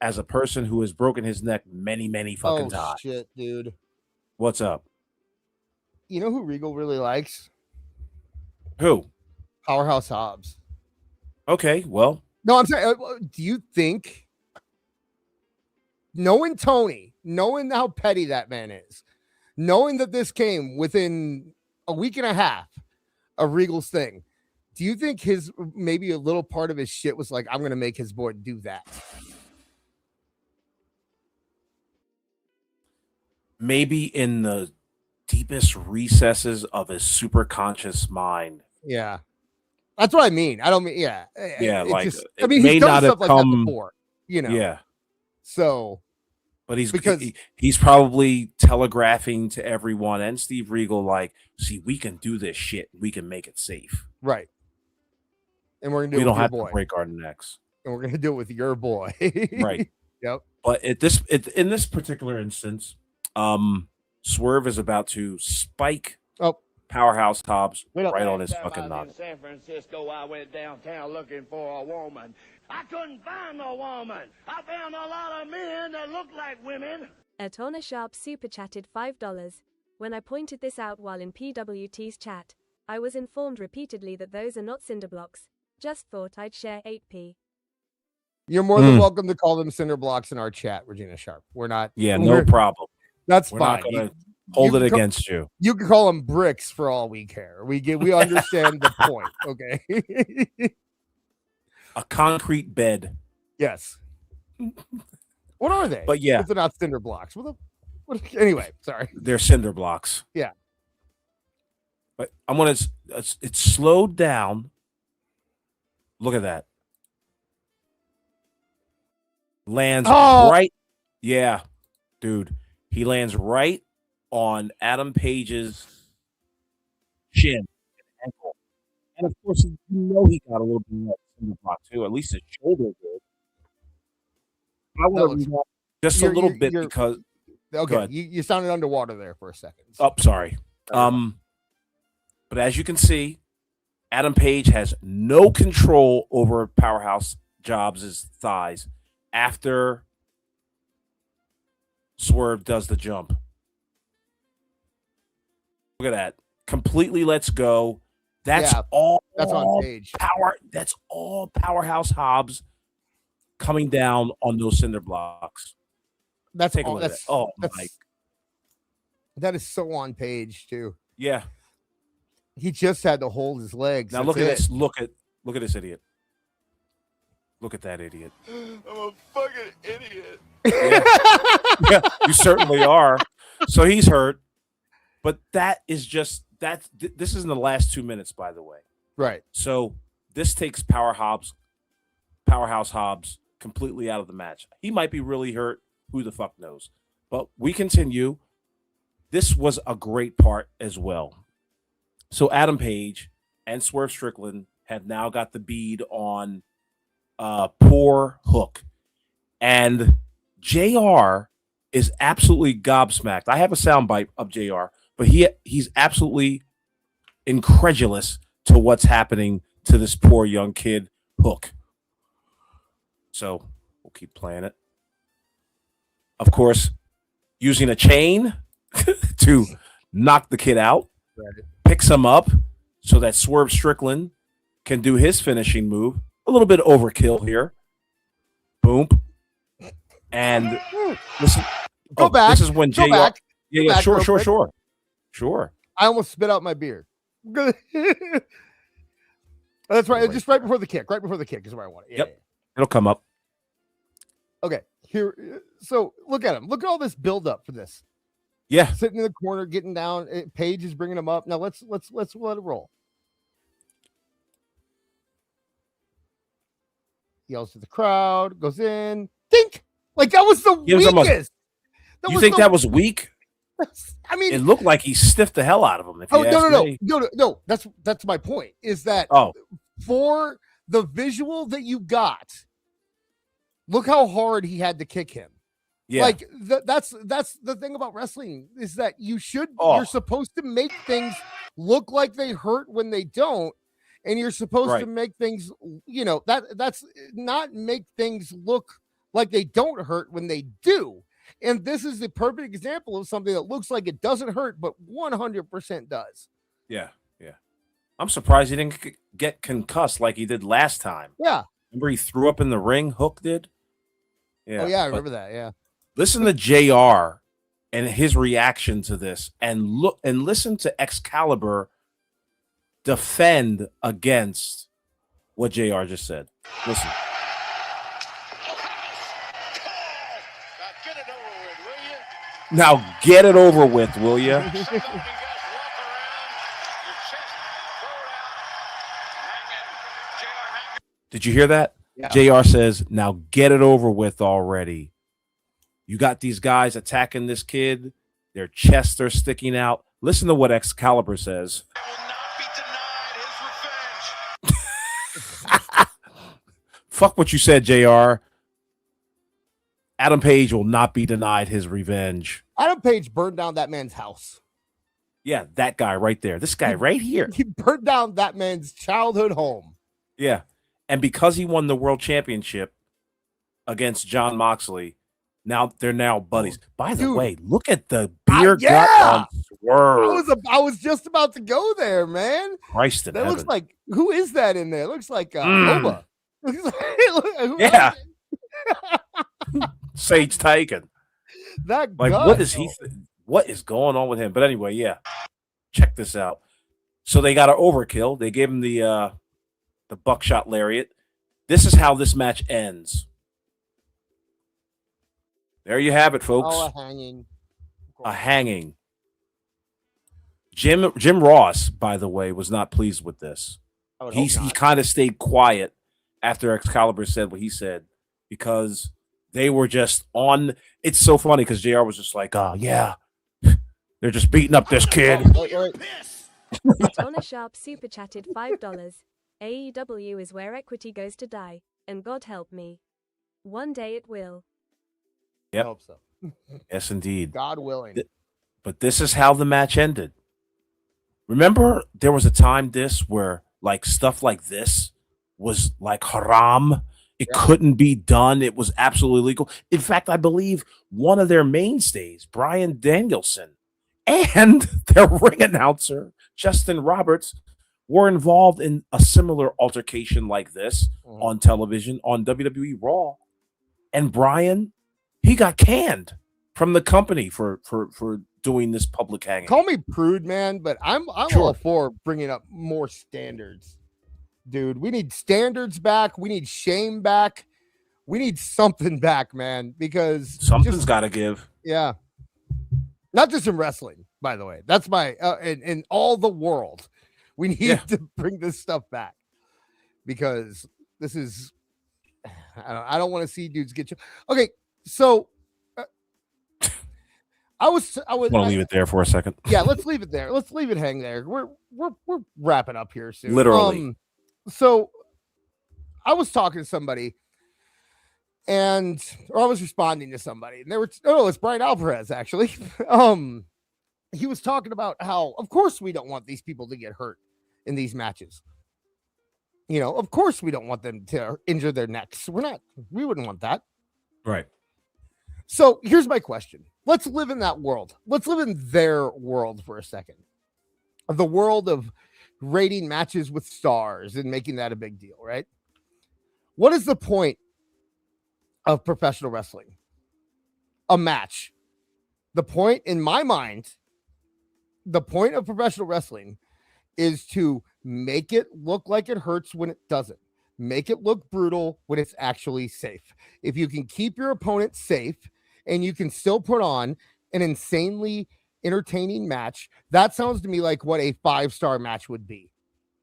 as a person who has broken his neck many, many fucking times.
Shit, dude.
What's up?
You know who Regal really likes?
Who?
Powerhouse Hobbs.
Okay, well.
No, I'm saying, do you think knowing Tony, knowing how petty that man is, knowing that this came within a week and a half of Regal's thing, do you think his maybe a little part of his shit was like, I'm going to make his boy do that?
Maybe in the deepest recesses of his superconscious mind.
Yeah. That's what I mean. I don't mean, yeah.
Yeah,
It
like
just,
it
I mean,
may
he's done
not
stuff
have
like
come
that before, you know?
Yeah.
So,
but he's
because
he's probably telegraphing to everyone and Steve Regal, like, see, we can do this shit. We can make it safe.
Right. And we're going to do
We
it
don't
with your
have
boy.
to break our necks.
And we're going to do it with your boy.
Right.
Yep.
But in this particular instance, Swerve is about to spike Powerhouse Hobbs right on his fucking knob.
In San Francisco, I went downtown looking for a woman. I couldn't find no woman. I found a lot of men that look like women.
Atona Sharp super chatted $5. When I pointed this out while in PWT's chat, I was informed repeatedly that those are not cinder blocks. Just thought I'd share 8p.
You're more than welcome to call them cinder blocks in our chat, Regina Sharp. We're not.
Yeah, no problem.
That's
We're
fine.
not going to hold it against you.
You can call them bricks for all we care. We understand the point. Okay.
A concrete bed.
Yes. What are they?
But yeah.
If they're not cinder blocks. Anyway, sorry.
They're cinder blocks.
Yeah.
But I'm going to, it's slowed down. Look at that. Lands right. Yeah, dude. He lands right on Adam Page's chin and ankle. And of course, you know he got a little bit of that cinder block too. At least his shoulder did. I want to just a little bit because.
Okay, you sounded underwater there for a second.
Oh, sorry. But as you can see, Adam Page has no control over Powerhouse Jobs' thighs after Swerve does the jump. Look at that. Completely lets go. That's all.
That's on Page.
That's all Powerhouse Hobbs coming down on those cinder blocks.
That's
Take a
all.
look at that. Oh my.
That is so on Page too.
Yeah.
He just had to hold his legs.
Now look at this. Look at this idiot. Look at that idiot.
I'm a fucking idiot.
Yeah, you certainly are. So he's hurt. But that is just this is in the last 2 minutes, by the way.
Right.
So this takes Powerhouse Hobbs completely out of the match. He might be really hurt. Who the fuck knows? But we continue. This was a great part as well. So Adam Page and Swerve Strickland have now got the bead on poor Hook. And JR is absolutely gobsmacked. I have a soundbite of JR, but he's absolutely incredulous to what's happening to this poor young kid, Hook. So we'll keep playing it. Of course, using a chain to knock the kid out, picks him up so that Swerve Strickland can do his finishing move. A little bit overkill here. Boom. And listen.
Go back.
This is when JR.
Back.
Yeah, sure.
I almost spit out my beer. That's right. Just right before the kick. Right before the kick is where I want it.
Yep. It'll come up.
Okay. Here. So look at him. Look at all this build up for this.
Yeah.
Sitting in the corner, getting down. Paige is bringing him up. Now let's let it roll. Yells to the crowd. Goes in. Dink. Like that was the weakest.
You think that was weak?
I mean,
it looked like he stiffed the hell out of him.
No. That's my point. Is that for the visual that you got, look how hard he had to kick him.
Yeah.
Like that's the thing about wrestling is that you're supposed to make things look like they hurt when they don't, and you're supposed to make things, that's not make things look like they don't hurt when they do. And this is the perfect example of something that looks like it doesn't hurt, but 100% does.
Yeah. I'm surprised he didn't get concussed like he did last time.
Yeah.
Remember he threw up in the ring, Hook did?
Yeah. Oh, yeah, I remember that, yeah.
Listen to JR and his reaction to this, and listen to Excalibur defend against what JR just said. Listen. Now get it over with, will you? Did you hear that?
Yeah.
JR says, now get it over with already. You got these guys attacking this kid. Their chests are sticking out. Listen to what Excalibur says. Fuck what you said, JR. Adam Page will not be denied his revenge.
Adam Page burned down that man's house.
Yeah, that guy right there. This guy right here.
He burned down that man's childhood home.
Yeah. And because he won the world championship against Jon Moxley, now they're buddies. By the way, look at the beer gut on Swerve.
I was just about to go there, man.
Christ in
that
heaven.
Looks like, who is that in there? It looks like Oba.
Yeah. Sage Titan.
That
like
gut.
what is he? What is going on with him? But anyway, yeah. Check this out. So they got an overkill. They gave him the buckshot lariat. This is how this match ends. There you have it, folks.
Oh, a hanging.
A hanging. Jim Ross, by the way, was not pleased with this. He kind of stayed quiet after Excalibur said what he said because they were just on. It's so funny because JR was just like, yeah, they're just beating up this kid.
Donna Sharp super chatted $5. AEW is where equity goes to die, and God help me. One day it will.
Yep.
I hope so.
Yes, indeed.
God willing.
But this is how the match ended. Remember, there was a time where like stuff like this was like haram. It couldn't be done. It was absolutely illegal. In fact, I believe one of their mainstays, Bryan Danielson, and their ring announcer, Justin Roberts, were involved in a similar altercation like this on television on WWE Raw. And Bryan, he got canned from the company for doing this public hanging.
Call me prude, man, but I'm all for bringing up more standards. Dude, we need standards back. We need shame back. We need something back, man, because
something's got to give.
Yeah. Not just in wrestling, by the way. That's my in all the world. We need to bring this stuff back because this is I don't want to see dudes get you. Okay, so I want
to leave it there for a second.
Yeah, let's leave it there. Let's leave it hang there. We're wrapping up here soon.
Literally.
So I was talking to somebody or I was responding to somebody and it's Brian Alvarez actually. He was talking about how of course we don't want these people to get hurt in these matches. You know, of course we don't want them to injure their necks. We wouldn't want that.
Right.
So here's my question. Let's live in that world. Let's live in their world for a second. The world of rating matches with stars and making that a big deal, right? What is the point of professional wrestling? A match. The point, in my mind, the point of professional wrestling is to make it look like it hurts when it doesn't. Make it look brutal when it's actually safe. If you can keep your opponent safe and you can still put on an insanely entertaining match, that sounds to me like what a 5-star match would be.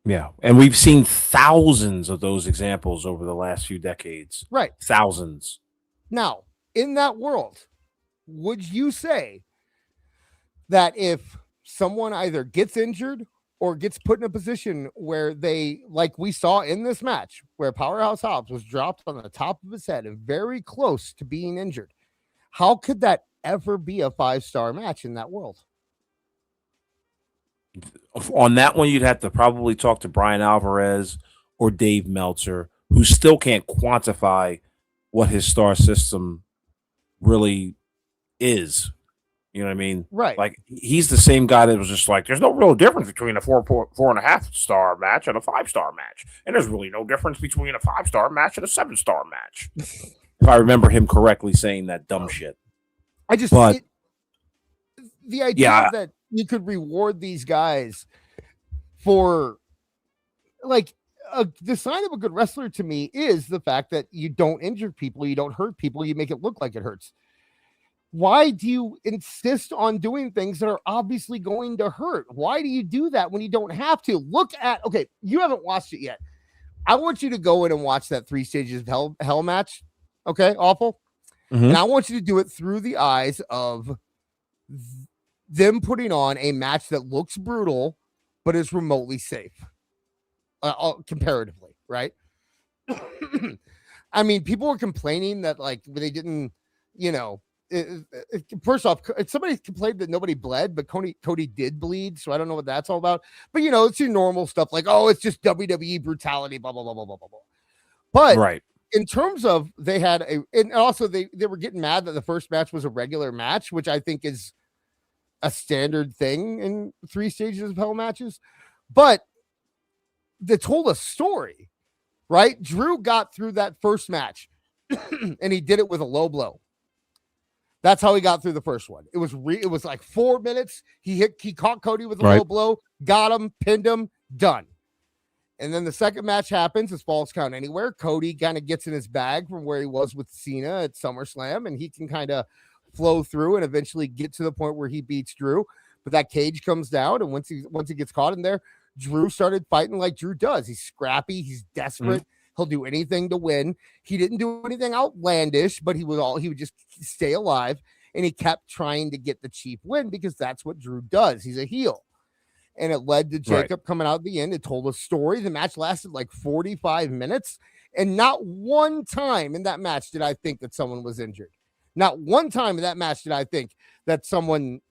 Yeah. And we've seen thousands of those examples over the last few decades.
Right.
Thousands.
Now, in that world, would you say that if someone either gets injured or gets put in a position where they, like we saw in this match, where Powerhouse Hobbs was dropped on the top of his head and very close to being injured, how could that ever be a 5-star match in that world?
On that one, you'd have to probably talk to Brian Alvarez or Dave Meltzer, who still can't quantify what his star system really is. You know what I mean?
Right.
Like he's the same guy that was just like, there's no real difference between a 4.5 star match and a 5-star match. And there's really no difference between a 5-star match and a 7-star match. If I remember him correctly saying that dumb shit.
The idea that you could reward these guys for like the sign of a good wrestler to me is the fact that you don't injure people, you don't hurt people, you make it look like it hurts. Why do you insist on doing things that are obviously going to hurt? Why do you do that when you don't have to? Okay, you haven't watched it yet. I want you to go in and watch that 3 Stages of Hell match. Okay, Awful.
Mm-hmm.
And I want you to do it through the eyes of them putting on a match that looks brutal, but is remotely safe, comparatively, right? I mean, people were complaining that like they didn't, first off, somebody complained that nobody bled, but Cody did bleed, so I don't know what that's all about. But it's your normal stuff like, oh, it's just WWE brutality, blah blah blah blah blah blah. But
right.
In terms of and also they were getting mad that the first match was a regular match, which I think is a standard thing in 3 Stages of Hell matches. But they told a story, right? Drew got through that first match and he did it with a low blow. That's how he got through the first one. It was like 4 minutes. He caught Cody with a low blow, got him, pinned him, done. And then the second match happens. It's Falls Count Anywhere. Cody kind of gets in his bag from where he was with Cena at SummerSlam, and he can kind of flow through and eventually get to the point where he beats Drew. But that cage comes down, and once he gets caught in there, Drew started fighting like Drew does. He's scrappy. He's desperate. Mm-hmm. He'll do anything to win. He didn't do anything outlandish, but he would just stay alive, and he kept trying to get the cheap win because that's what Drew does. He's a heel. And it led to Jacob coming out at the end. It told a story. The match lasted like 45 minutes. And not one time in that match did I think that someone was injured. Not one time in that match did I think that someone,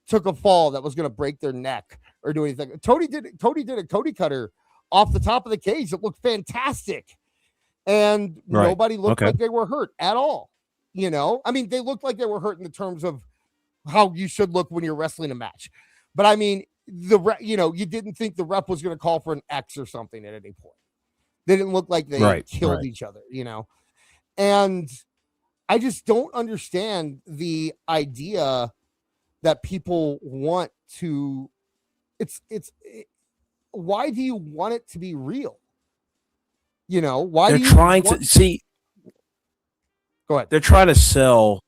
took a fall that was going to break their neck or do anything. Cody did a Cody cutter off the top of the cage. It looked fantastic. And nobody looked like they were hurt at all. I mean, they looked like they were hurt in the terms of how you should look when you're wrestling a match. But I mean, you didn't think the rep was going to call for an X or something at any point. They didn't look like they killed each other, and I just don't understand the idea that people want to. Why do you want it to be real? Why
they're trying to see?
Go ahead.
They're trying to sell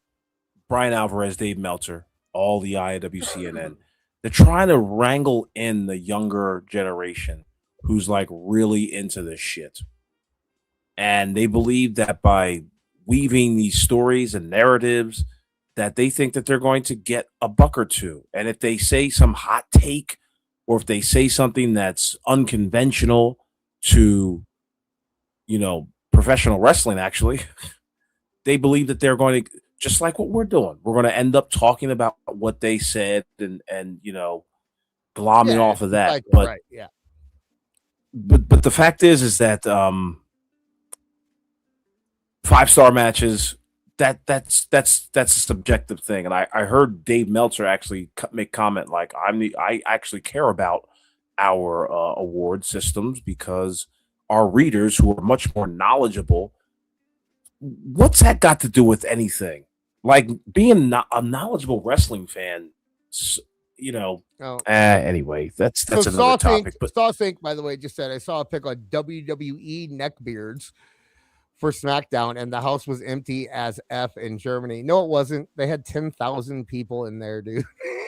Brian Alvarez, Dave Meltzer, all the IWCNN. They're trying to wrangle in the younger generation who's like really into this shit. And they believe that by weaving these stories and narratives that they think that they're going to get a buck or two. And if they say some hot take or if they say something that's unconventional to, professional wrestling, actually, they believe that they're going to, just like what we're doing, we're going to end up talking about what they said and glomming off of that. But but the fact is that 5-star matches, that's a subjective thing. And I heard Dave Meltzer actually make comment like I actually care about our award systems because our readers who are much more knowledgeable. What's that got to do with anything? Like being a knowledgeable wrestling fan, anyway, that's another topic. But
Sawthink, by the way, just said I saw a pic on WWE neckbeards for SmackDown, and the house was empty as F in Germany. No, it wasn't. They had 10,000 people in there, dude.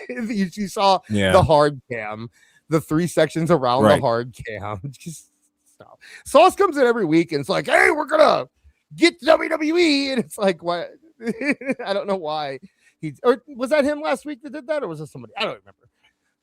you saw the hard cam, the 3 sections around the hard cam. Just stop. Sauce comes in every week and it's like, hey, we're gonna get WWE, and it's like, what? I don't know why or was that him last week that did that, or was it somebody? I don't remember.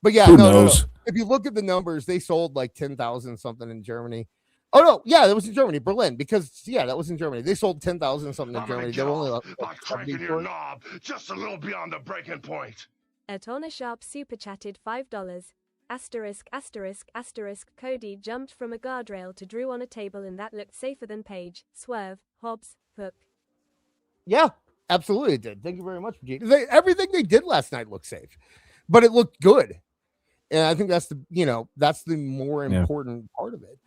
But yeah,
who knows?
No. If you look at the numbers, they sold like 10,000 something in Germany. Oh no, yeah, that was in Germany, Berlin, because that was in Germany. They sold 10,000 something in Germany. They were only
by cranking your knob just a little beyond the breaking point.
Atona Sharp super chatted $5. *****. Cody jumped from a guardrail to Drew on a table, and that looked safer than Page, Swerve, Hobbs, Hook.
Yeah, absolutely it did. Thank you very much, Vegeta. Everything they did last night looked safe, but it looked good. And I think that's the more important part of it.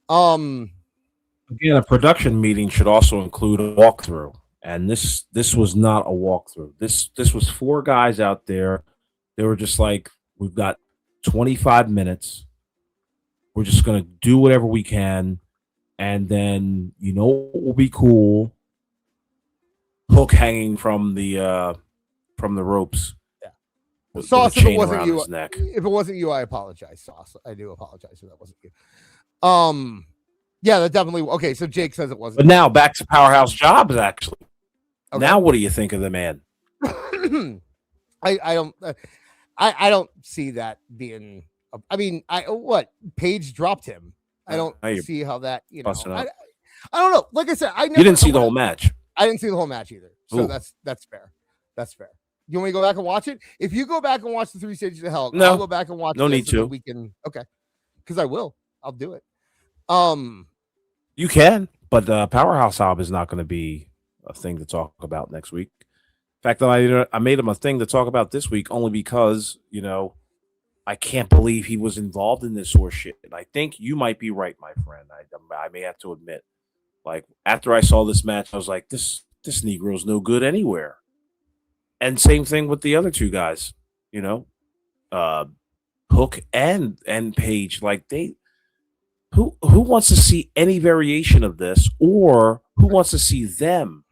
Again, a production meeting should also include a walkthrough. And this was not a walkthrough. This was 4 guys out there. They were just like, we've got 25 minutes. We're just gonna do whatever we can, and then what will be cool? Hook hanging from the ropes.
Yeah.
With
Sauce,
a
if it
chain
wasn't
around
you,
his neck.
if it wasn't you, I apologize, Sauce. I do apologize if that wasn't you. Yeah, that definitely. Okay, so Jake says it wasn't.
But now back to Powerhouse Jobs. Actually,
Okay.
now what do you think of the man?
I don't see that being. I mean, Paige dropped him. I don't see how that.
busting up.
I don't know. Like I said,
You didn't see the whole match.
I didn't see the whole match either. So
Ooh.
that's fair. That's fair. You want me to go back and watch it? If you go back and watch the 3 stages of hell,
No.
I'll go back and watch.
No
this
need
and then
to.
We can. Okay, because I will. I'll do it.
You can, but Powerhouse Hob is not going to be a thing to talk about next week. In fact, I made him a thing to talk about this week only because I can't believe he was involved in this horse shit. And I think you might be right, my friend. I may have to admit, like after I saw this match, I was like, this Negro's no good anywhere. And same thing with the other 2 guys, Hook and Paige. Like who wants to see any variation of this, or who wants to see them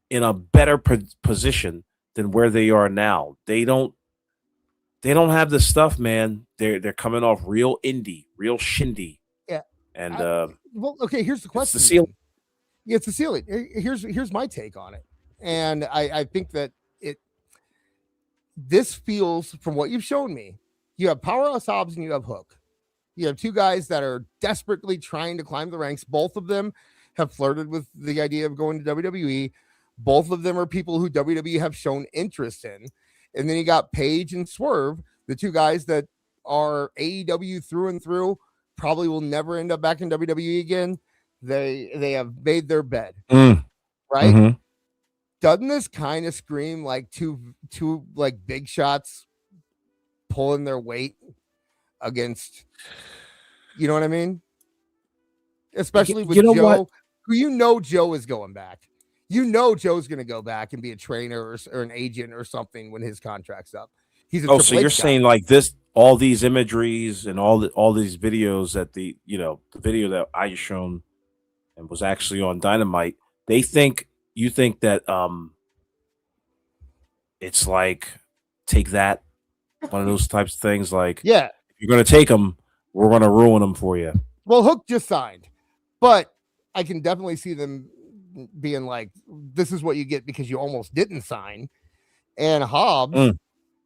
in a better position than where they are now? They don't have the stuff, man. They're coming off real indie, real shindy.
Yeah.
And
well, okay. Here's the question.
the ceiling.
Yeah, it's the ceiling. Here's my take on it, and I think that this feels, from what you've shown me, you have Powerhouse Hobbs and you have Hook. You have 2 guys that are desperately trying to climb the ranks. Both of them have flirted with the idea of going to WWE. Both of them are people who WWE have shown interest in. And then you got Paige and Swerve, the 2 guys that are AEW through and through, probably will never end up back in WWE again. They have made their bed, right?
Mm-hmm.
Doesn't this kind of scream like two like big shots pulling their weight against, you know what I mean? Especially with Joe,
what?
who Joe is going back. Joe's going to go back and be a trainer or an agent or something when his contract's up. He's a
so
Triple H
you're
guy.
saying like this, all these imageries and all these videos that the video that I just shown and was actually on Dynamite. You think that it's like take that, one of those types of things. Like,
Yeah.
if you're going to take them, we're going to ruin them for you.
Well, Hook just signed, but I can definitely see them being like, this is what you get because you almost didn't sign. And Hobbs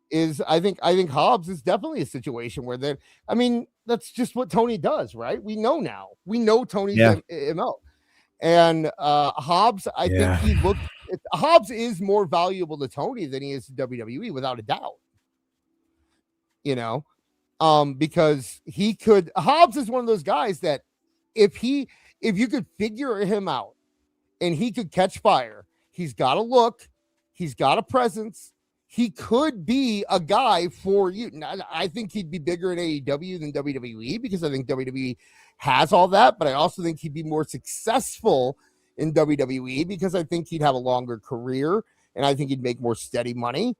is, I think Hobbs is definitely a situation where that's just what Tony does, right? We know now. We know Tony's MO. And Hobbs, I think Hobbs is more valuable to Tony than he is to WWE, without a doubt. Because Hobbs is one of those guys that if you could figure him out and he could catch fire, he's got a look, he's got a presence, he could be a guy for you. Now, I think he'd be bigger in AEW than WWE because I think WWE has all that, but I also think he'd be more successful in WWE because I think he'd have a longer career and I think he'd make more steady money.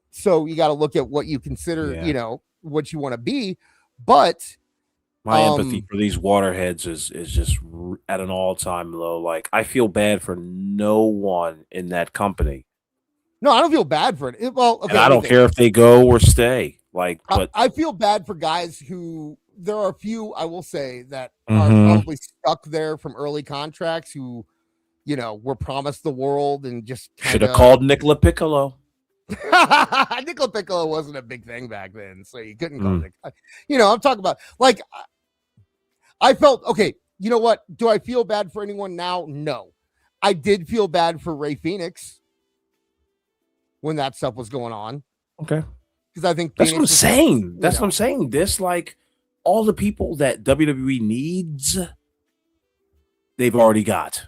So you got to look at what you consider, what you want to be. But
my empathy for these waterheads is just at an all-time low. Like, I feel bad for no one in that company.
No, I don't feel bad for it. Well, okay,
and I don't care if they go or stay. Like, but
I feel bad for guys who, there are a few, I will say, that are
Mhm.
probably stuck there from early contracts who, were promised the world and just
should have called Nicola Piccolo.
Nicola Piccolo wasn't a big thing back then, so you couldn't call Nick. I'm talking about, like, I felt, okay, you know what? Do I feel bad for anyone now? No. I did feel bad for Ray Phoenix when that stuff was going on.
Okay.
Because I think
That's what I'm
Phoenix was,
saying. That's what I'm saying. This, like, all the people that WWE needs, they've already got.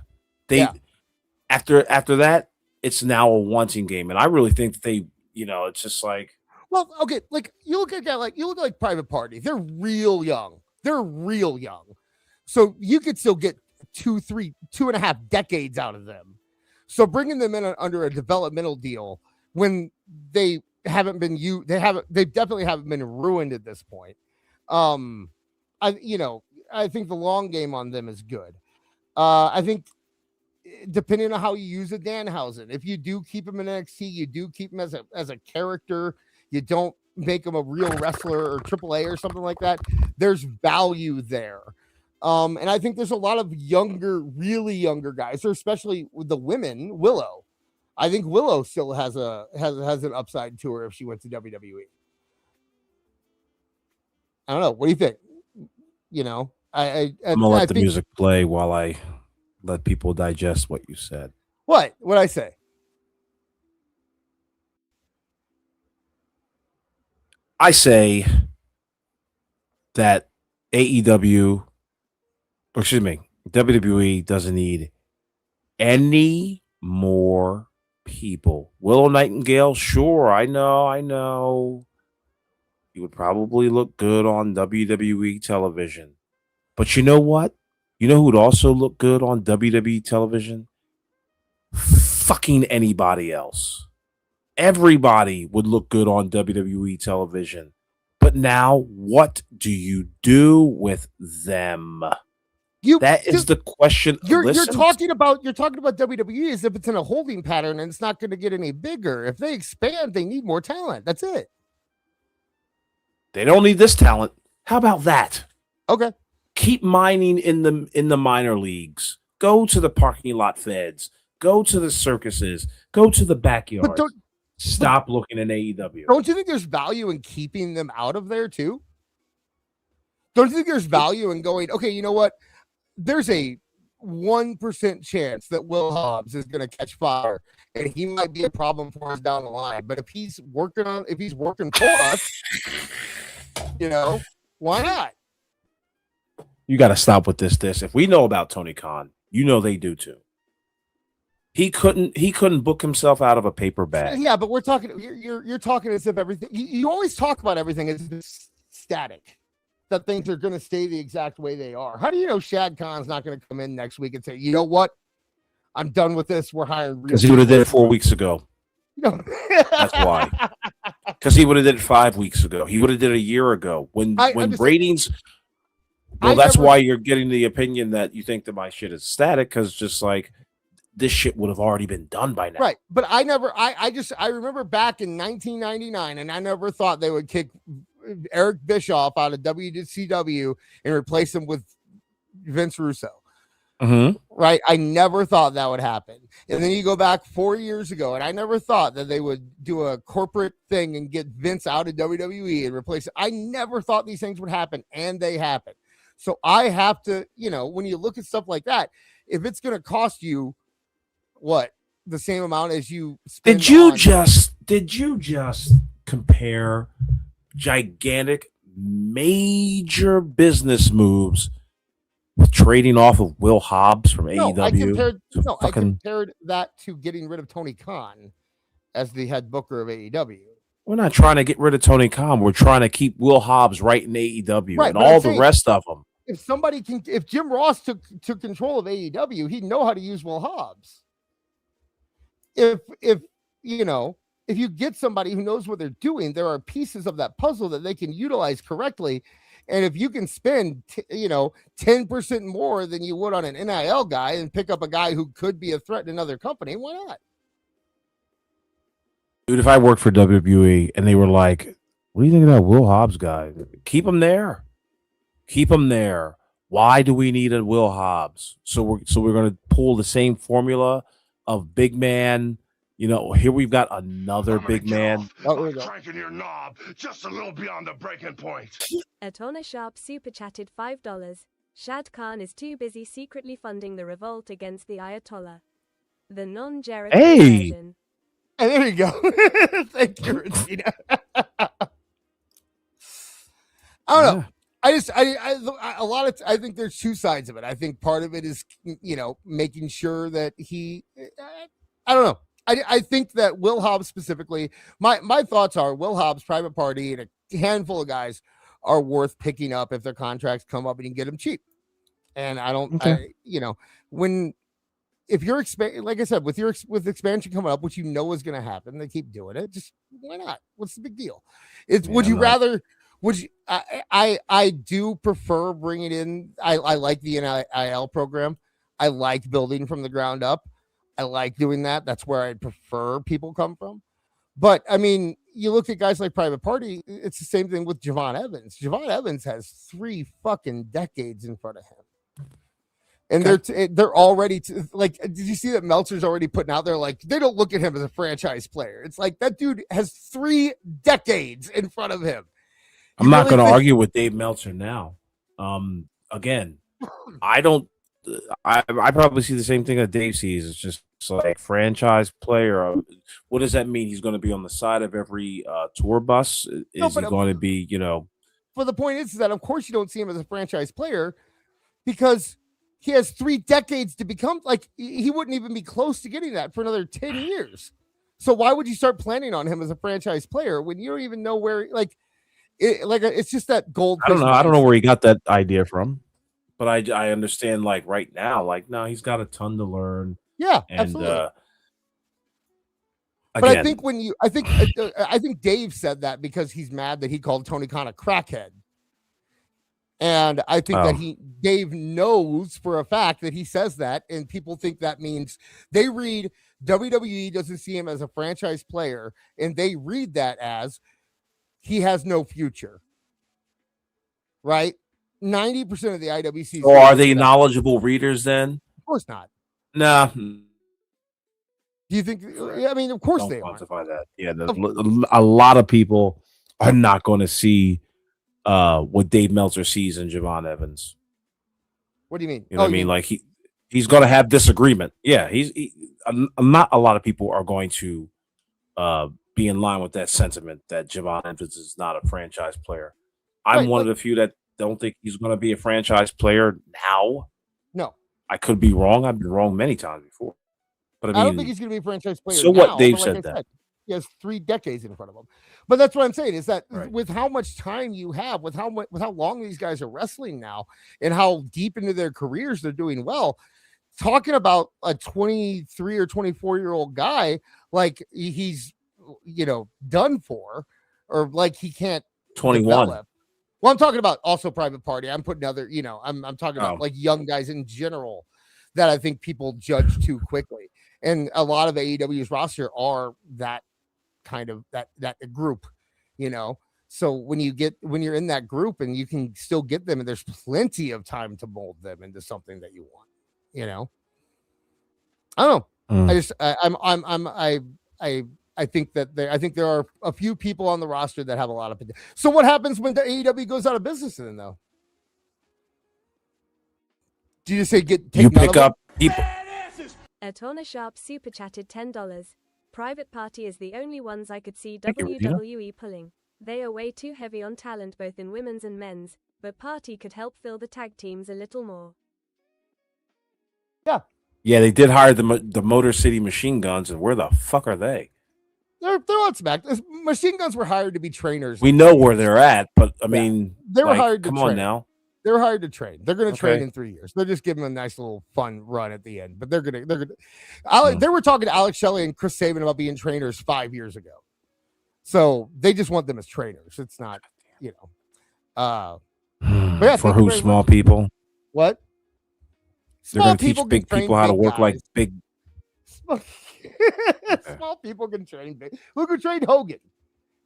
After that, it's now a wanting game. And I really think that they, it's just like,
well, okay, like you look at Private Party. They're real young. So you could still get 2.5 decades out of them. So bringing them in under a developmental deal when they haven't been they definitely haven't been ruined at this point. I think the long game on them is good. I think depending on how you use a Danhausen, if you do keep him in NXT, you do keep him as a character, you don't make him a real wrestler or AAA or something like that, there's value there. And I think there's a lot of really younger guys, or especially with the women. Willow, I think Willow still has an upside to her if she went to WWE. I don't know. What do you think? I'm
gonna let the music play while I let people digest what you said.
What I say?
I say that WWE doesn't need any more people. Willow Nightingale, sure, I know. You would probably look good on WWE television. But you know what? You know who would also look good on WWE television? Fucking anybody else. Everybody would look good on WWE television. But now, what do you do with them? That is the question.
You're talking about WWE as if it's in a holding pattern and it's not going to get any bigger. If they expand, they need more talent. That's it.
They don't need this talent. How about that?
Okay.
Keep mining in the minor leagues. Go to the parking lot feds. Go to the circuses. Go to the backyard. Stop looking at AEW.
Don't you think there's value in keeping them out of there too? Don't you think there's value in going, okay, you know what? There's a 1% chance that Will Hobbs is going to catch fire and he might be a problem for us down the line. But if he's working for us, why not?
You got to stop with this. If we know about Tony Khan, they do too. He couldn't book himself out of a paper bag.
Yeah, but we're talking. You're talking as if everything. You always talk about everything as static. That things are going to stay the exact way they are. How do you know Shad Khan's not going to come in next week and say, you know what, I'm done with this. We're hiring.
Because he would have did it 4 weeks ago.
No.
That's why. Because he would have did it 5 weeks ago. He would have did it a year ago. When ratings. Well, that's why you're getting the opinion that you think that my shit is static, because just like this shit would have already been done by now.
Right. But I remember back in 1999, and I never thought they would kick Eric Bischoff out of WCW and replace him with Vince Russo.
Mm-hmm.
Right. I never thought that would happen. And then you go back 4 years ago, and I never thought that they would do a corporate thing and get Vince out of WWE and replace it. I never thought these things would happen, and they happen. So I have to, when you look at stuff like that, if it's going to cost you the same amount as you spend
did you just compare gigantic major business moves with trading off of Will Hobbs from AEW?
I compared that to getting rid of Tony Khan as the head booker of AEW.
We're not trying to get rid of Tony Khan. We're trying to keep Will Hobbs right in AEW and all the rest of them.
If Jim Ross took control of AEW, he'd know how to use Will Hobbs. If you get somebody who knows what they're doing, there are pieces of that puzzle that they can utilize correctly. And if you can spend, 10% more than you would on an NIL guy and pick up a guy who could be a threat in another company, why not?
Dude, if I worked for WWE and they were like, what do you think about Will Hobbs guy? Keep him there. Keep him there. Why do we need a Will Hobbs? So we're going to pull the same formula of big man. Here we've got another big man.
Cranking your knob just a little beyond the breaking point.
Atona Sharp super chatted $5. Shad Khan is too busy secretly funding the revolt against the Ayatollah. The non-Jericho version.
And there you go. Thank you, Regina. I don't know. I think there's two sides of it. I think part of it is, making sure that I don't know. I think that Will Hobbs specifically, my thoughts are Will Hobbs, Private Party, and a handful of guys are worth picking up if their contracts come up and you can get them cheap. And I don't, when if you're like I said, with expansion coming up, which you know is going to happen, they keep doing it. Just why not? What's the big deal? Would you rather? Would you? I do prefer bringing in. I like the NIL program. I like building from the ground up. I like doing that. That's where I prefer people come from. But I mean, you look at guys like Private Party. It's the same thing with Javon Evans. Javon Evans has 3 fucking decades in front of him. And they're already like, did you see that Meltzer's already putting out there? Like, they don't look at him as a franchise player. It's like that dude has 3 decades in front of him.
I'm not going to argue with Dave Meltzer now. Again, I probably see the same thing that Dave sees. It's just like franchise player. What does that mean? He's going to be on the side of every tour bus? Is he going to be,
But the point is that, of course, you don't see him as a franchise player because he has 3 decades to become, like, he wouldn't even be close to getting that for another 10 years. So why would you start planning on him as a franchise player when you don't even know where, it's just that gold.
I don't know where he got that idea from, but I understand, like, right now, like, no, he's got a ton to learn.
Yeah,
and,
absolutely. But
again,
I think Dave said that because he's mad that he called Tony Khan a crackhead. And I think that Dave knows for a fact that he says that, and people think that means they read WWE doesn't see him as a franchise player, and they read that as he has no future. Right? 90% of the IWC.
So are they knowledgeable readers then?
Of course not.
Nah.
Do you think? I mean, of course they
quantify that. Yeah, a lot of people are not going to see what Dave Meltzer sees in Javon Evans.
What do you mean?
You know what I mean? Like he's going to have disagreement. Yeah, not a lot of people are going to be in line with that sentiment that Javon Evans is not a franchise player. I'm one of the few that don't think he's going to be a franchise player now.
No,
I could be wrong. I've been wrong many times before. But I
don't think he's going to be a franchise player.
So
now,
what? Dave said that.
He has 3 decades in front of him. But that's what I'm saying is that with how much time you have, with how long these guys are wrestling now, and how deep into their careers they're doing well, talking about a 23 or 24-year-old guy like he's done for, or like he can't
21.
develop. Well, I'm talking about also Private Party. I'm putting other, I'm talking about like young guys in general that I think people judge too quickly. And a lot of AEW's roster are that kind of that group, So when you're in that group and you can still get them, and there's plenty of time to mold them into something that you want, I don't know. I think that there are a few people on the roster that have a lot of potential. So what happens when the AEW goes out of business then, though? Do you just say
pick up people?
Atona Sharp super chatted $10. Private Party is the only ones I could see WWE pulling. They are way too heavy on talent both in women's and men's, but Party could help fill the tag teams a little more.
Yeah, they did hire the Motor City Machine Guns, and where the fuck are they?
They're on Smack. Machine Guns were hired to be trainers.
We know where they're at, but I mean,
they were hired to
come
train.
on now.
They were hired to train. They're going to train in 3 years. They're just giving them a nice little fun run at the end. But they're going to. They were talking to Alex Shelley and Chris Sabin about being trainers 5 years ago. So they just want them as trainers. It's not, But yeah,
for who? Small people?
What?
They're going to teach big people how to work like big.
Small people can train big. Look who trained Hogan.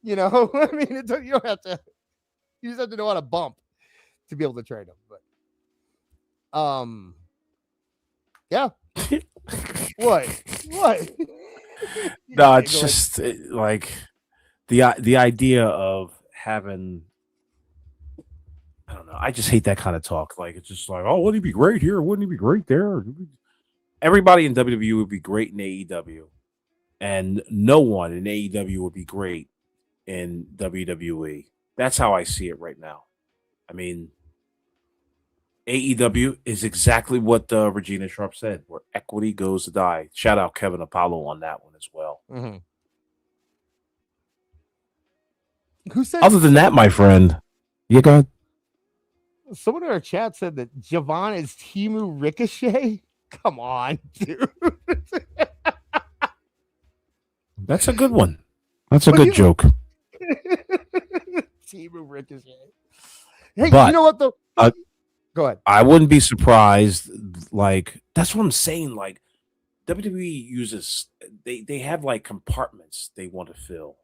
I mean, you don't have to. You just have to know how to bump to be able to trade them. But yeah. What?
No, it's just like the idea of having, I don't know, I just hate that kind of talk. Like, it's just like, oh, wouldn't he be great here? Wouldn't he be great there? Everybody in WWE would be great in AEW, and no one in AEW would be great in WWE. That's how I see it right now. I mean, AEW is exactly what Regina Sharp said, where equity goes to die. Shout out Kevin Apollo on that one as well.
Mm-hmm. Who said?
Other than that, my friend, you got.
Someone in our chat said that Javon is Timu Ricochet. Come on, dude.
That's a good one. That's a good joke.
Team of Ricochet. Hey,
But,
you know what though? Go ahead.
I wouldn't be surprised. Like, that's what I'm saying. Like, WWE uses they have like compartments they want to fill,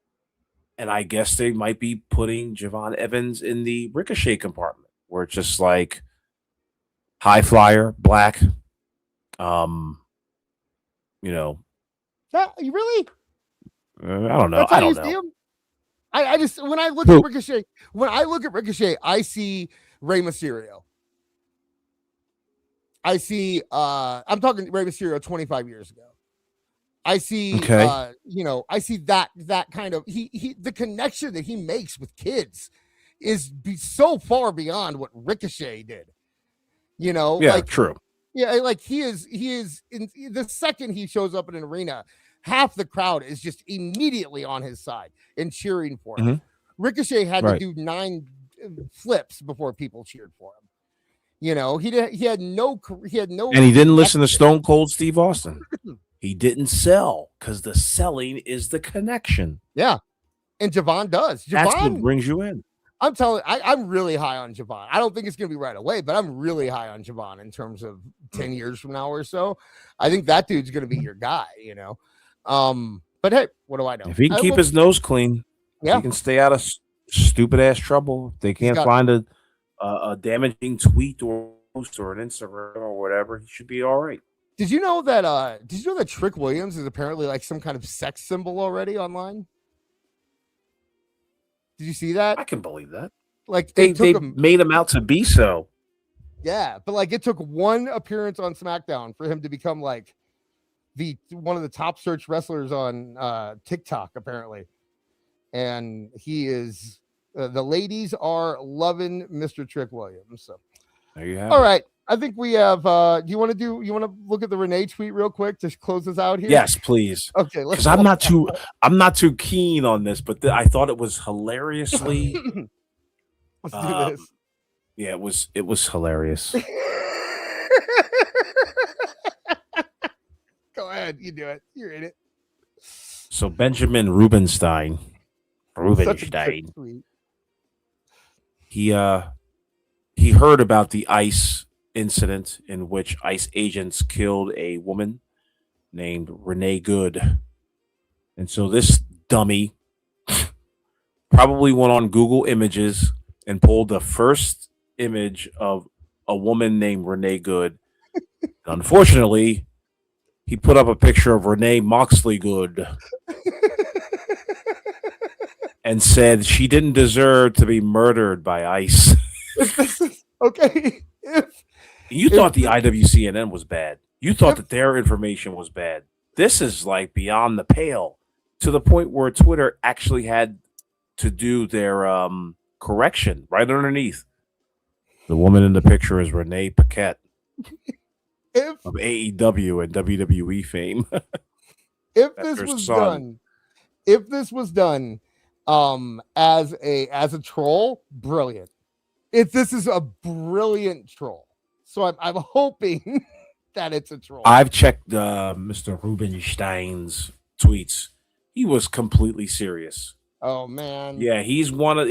and I guess they might be putting Javon Evans in the Ricochet compartment, where it's just like high flyer, black. You know,
You really?
I don't know.
That's how
I don't
you
know.
see him? I just when I look
Who?
at Ricochet, I see Rey Mysterio. I see I'm talking Rey Mysterio 25 years ago. I see I see that kind of he the connection that he makes with kids is so far beyond what Ricochet did. You know,
Yeah,
like
true.
yeah, like he is in the second he shows up in an arena, half the crowd is just immediately on his side and cheering for him. Ricochet had to do 9 flips before people cheered for him. You know, he had no,
And he didn't listen to Stone Cold Steve Austin. He didn't sell because the selling is the connection.
Yeah, and Javon does.
That's what
Javon
brings you in.
I'm telling. I'm really high on Javon. I don't think it's going to be right away, but I'm really high on Javon in terms of 10 years from now or so. I think that dude's going to be your guy. You know, but hey, what do I know?
If he can keep his nose clean,
yeah,
he can stay out of stupid ass trouble. If they can't find a damaging tweet or post or an Instagram or whatever, he should be all right.
Did you know that Trick Williams is apparently like some kind of sex symbol already online? Did you see that?
I can believe that.
Like
they made him out to be so.
Yeah, but like it took one appearance on SmackDown for him to become like one of the top search wrestlers on TikTok apparently. And he is the ladies are loving Mr. Trick Williams. So
there you have
all
it.
right. I think we have do you want to look at the Renee tweet real quick to close this out here?
Yes, please.
Okay,
because I'm not too keen on this, but I thought it was hilariously.
Let's do this.
Yeah, it was hilarious.
Go ahead, you do it. You're in it.
So Benjamin Rubenstein, he heard about the ICE incident in which ICE agents killed a woman named Renee Good. And so this dummy probably went on Google Images and pulled the first image of a woman named Renee Good. Unfortunately, he put up a picture of Renee Moxley Good and said she didn't deserve to be murdered by ICE.
Okay.
You thought the IWCNN was bad. You thought that their information was bad. This is like beyond the pale to the point where Twitter actually had to do their correction right underneath. The woman in the picture is Renee Paquette of AEW and WWE fame.
If this was done as a troll, brilliant. This is a brilliant troll. So I'm hoping that it's a troll.
I've checked Mr. Rubenstein's tweets. He was completely serious.
Oh man.
Yeah, he's one of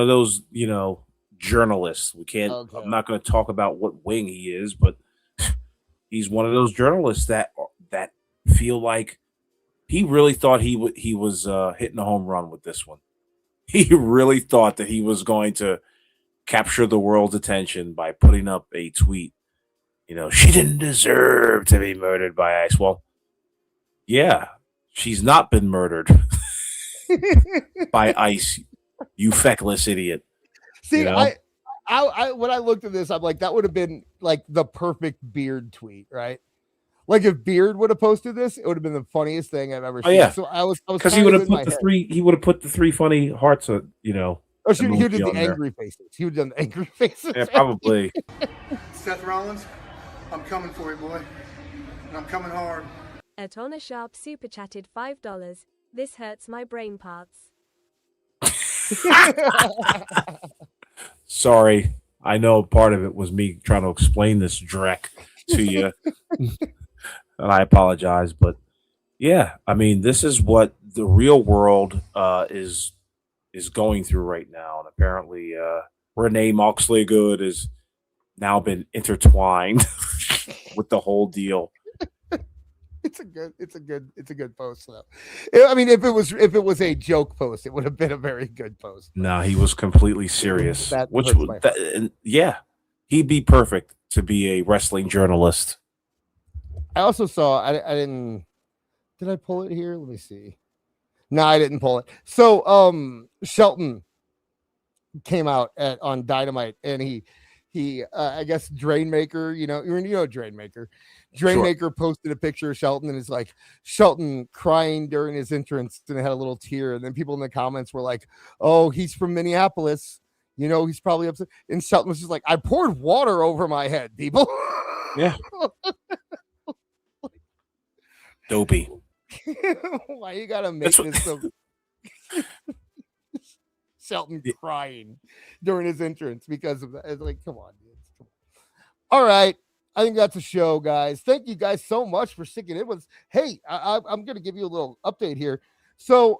those, journalists. We can't I'm not going to talk about what wing he is, but he's one of those journalists that feel like he really thought he was hitting a home run with this one. He really thought that he was going to capture the world's attention by putting up a tweet. She didn't deserve to be murdered by ICE. Well, yeah, she's not been murdered by ICE, you feckless idiot.
See, I when I looked at this, I'm like, that would have been like the perfect Beard tweet, right? Like if Beard would have posted this, it would have been the funniest thing I've ever seen.
Yeah.
So I was
because he would have put the three. He would have put the three funny hearts.
Oh, he would do the angry faces. He would have done the angry faces.
Yeah, probably.
Seth Rollins, I'm coming for you, boy, and I'm coming hard.
Atona Sharp super chatted $5. This hurts my brain parts.
Sorry. I know part of it was me trying to explain this Drek to you, and I apologize. But yeah, I mean, this is what the real world is going through right now, and apparently, Renee Moxley Good has now been intertwined with the whole deal.
It's a good post though. I mean, if it was a joke post, it would have been a very good post.
No, he was completely serious.
That
Which
hurts my
and yeah, he'd be perfect to be a wrestling journalist.
I also saw. I didn't. Did I pull it here? Let me see. No, I didn't pull it. So, Shelton came out on Dynamite, and he I guess Drainmaker. You know Drainmaker. Drainmaker posted a picture of Shelton, and it's like Shelton crying during his entrance, and it had a little tear. And then people in the comments were like, "Oh, he's from Minneapolis. You know, he's probably upset." And Shelton was just like, "I poured water over my head, people."
Yeah. Dopey.
Why you gotta make this so? Shelton crying during his entrance because of that. It's like, come on, dude. All right. I think that's a show, guys. Thank you guys so much for sticking in with us. Hey, I'm going to give you a little update here. So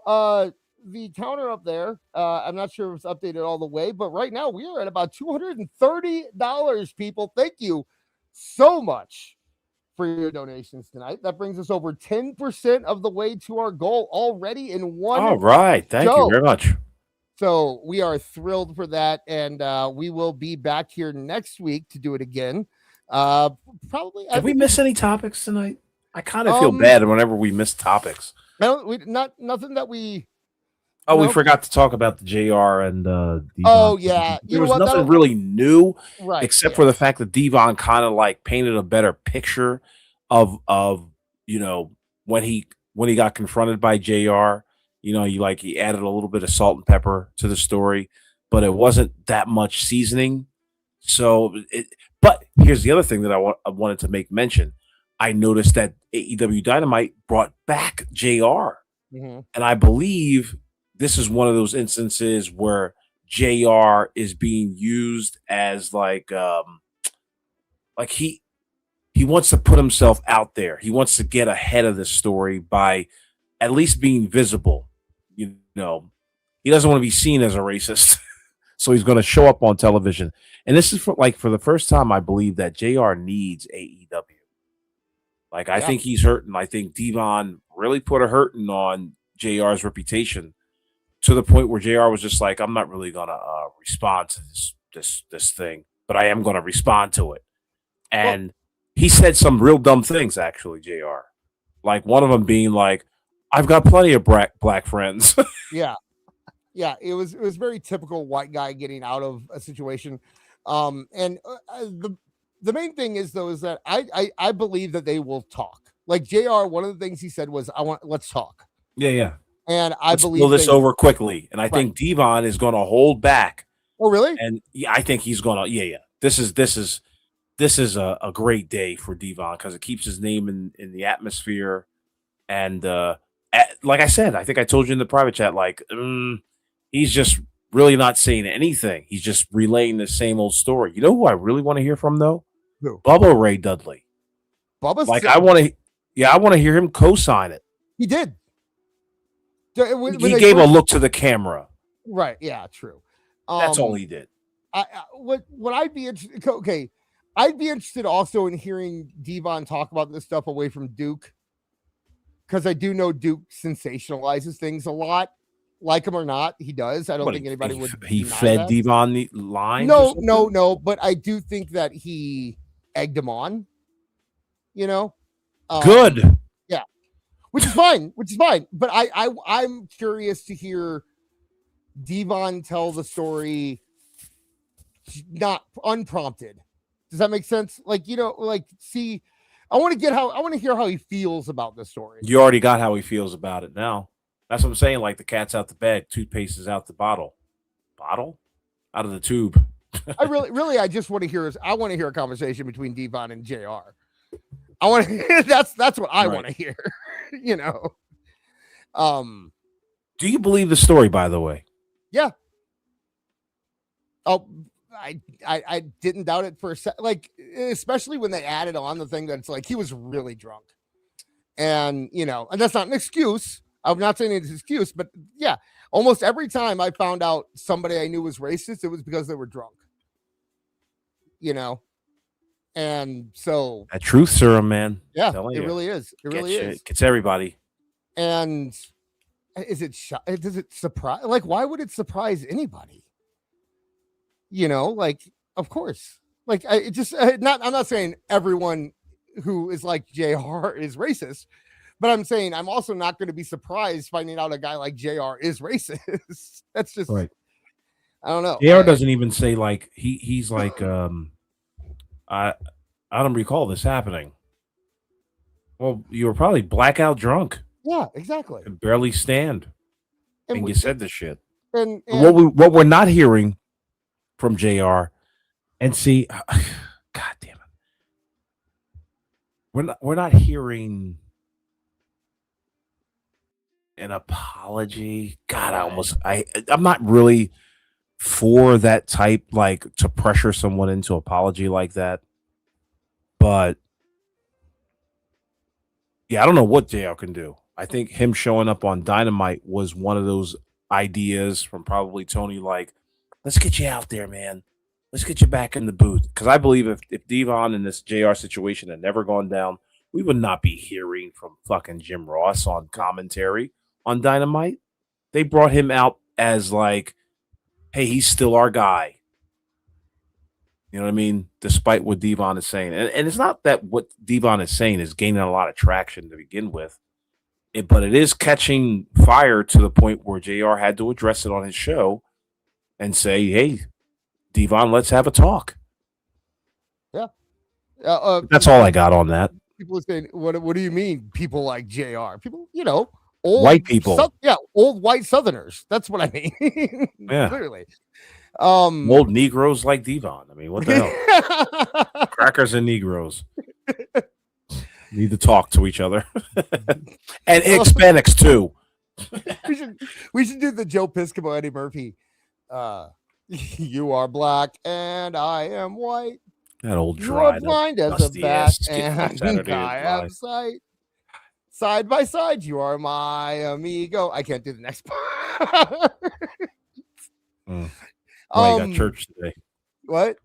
the counter up there, I'm not sure if it's updated all the way, but right now we are at about $230, people. Thank you so much for your donations tonight. That brings us over 10% of the way to our goal already in one.
All right. Thank you very much.
So we are thrilled for that. And we will be back here next week to do it again. Probably.
Did we miss any topics tonight? I kind of feel bad whenever we miss topics.
No, nothing that we.
Oh, we forgot to talk about the JR and Devon.
Oh yeah,
there was nothing really new,
right?
Except for the fact that Devon kind of like painted a better picture of when he got confronted by JR. You know, he added a little bit of salt and pepper to the story, but it wasn't that much seasoning. So, but here's the other thing that I wanted to make mention. I noticed that AEW Dynamite brought back JR, and I believe this is one of those instances where JR is being used as like he wants to put himself out there. He wants to get ahead of this story by at least being visible. You know, he doesn't want to be seen as a racist. So he's going to show up on television. And this is for the first time, I believe that JR needs AEW. I think he's hurting. I think Devon really put a hurting on JR's reputation to the point where JR was just like, I'm not really going to respond to this thing, but I am going to respond to it. And he said some real dumb things, actually, JR. Like one of them being like, I've got plenty of black friends.
Yeah. Yeah, it was very typical white guy getting out of a situation. And the main thing is that I believe that they will talk. Like JR, one of the things he said was, let's talk.
Yeah.
And let's believe
this over quickly. And I think Devon is going to hold back.
Oh, really?
And yeah, I think he's going to. Yeah. This is a great day for Devon because it keeps his name in the atmosphere. And like I said, I think I told you in the private chat, he's just really not saying anything. He's just relaying the same old story. You know who I really want to hear from though?
Who?
Bubba Ray Dudley.
Bubba's
I want to hear him co-sign it.
He did.
He gave a look to the camera.
Right. Yeah. True.
That's all he did.
What I'd be interested. Okay, I'd be interested also in hearing Devon talk about this stuff away from Duke, because I do know Duke sensationalizes things a lot. Like him or not, he does. I don't think anybody would.
He fed Devon the line.
No. But I do think that he egged him on. You know,
good.
Yeah, which is fine. But I'm curious to hear Devon tell the story, not unprompted. Does that make sense? See, I want to hear how he feels about the story.
You already got how he feels about it now. That's what I'm saying. Like the cat's out the bag, toothpaste is out the bottle. Bottle? Out of the tube.
I just want to hear I want to hear a conversation between Devon and JR. I want to that's what I want to hear. You know.
Do you believe the story, by the way?
Yeah. Oh, I didn't doubt it for a second, like, especially when they added on the thing that's like he was really drunk. And, you know, and that's not an excuse. I'm not saying it's an excuse, but yeah, almost every time I found out somebody I knew was racist, it was because they were drunk. You know? And so
a truth serum, man.
Yeah, it really is. It really is.
Gets everybody.
And does it surprise? Like, why would it surprise anybody? You know, like, of course. Like, I'm not saying everyone who is like JR is racist, but I'm saying I'm also not going to be surprised finding out a guy like JR is racist. That's just
right.
I don't know.
JR doesn't even say like he's like I don't recall this happening. Well, you were probably blackout drunk.
Yeah, exactly.
Could barely stand. And you said this shit.
And
what we're not hearing from JR, and see, God damn it, we're not hearing an apology. God, I'm not really for that type, like to pressure someone into apology like that. But yeah, I don't know what JR can do. I think him showing up on Dynamite was one of those ideas from probably Tony, like, let's get you out there, man. Let's get you back in the booth. Because I believe if Devon and this JR situation had never gone down, we would not be hearing from fucking Jim Ross on commentary on Dynamite. They brought him out as like, hey, he's still our guy. You know what I mean? Despite what Devon is saying. And it's not that what Devon is saying is gaining a lot of traction to begin with. But it is catching fire to the point where JR had to address it on his show and say, hey, Devon, let's have a talk.
Yeah.
That's all I got on that.
People are saying, what do you mean people like JR? People, you know, old
white people.
Old white Southerners. That's what I mean.
Yeah.
Clearly.
Old Negroes like Devon. I mean, what the hell? Crackers and Negroes need to talk to each other. And Hispanics too.
we should do the Joe Piscopo, Eddie Murphy. You are black and I am white.
That old
You are
dried
blind as a bat and I am sight. Side by side, you are my amigo. I can't do the next part.
Well, you got church today.
What?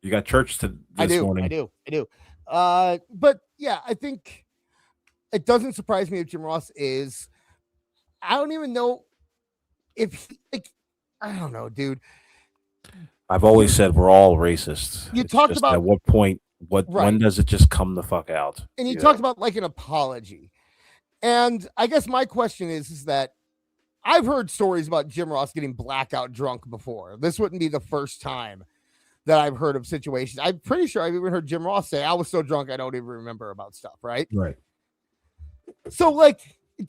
You got church this morning.
I do. But yeah, I think it doesn't surprise me if Jim Ross is. I don't even know if I don't know, dude.
I've always said we're all racist.
You talked about
at what point, when does it just come the fuck out?
And you talked about like an apology. And I guess my question is that I've heard stories about Jim Ross getting blackout drunk before. This wouldn't be the first time that I've heard of situations. I'm pretty sure I've even heard Jim Ross say, I was so drunk I don't even remember about stuff, right?
Right.
So like,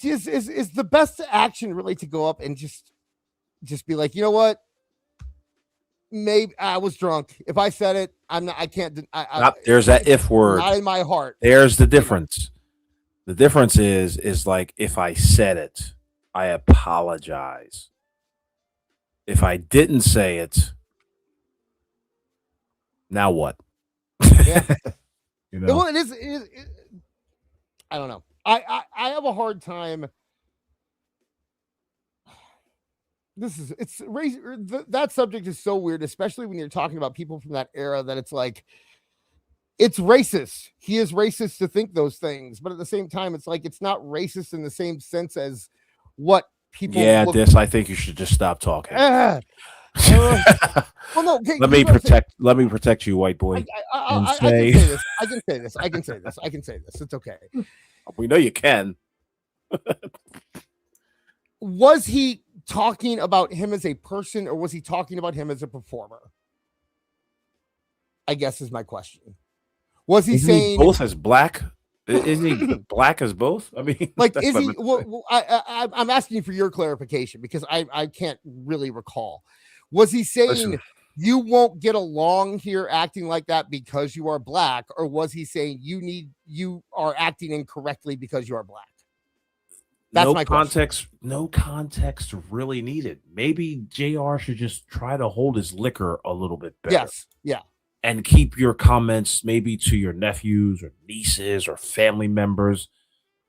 is the best action really to go up and just be like, you know what? Maybe I was drunk. If I said it, I can't.
There's that if word.
Not in my heart.
There's the difference. The difference is like, if I said it, I apologize. If I didn't say it, now what?
Yeah.
You know?
Well, it is. I don't know. I have a hard time. That subject is so weird, especially when you're talking about people from that era, that it's like, it's racist. He is racist to think those things, but at the same time, it's like, it's not racist in the same sense as what people.
Yeah, I think you should just stop talking.
Well, no.
Let me protect you, white boy.
I can say this. It's okay.
We know you can.
Was he talking about him as a person, or was he talking about him as a performer? I guess is my question. Was he saying
both as black? Isn't he black as both? I mean,
like, is he? Well, I'm asking you for your clarification because I can't really recall. Was he saying you won't get along here acting like that because you are black, or was he saying you are acting incorrectly because you are black? That's my question.
No context really needed. Maybe JR should just try to hold his liquor a little bit better.
Yes. Yeah.
And keep your comments maybe to your nephews or nieces or family members.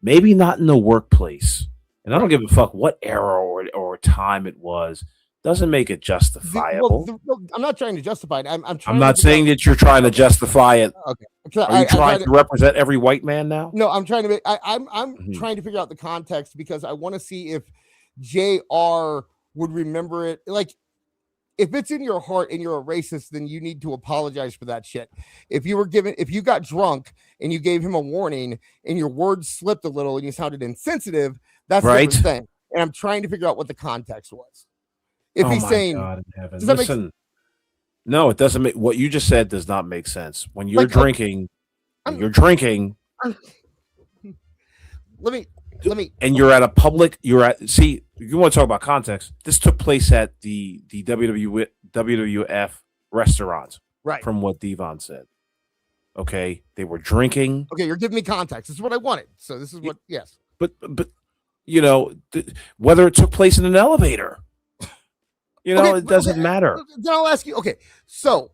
Maybe not in the workplace. And I don't give a fuck what era or time it was. Doesn't make it justifiable.
I'm not trying to justify it.
I'm not saying that you're trying to justify it.
Okay.
Are you trying to represent every white man now?
No, I'm trying to make. I'm trying to figure out the context because I want to see if JR would remember it. Like, if it's in your heart and you're a racist, then you need to apologize for that shit. If you got drunk and you gave him a warning and your words slipped a little and you sounded insensitive, that's
right.
A different thing. And I'm trying to figure out what the context was. If he's saying,
does that listen, no, it doesn't make what you just said does not make sense. When you're drinking, let me, and you're at a public, you want to talk about context. This took place at the WWF restaurant,
right?
From what Devon said. Okay, they were drinking.
Okay, you're giving me context. This is what I wanted. So this is what, yes.
But whether it took place in an elevator. It doesn't matter.
Then I'll ask you. Okay, so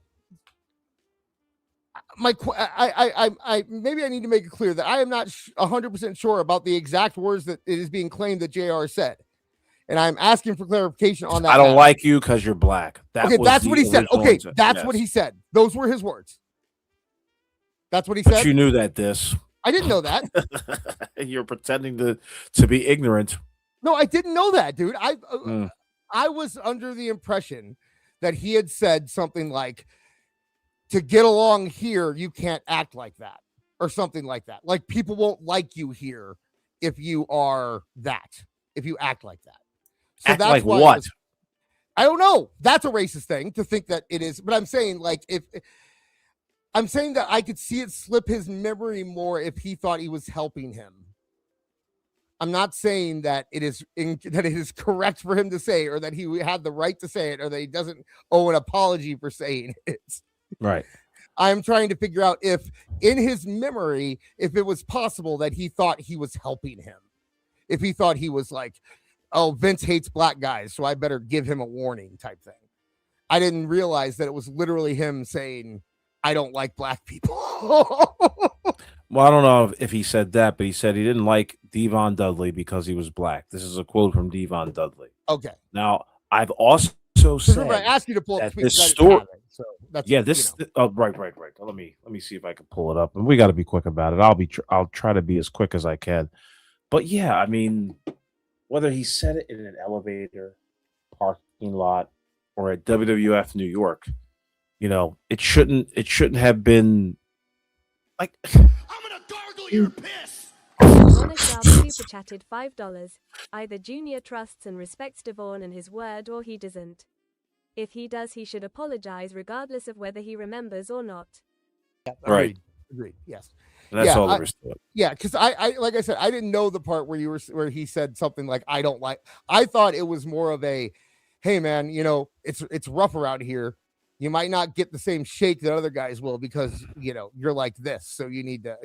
I maybe I need to make it clear that I am not 100% sure about the exact words that it is being claimed that JR said, and I'm asking for clarification on that.
I don't like you because you're black.
That's what he said. Okay, that's what he said. Those were his words. That's what he said.
But you knew that.
I didn't know that.
You're pretending to be ignorant.
No, I didn't know that, dude. I was under the impression that he had said something like, to get along here, you can't act like that, or something like that. Like, people won't like you here if you are that, if you act like that. So
act
that's
like
why
what?
I don't know. That's a racist thing to think that it is. But I'm saying, like, I'm saying that I could see it slip his memory more if he thought he was helping him. I'm not saying that it is correct for him to say, or that he had the right to say it, or that he doesn't owe an apology for saying it.
Right.
I'm trying to figure out if in his memory, if it was possible that he thought he was helping him. If he thought he was like, oh, Vince hates black guys, so I better give him a warning type thing. I didn't realize that it was literally him saying, I don't like black people.
Well, I don't know if he said that, but he said he didn't like Devon Dudley because he was black. This is a quote from Devon Dudley.
Okay.
Now, I've also said
remember, I asked you to pull up
this story.
So that's,
right. Let me see if I can pull it up, and we got to be quick about it. I'll try to be as quick as I can. But yeah, I mean, whether he said it in an elevator, parking lot, or at WWF New York, it shouldn't have been like.
Your piss.
Honest super chatted $5. Either Junior trusts and respects Devon and his word, or he doesn't. If he does, he should apologize regardless of whether he remembers or not.
Yeah,
right.
Agreed. Yes.
And that's all there is to it.
Yeah, because I like I said, I didn't know the part where he said something like, I don't like. I thought it was more of a, hey man, it's rough around here. You might not get the same shake that other guys will because, you're like this. So you need to,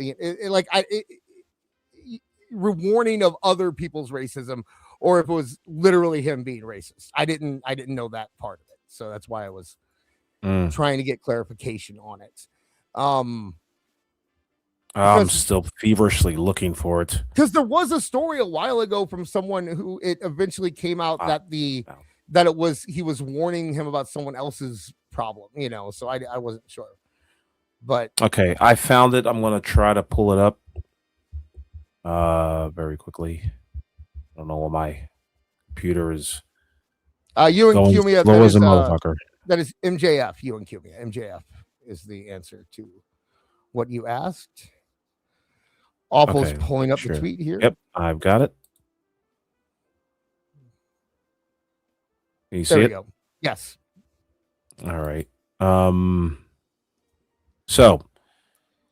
warning of other people's racism, or if it was literally him being racist. I didn't know that part of it. So that's why I was trying to get clarification on it.
I'm still feverishly looking for it.
Because there was a story a while ago from someone who it eventually came out that he was warning him about someone else's problem, so I wasn't sure. But
okay, I found it. I'm gonna try to pull it up very quickly. I don't know what my computer is.
You and Cumia,
slow as a motherfucker.
That is MJF. You and Cumia. MJF is the answer to what you asked. Awful's pulling up the tweet here.
Yep, I've got it. Can you see it?
Go. Yes.
All right. So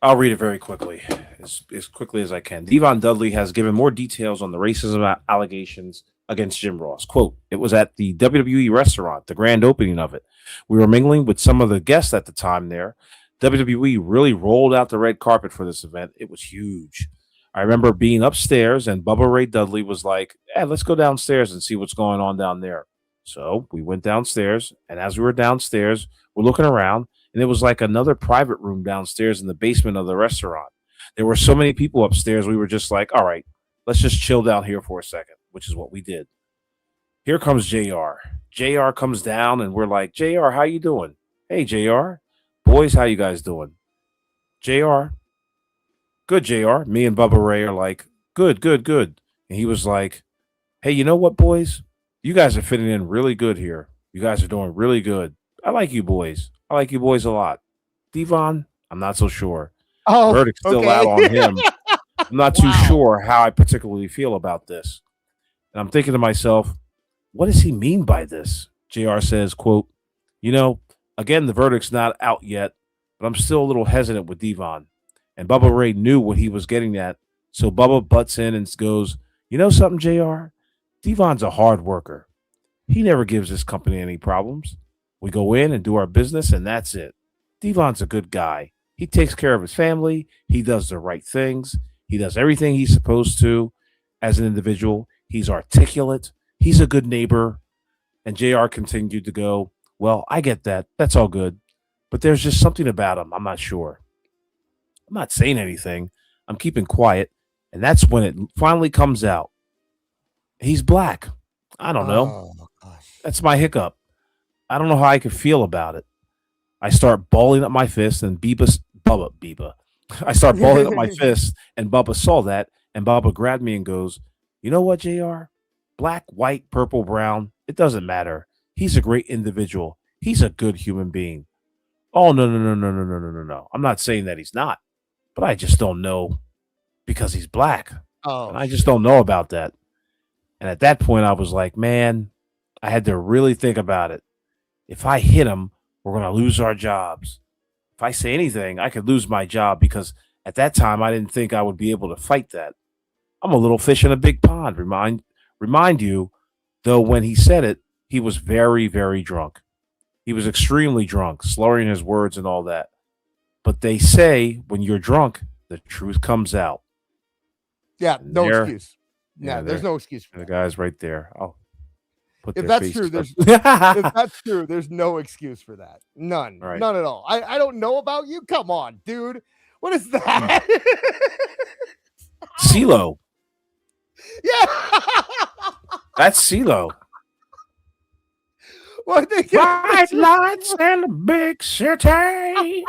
I'll read it very quickly, as quickly as I can. Devon Dudley has given more details on the racism allegations against Jim Ross. Quote, it was at the WWE restaurant, the grand opening of it. We were mingling with some of the guests at the time there. WWE really rolled out the red carpet for this event. It was huge. I remember being upstairs, and Bubba Ray Dudley was like, let's go downstairs and see what's going on down there. So we went downstairs, and as we were downstairs, we're looking around, and it was like another private room downstairs in the basement of the restaurant. There were so many people upstairs, we were just like, all right, let's just chill down here for a second, which is what we did. Here comes JR. JR comes down, and we're like, JR, how you doing? Hey, JR. Boys, how you guys doing? JR. Good, JR. Me and Bubba Ray are like, good, good, good. And he was like, hey, you know what, boys? You guys are fitting in really good here. You guys are doing really good. I like you boys. I like you boys a lot. Devon, I'm not so sure.
Oh,
verdict's still out on him. I'm not too sure how I particularly feel about this. And I'm thinking to myself, what does he mean by this? JR says, quote, again, the verdict's not out yet, but I'm still a little hesitant with Devon. And Bubba Ray knew what he was getting at. So Bubba butts in and goes, you know something, JR? Devon's a hard worker. He never gives this company any problems. We go in and do our business, and that's it. Devon's a good guy. He takes care of his family. He does the right things. He does everything he's supposed to as an individual. He's articulate. He's a good neighbor. And JR continued to go, well, I get that. That's all good. But there's just something about him. I'm not sure. I'm not saying anything. I'm keeping quiet. And that's when it finally comes out. He's black. I don't know. That's my hiccup. I don't know how I could feel about it. I start balling up my fist, and Bubba. I start balling up my fist, and Bubba saw that, and Bubba grabbed me and goes, you know what, JR? Black, white, purple, brown, it doesn't matter. He's a great individual. He's a good human being. Oh, no. I'm not saying that he's not, but I just don't know because he's black.
Oh,
and I just don't know about that. And at that point, I was like, man, I had to really think about it. If I hit him, we're going to lose our jobs. If I say anything, I could lose my job because at that time, I didn't think I would be able to fight that. I'm a little fish in a big pond. Remind you, though, when he said it, he was very, very drunk. He was extremely drunk, slurring his words and all that. But they say when you're drunk, the truth comes out.
Yeah,
And
no excuse.
Yeah,
there's no excuse for
the
that.
guy's right there. I'll put
If
their
that's true,
faces
if
up.
that's true, there's no excuse for that. None.
Right.
None at all. I don't know about you. Come on, dude. What is that?
CeeLo.
Yeah.
That's CeeLo.
What they
Bright lights in the big city.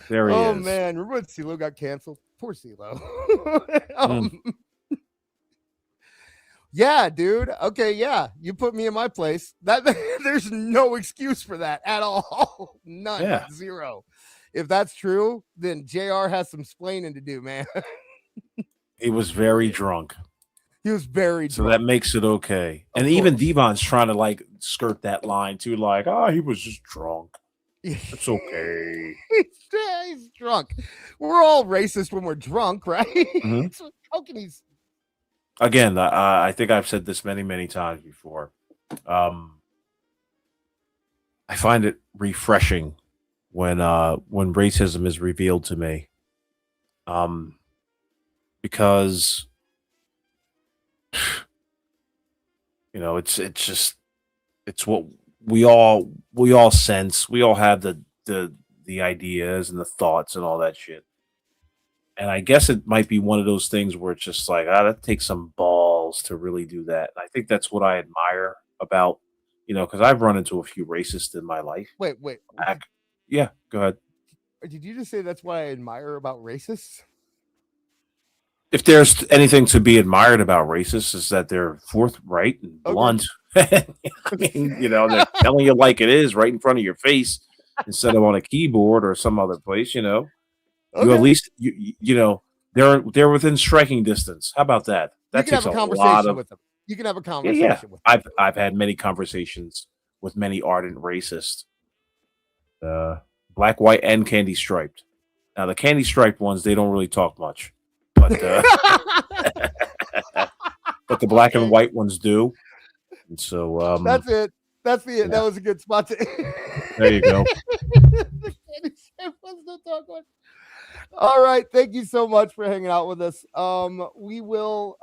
There he
Oh
is.
man, remember when CeeLo got canceled? Poor CeeLo. Yeah, dude. Okay, yeah. You put me in my place. That there's no excuse for that at all. None.
Yeah.
Zero. If that's true, then JR has some splaining to do, man.
He was very drunk.
He was very
So
drunk.
that makes it okay. And
Of
even
course.
Devon's trying to like skirt that line too, like, he was just drunk. It's okay.
He's drunk. We're all racist when we're drunk, right?
Mhm.
So how can he?
Again, I think I've said this many, many times before. I find it refreshing when racism is revealed to me, because it's what we all sense. We all have the ideas and the thoughts and all that shit. And I guess it might be one of those things where it's just like, that takes some balls to really do that. I think that's what I admire about, because I've run into a few racists in my life.
Wait.
Yeah, go ahead.
Did you just say that's what I admire about racists?
If there's anything to be admired about racists, is that they're forthright and blunt. I mean, they're telling you like it is right in front of your face instead of on a keyboard or some other place, You at least they're within striking distance. How about that? That
You can
takes
have a
lot
conversation
of
with them. You can have a conversation
yeah.
with them.
I've had many conversations with many ardent racists. Black, white, and candy striped. Now the candy striped ones, they don't really talk much. But but the black and white ones do. And so
That's it. That's the That was a good spot to.
There you go.
All right, thank you so much for hanging out with us. We will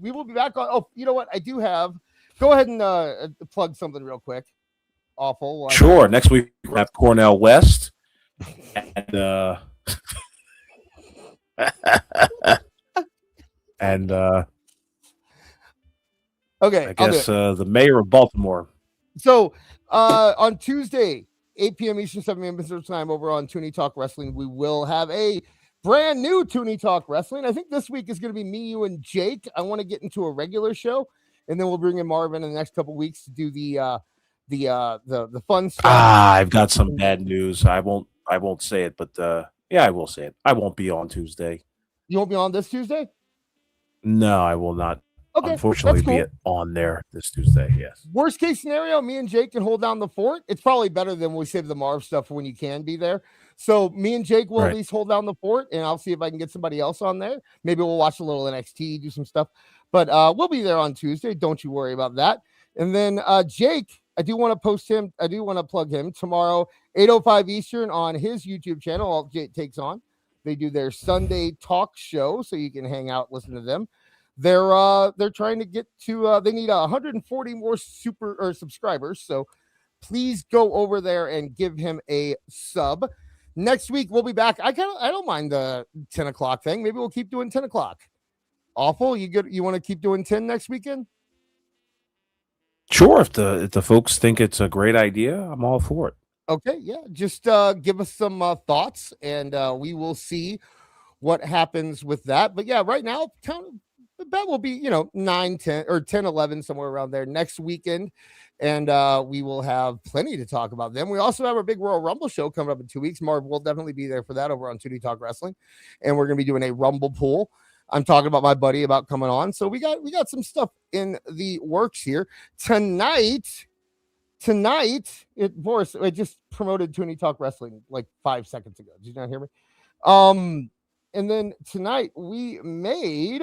be back on. Oh, you know what? I do have. Go ahead and plug something real quick. Awful.
Sure. Next week we have Cornell West, and and
okay,
I guess the mayor of Baltimore.
So on Tuesday, 8 p.m. Eastern, 7 p.m. Pacific time, over on Toonie Talk Wrestling, we will have a brand new Toonie Talk Wrestling. I think this week is going to be me, you, and Jake. I want to get into a regular show, and then we'll bring in Marvin in the next couple weeks to do the fun stuff.
I've got some bad news. I won't say it, but yeah, I will say it. I won't be on Tuesday.
You won't be on this Tuesday?
No, I will not.
Okay,
unfortunately,
that's cool.
be on there this Tuesday. Yes.
Worst case scenario, me and Jake can hold down the fort. It's probably better than we save the Marv stuff for when you can be there. So me and Jake will at least hold down the fort, and I'll see if I can get somebody else on there. Maybe we'll watch a little NXT, do some stuff. But we'll be there on Tuesday. Don't you worry about that. And then Jake, I do want to post him. I do want to plug him tomorrow, 8:05 Eastern on his YouTube channel. All Jake takes on. They do their Sunday talk show, so you can hang out, listen to them. They're trying to get to they need 140 more subscribers, so please go over there and give him a sub. Next week we'll be back. I don't mind the 10 o'clock thing. Maybe we'll keep doing 10 o'clock. Awful, you want to keep doing 10 next weekend?
Sure, if the folks think it's a great idea, I'm all for it.
Okay, yeah, just give us some thoughts, and we will see what happens with that. But yeah, right now the bet will be 9, 10 or 10, 11, somewhere around there next weekend, and we will have plenty to talk about them. We also have our big Royal Rumble show coming up in 2 weeks. Marv will definitely be there for that over on 2D Talk Wrestling, and we're going to be doing a Rumble pool. I'm talking about my buddy about coming on, so we got some stuff in the works here tonight. Boris, I just promoted Toonie Talk Wrestling like 5 seconds ago. Did you not hear me? And then tonight we made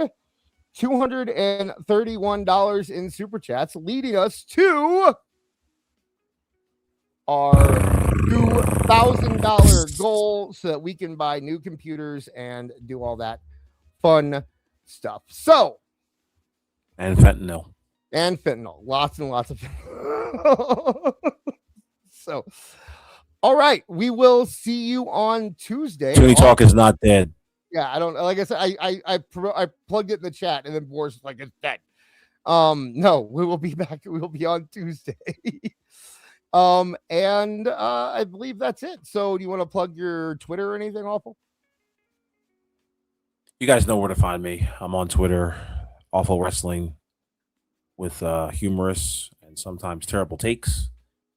$231 in super chats, leading us to our $2,000 goal so that we can buy new computers and do all that fun stuff. So,
and fentanyl.
Lots and lots of fentanyl. So, all right, we will see you on Tuesday.
Toonie Talk is not dead.
Yeah, I don't, like I said, I plugged it in the chat, and then Boris was like, it's dead. No, we will be back. We will be on Tuesday. And I believe that's it. So do you want to plug your Twitter or anything, Awful?
You guys know where to find me. I'm on Twitter, Awful Wrestling, with humorous and sometimes terrible takes.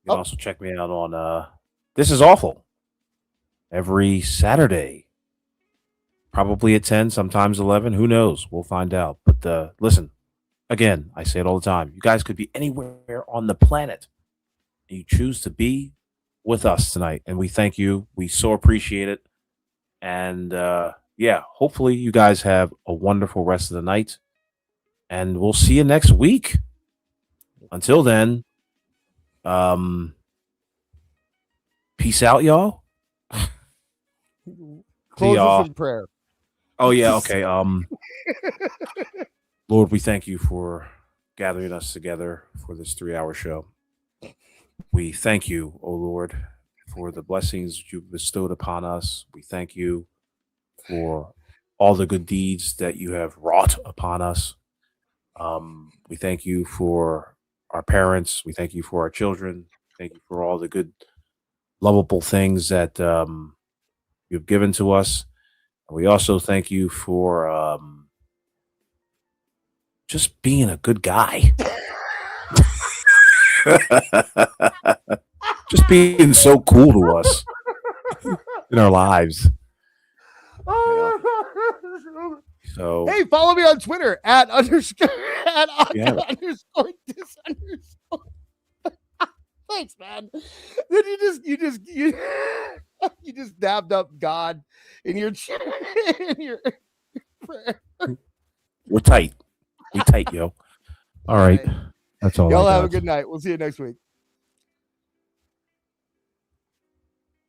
You can also check me out on This Is Awful every Saturday. Probably at 10, sometimes 11. Who knows? We'll find out. But listen, again, I say it all the time. You guys could be anywhere on the planet. And you choose to be with us tonight. And we thank you. We so appreciate it. And yeah, hopefully you guys have a wonderful rest of the night. And we'll see you next week. Until then, peace out, y'all.
Close us in prayer.
Oh, yeah, okay. Lord, we thank you for gathering us together for this 3-hour show. We thank you, O Lord, for the blessings you've bestowed upon us. We thank you for all the good deeds that you have wrought upon us. We thank you for our parents. We thank you for our children. Thank you for all the good, lovable things that you've given to us. We also thank you for just being a good guy. Just being so cool to us in our lives. So
hey, follow me on Twitter at _dis_. Thanks, man. Then you just dabbed up God in your prayer.
We're tight. We tight, yo. All right. That's all.
Y'all have a good night. We'll see you next week.